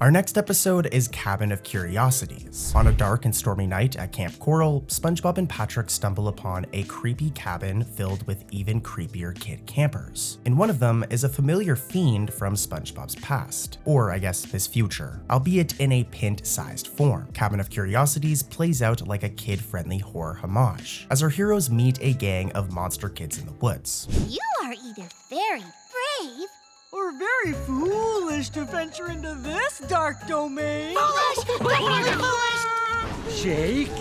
Our next episode is Cabin of Curiosities. On a dark and stormy night at Camp Coral, SpongeBob and Patrick stumble upon a creepy cabin filled with even creepier kid campers. In one of them is a familiar fiend from SpongeBob's past, or I guess his future, albeit in a pint-sized form. Cabin of Curiosities plays out like a kid-friendly horror homage, as our heroes meet a gang of monster kids in the woods. You are either very brave or very foolish to venture into this dark domain. Foolish! Definitely foolish! Jake?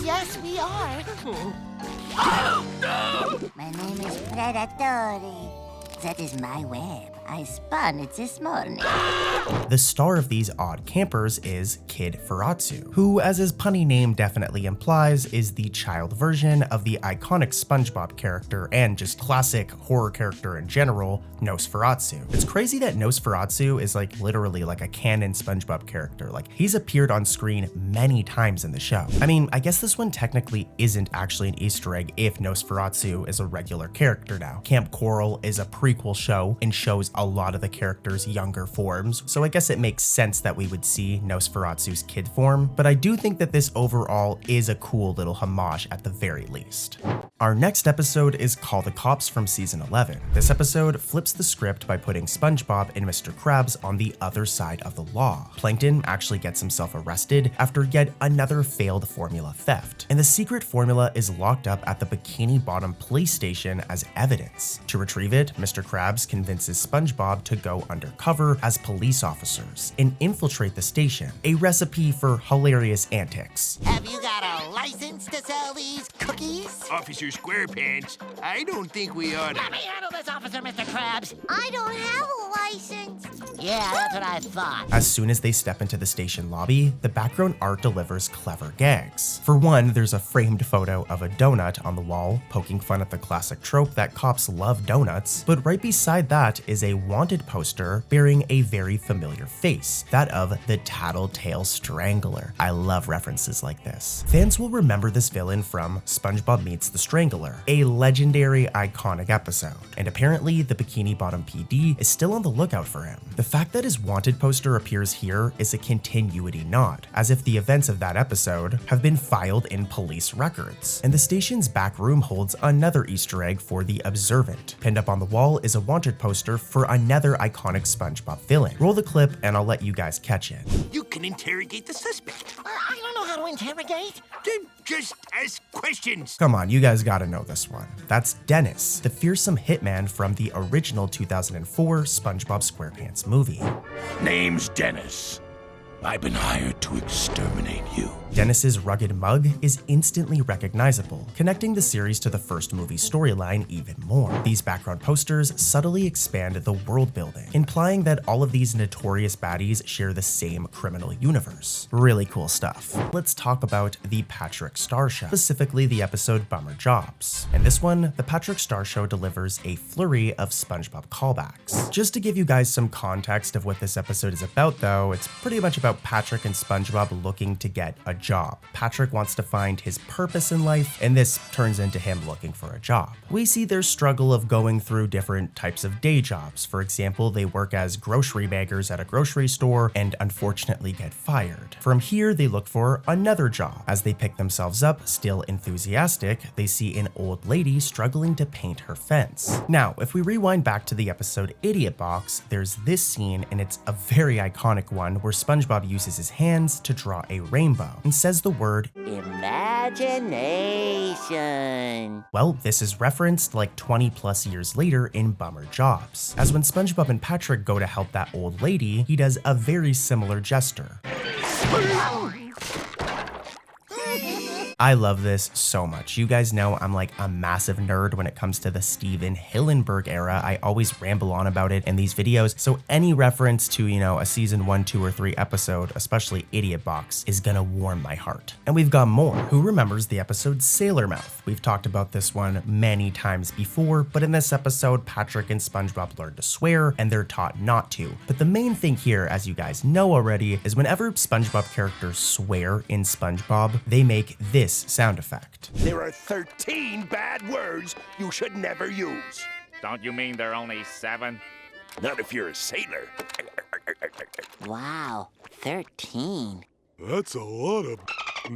Yes, we are. My name is Predatori. That is my web. I spun it this morning. The star of these odd campers is Kid Furatsu, who, as his punny name definitely implies, is the child version of the iconic SpongeBob character and just classic horror character in general, Nosferatu. It's crazy that Nosferatu is like literally like a canon SpongeBob character. Like, he's appeared on screen many times in the show. I mean, I guess this one technically isn't actually an Easter egg if Nosferatu is a regular character now. Camp Coral is a prequel show and shows a lot of the characters' younger forms, so I guess it makes sense that we would see Nosferatu's kid form, but I do think that this overall is a cool little homage at the very least. Our next episode is Call the Cops from season 11. This episode flips the script by putting SpongeBob and Mr. Krabs on the other side of the law. Plankton actually gets himself arrested after yet another failed formula theft, and the secret formula is locked up at the Bikini Bottom police station as evidence. To retrieve it, Mr. Krabs convinces SpongeBob to go undercover as police officers and infiltrate the station, a recipe for hilarious antics. Have you got a license to sell these cookies? Officer SquarePants, I don't think we ought to. Let me handle this, Officer Mr. Krabs. I don't have a license. Yeah, that's what I thought. As soon as they step into the station lobby, the background art delivers clever gags. For one, there's a framed photo of a donut on the wall, poking fun at the classic trope that cops love donuts, but right beside that is a wanted poster bearing a very familiar face, that of the Tattletale Strangler. I love references like this. Fans will remember this villain from SpongeBob Meets the Strangler, a legendary iconic episode, and apparently the Bikini Bottom PD is still on the lookout for him. The fact that his wanted poster appears here is a continuity nod, as if the events of that episode have been filed in police records. And the station's back room holds another Easter egg for the Observant. Pinned up on the wall is a wanted poster for another iconic SpongeBob villain. Roll the clip and I'll let you guys catch it. You can interrogate the suspect. I don't know how to interrogate. Then just ask questions. Come on, you guys gotta know this one. That's Dennis, the fearsome hitman from the original 2004 SpongeBob SquarePants movie. Name's Dennis. I've been hired to exterminate you. Dennis's rugged mug is instantly recognizable, connecting the series to the first movie storyline even more. These background posters subtly expand the world building, implying that all of these notorious baddies share the same criminal universe. Really cool stuff. Let's talk about the Patrick Star Show, specifically the episode Bummer Jobs. In this one, the Patrick Star Show delivers a flurry of SpongeBob callbacks. Just to give you guys some context of what this episode is about though, it's pretty much about Patrick and SpongeBob looking to get a job. Patrick wants to find his purpose in life, and this turns into him looking for a job. We see their struggle of going through different types of day jobs. For example, they work as grocery baggers at a grocery store and unfortunately get fired. From here, they look for another job. As they pick themselves up, still enthusiastic, they see an old lady struggling to paint her fence. Now, if we rewind back to the episode Idiot Box, there's this scene, and it's a very iconic one where SpongeBob uses his hands to draw a rainbow and says the word imagination. Well, this is referenced like 20 plus years later in Bummer Jobs, as when SpongeBob and Patrick go to help that old lady, he does a very similar gesture. I love this so much. You guys know I'm like a massive nerd when it comes to the Steven Hillenburg era. I always ramble on about it in these videos, so any reference to, you know, a season 1, 2, or 3 episode, especially Idiot Box, is gonna warm my heart. And we've got more. Who remembers the episode Sailor Mouth? We've talked about this one many times before, but in this episode, Patrick and SpongeBob learn to swear, and they're taught not to. But the main thing here, as you guys know already, is whenever SpongeBob characters swear in SpongeBob, they make this sound effect. There are 13 bad words you should never use. Don't you mean there are only 7? Not if you're a sailor. Wow, 13. That's a lot of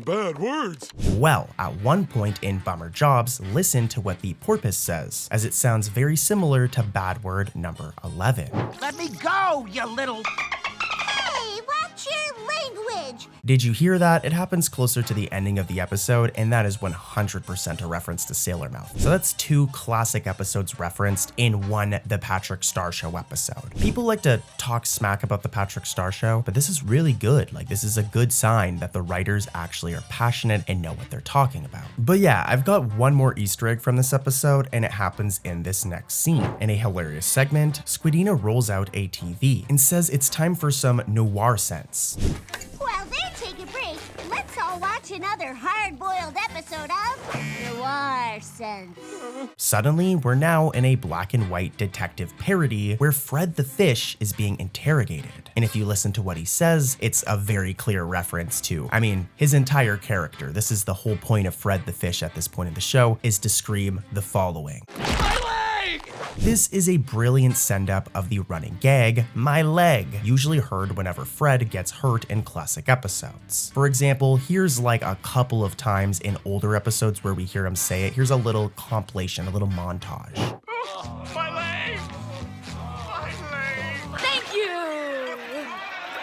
bad words. Well, at one point in Bummer Jobs, listen to what the porpoise says, as it sounds very similar to bad word number 11. Let me go, you little... Hey, watch your language. sausage. Did you hear that? It happens closer to the ending of the episode, and that is 100% a reference to Sailor Mouth. So that's 2 classic episodes referenced in one The Patrick Star Show episode. People like to talk smack about The Patrick Star Show, but this is really good. Like, this is a good sign that the writers actually are passionate and know what they're talking about. But yeah, I've got one more Easter egg from this episode, and it happens in this next scene. In a hilarious segment, Squidina rolls out a TV and says it's time for some noir sense. While they're taking a break, let's all watch another hard-boiled episode of Noir Sense. Suddenly, we're now in a black and white detective parody where Fred the Fish is being interrogated. And if you listen to what he says, it's a very clear reference to, his entire character. This is the whole point of Fred the Fish at this point in the show, is to scream the following. This is a brilliant send-up of the running gag, my leg, usually heard whenever Fred gets hurt in classic episodes. For example, here's like a couple of times in older episodes where we hear him say it. Here's a little compilation, a little montage. My leg! My leg! Thank you!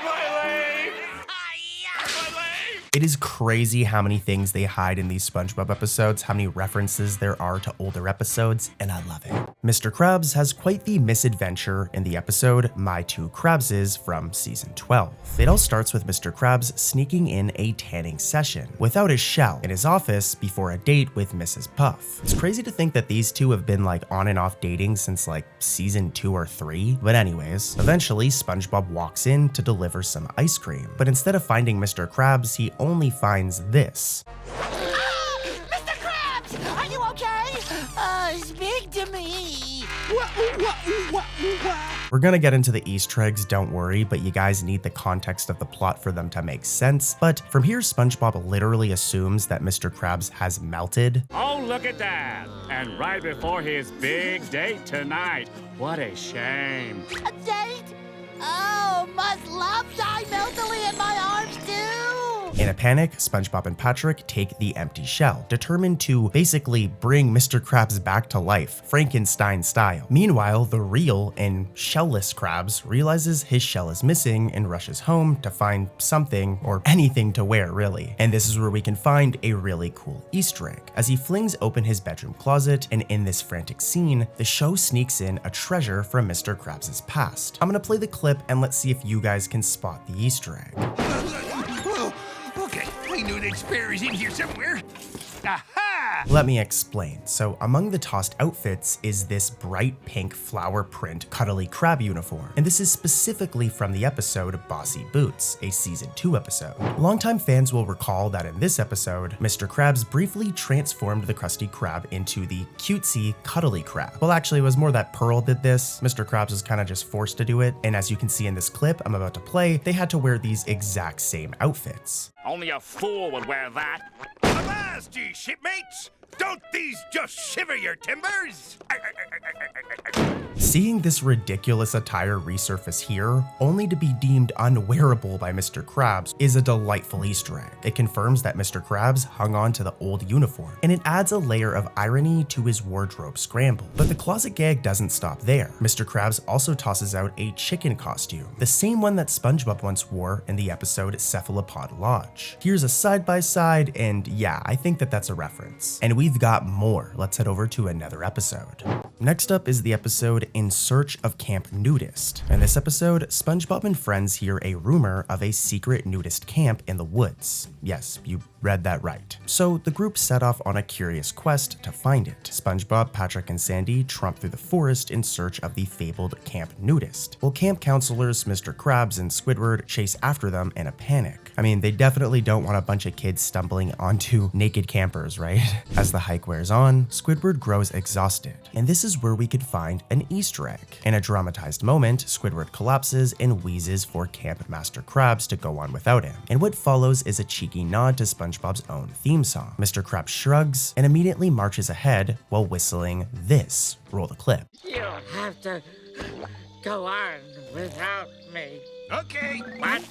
My leg! My leg! It is crazy how many things they hide in these SpongeBob episodes, how many references there are to older episodes, and I love it. Mr. Krabs has quite the misadventure in the episode My Two Krabses from season 12. It all starts with Mr. Krabs sneaking in a tanning session without his shell in his office before a date with Mrs. Puff. It's crazy to think that these two have been like on and off dating since like season 2 or 3. But anyways, eventually SpongeBob walks in to deliver some ice cream. But instead of finding Mr. Krabs, he only finds this. Mr. Krabs, are you okay? Speak to me. We're gonna get into the Easter eggs, don't worry, but you guys need the context of the plot for them to make sense. But from here, SpongeBob literally assumes that Mr. Krabs has melted. Oh, look at that! And right before his big date tonight. What a shame. A date? Oh, must love die meltily in my arms too. In a panic, SpongeBob and Patrick take the empty shell, determined to basically bring Mr. Krabs back to life, Frankenstein style. Meanwhile, the real and shellless Krabs realizes his shell is missing and rushes home to find something or anything to wear, really. And this is where we can find a really cool Easter egg. As he flings open his bedroom closet, and in this frantic scene, the show sneaks in a treasure from Mr. Krabs' past. I'm gonna play the clip and let's see if you guys can spot the Easter egg. Okay, I knew that spare is in here somewhere. Aha! Let me explain. So among the tossed outfits is this bright pink flower print cuddly crab uniform. And this is specifically from the episode Bossy Boots, a season 2 episode. Longtime fans will recall that in this episode, Mr. Krabs briefly transformed the Krusty Krab into the cutesy cuddly crab. Well, actually, it was more that Pearl did this. Mr. Krabs was kind of just forced to do it. And as you can see in this clip I'm about to play, they had to wear these exact same outfits. Only a fool would wear that. Avast, ye shipmates! Don't these just shiver your timbers? Seeing this ridiculous attire resurface here, only to be deemed unwearable by Mr. Krabs, is a delightful Easter egg. It confirms that Mr. Krabs hung on to the old uniform, and it adds a layer of irony to his wardrobe scramble. But the closet gag doesn't stop there. Mr. Krabs also tosses out a chicken costume, the same one that SpongeBob once wore in the episode Cephalopod Lodge. Here's a side-by-side, and yeah, I think that that's a reference. And we've got more. Let's head over to another episode. Next up is the episode In Search of Camp Nudist. In this episode, SpongeBob and friends hear a rumor of a secret nudist camp in the woods. Yes, you read that right. So the group set off on a curious quest to find it. SpongeBob, Patrick, and Sandy tromp through the forest in search of the fabled Camp Nudist, while camp counselors Mr. Krabs and Squidward chase after them in a panic. I mean, they definitely don't want a bunch of kids stumbling onto naked campers, right? As the hike wears on, Squidward grows exhausted, and this is where we could find an Easter egg. In a dramatized moment, Squidward collapses and wheezes for Camp Master Krabs to go on without him, and what follows is a cheeky nod to SpongeBob's own theme song. Mr. Krabs shrugs and immediately marches ahead while whistling this. Roll the clip. You'll have to go on without me. Okay. What?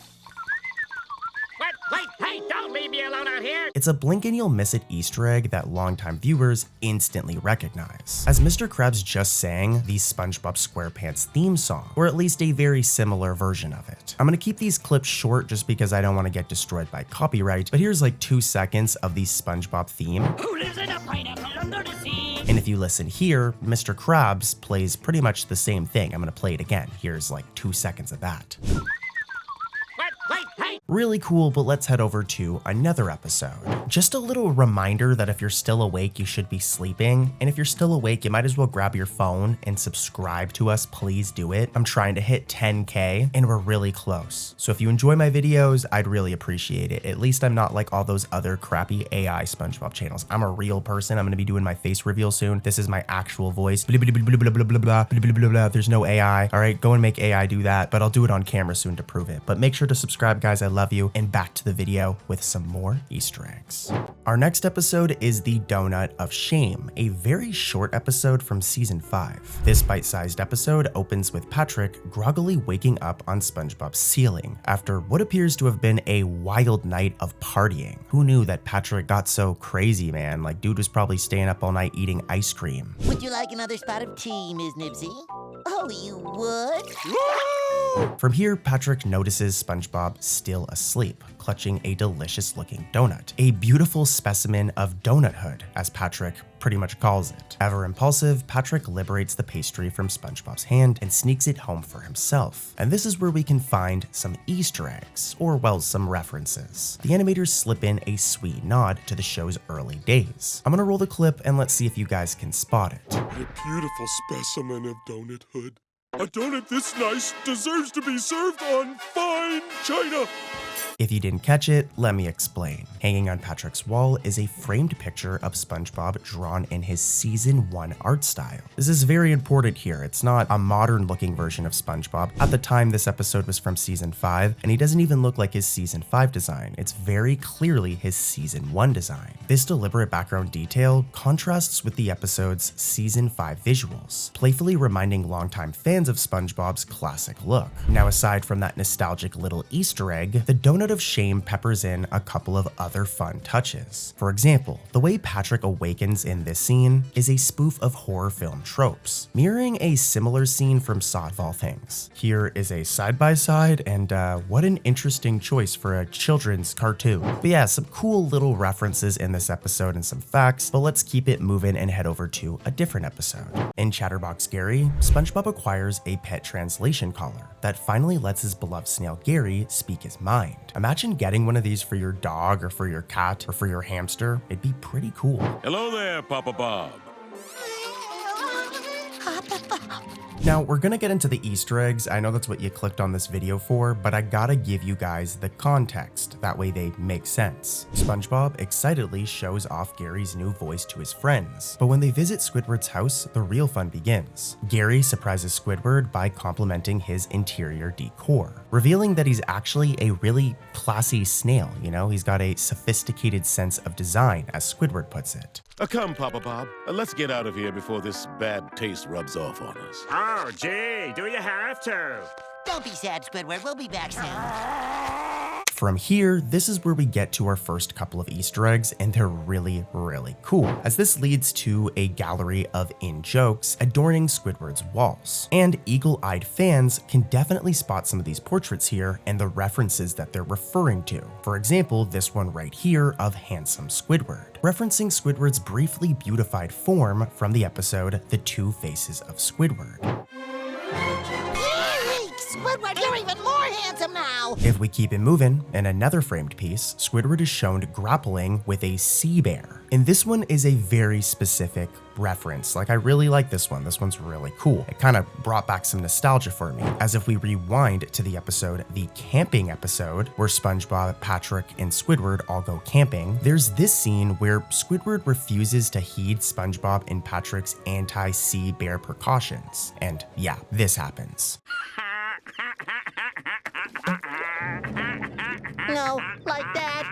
What? Wait, hey, don't leave me alone out here! It's a blink and you'll miss it Easter egg that longtime viewers instantly recognize, as Mr. Krabs just sang the SpongeBob SquarePants theme song, or at least a very similar version of it. I'm gonna keep these clips short just because I don't want to get destroyed by copyright, but here's like 2 seconds of the SpongeBob theme. Who lives in a pineapple under the sea? And if you listen here, Mr. Krabs plays pretty much the same thing. I'm gonna play it again. Here's like 2 seconds of that. Wait, hey! Really cool, but let's head over to another episode. Just a little reminder that if you're still awake, you should be sleeping. And if you're still awake, you might as well grab your phone and subscribe to us. Please do it. I'm trying to hit 10K and we're really close. So if you enjoy my videos, I'd really appreciate it. At least I'm not like all those other crappy AI SpongeBob channels. I'm a real person. I'm gonna be doing my face reveal soon. This is my actual voice. Blah, blah, blah, blah, blah, blah, blah, blah, blah, blah, blah. There's no AI. All right, go and make AI do that, but I'll do it on camera soon to prove it. But make sure to subscribe, guys. I love you. And back to the video with some more Easter eggs. Our next episode is the Donut of Shame, a very short episode from season 5. This bite-sized episode opens with Patrick groggily waking up on SpongeBob's ceiling after what appears to have been a wild night of partying. Who knew that Patrick got so crazy, man? Like, dude was probably staying up all night eating ice cream. Would you like another spot of tea, Ms. Nibsy? Oh, you would? From here, Patrick notices SpongeBob still asleep, clutching a delicious-looking donut. A beautiful specimen of donuthood, as Patrick pretty much calls it. Ever impulsive, Patrick liberates the pastry from SpongeBob's hand and sneaks it home for himself. And this is where we can find some Easter eggs, or well, some references. The animators slip in a sweet nod to the show's early days. I'm gonna roll the clip and let's see if you guys can spot it. A beautiful specimen of donuthood. A donut this nice deserves to be served on fine china. If you didn't catch it, let me explain. Hanging on Patrick's wall is a framed picture of SpongeBob drawn in his season 1 art style. This is very important here. It's not a modern looking version of SpongeBob. At the time, this episode was from season 5, and he doesn't even look like his season 5 design. It's very clearly his season 1 design. This deliberate background detail contrasts with the episode's season 5 visuals, playfully reminding longtime fans of SpongeBob's classic look. Now, aside from that nostalgic little Easter egg, the Donut of Shame peppers in a couple of other fun touches. For example, the way Patrick awakens in this scene is a spoof of horror film tropes, mirroring a similar scene from Saw of All Things. Here is a side-by-side, and what an interesting choice for a children's cartoon. But yeah, some cool little references in this episode and some facts, but let's keep it moving and head over to a different episode. In Chatterbox Gary, SpongeBob acquires a pet translation collar that finally lets his beloved snail Gary speak his mind. Imagine getting one of these for your dog or for your cat or for your hamster. It'd be pretty cool. Hello there, Papa Bob. Now, we're gonna get into the Easter eggs. I know that's what you clicked on this video for, but I gotta give you guys the context. That way they make sense. SpongeBob excitedly shows off Gary's new voice to his friends, but when they visit Squidward's house, the real fun begins. Gary surprises Squidward by complimenting his interior decor, revealing that he's actually a really classy snail, you know? He's got a sophisticated sense of design, as Squidward puts it. Come, Papa Bob. Let's get out of here before this bad taste rubs off on us. Oh, gee, do you have to? Don't be sad, Squidward. We'll be back soon. From here, this is where we get to our first couple of Easter eggs, and they're really, really cool, as this leads to a gallery of in-jokes adorning Squidward's walls. And eagle-eyed fans can definitely spot some of these portraits here and the references that they're referring to. For example, this one right here of handsome Squidward, referencing Squidward's briefly beautified form from the episode The Two Faces of Squidward. Squidward, you're even more handsome now! If we keep it moving, in another framed piece, Squidward is shown grappling with a sea bear. And this one is a very specific reference. Like, I really like this one. This one's really cool. It kind of brought back some nostalgia for me, as if we rewind to the episode, the camping episode, where SpongeBob, Patrick, and Squidward all go camping. There's this scene where Squidward refuses to heed SpongeBob and Patrick's anti-sea bear precautions. And yeah, this happens. No, like that.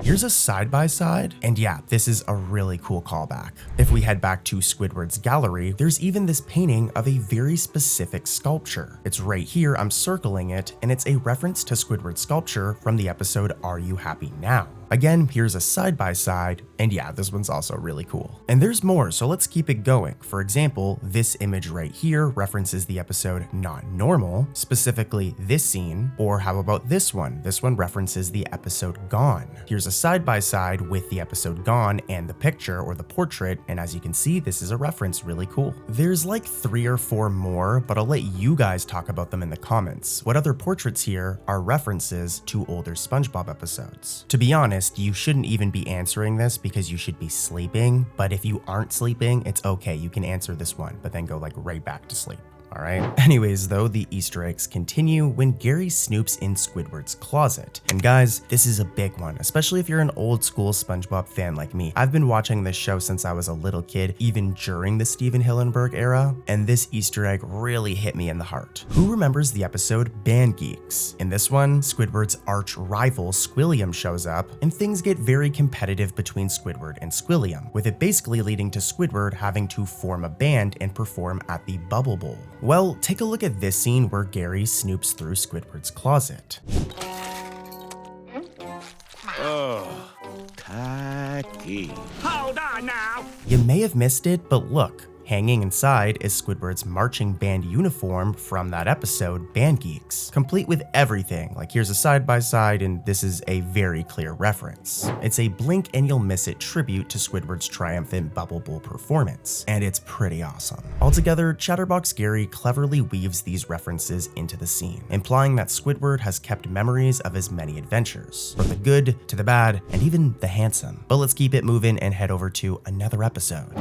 Here's a side-by-side, and yeah, this is a really cool callback. If we head back to Squidward's gallery, there's even this painting of a very specific sculpture. It's right here, I'm circling it, and it's a reference to Squidward's sculpture from the episode Are You Happy Now? Again, here's a side-by-side, and yeah, this one's also really cool. And there's more, so let's keep it going. For example, this image right here references the episode Not Normal, specifically this scene, or how about this one? This one references the episode Gone. Here's a side-by-side with the episode Gone and the picture or the portrait, and as you can see, this is a reference, really cool. There's like 3 or 4 more, but I'll let you guys talk about them in the comments. What other portraits here are references to older SpongeBob episodes? To be honest, you shouldn't even be answering this because you should be sleeping, but if you aren't sleeping, it's okay, you can answer this one, but then go like right back to sleep. Alright? Anyways though, the Easter eggs continue when Gary snoops in Squidward's closet. And guys, this is a big one, especially if you're an old school SpongeBob fan like me. I've been watching this show since I was a little kid, even during the Steven Hillenburg era, and this Easter egg really hit me in the heart. Who remembers the episode Band Geeks? In this one, Squidward's arch rival Squilliam shows up, and things get very competitive between Squidward and Squilliam, with it basically leading to Squidward having to form a band and perform at the Bubble Bowl. Well, take a look at this scene where Gary snoops through Squidward's closet. Oh, tacky. Hold on now. You may have missed it, but look. Hanging inside is Squidward's marching band uniform from that episode, Band Geeks, complete with everything. Like here's a side-by-side, and this is a very clear reference. It's a blink and you'll miss it tribute to Squidward's triumphant Bubble Bowl performance, and it's pretty awesome. Altogether, Chatterbox Gary cleverly weaves these references into the scene, implying that Squidward has kept memories of his many adventures, from the good to the bad, and even the handsome. But let's keep it moving and head over to another episode.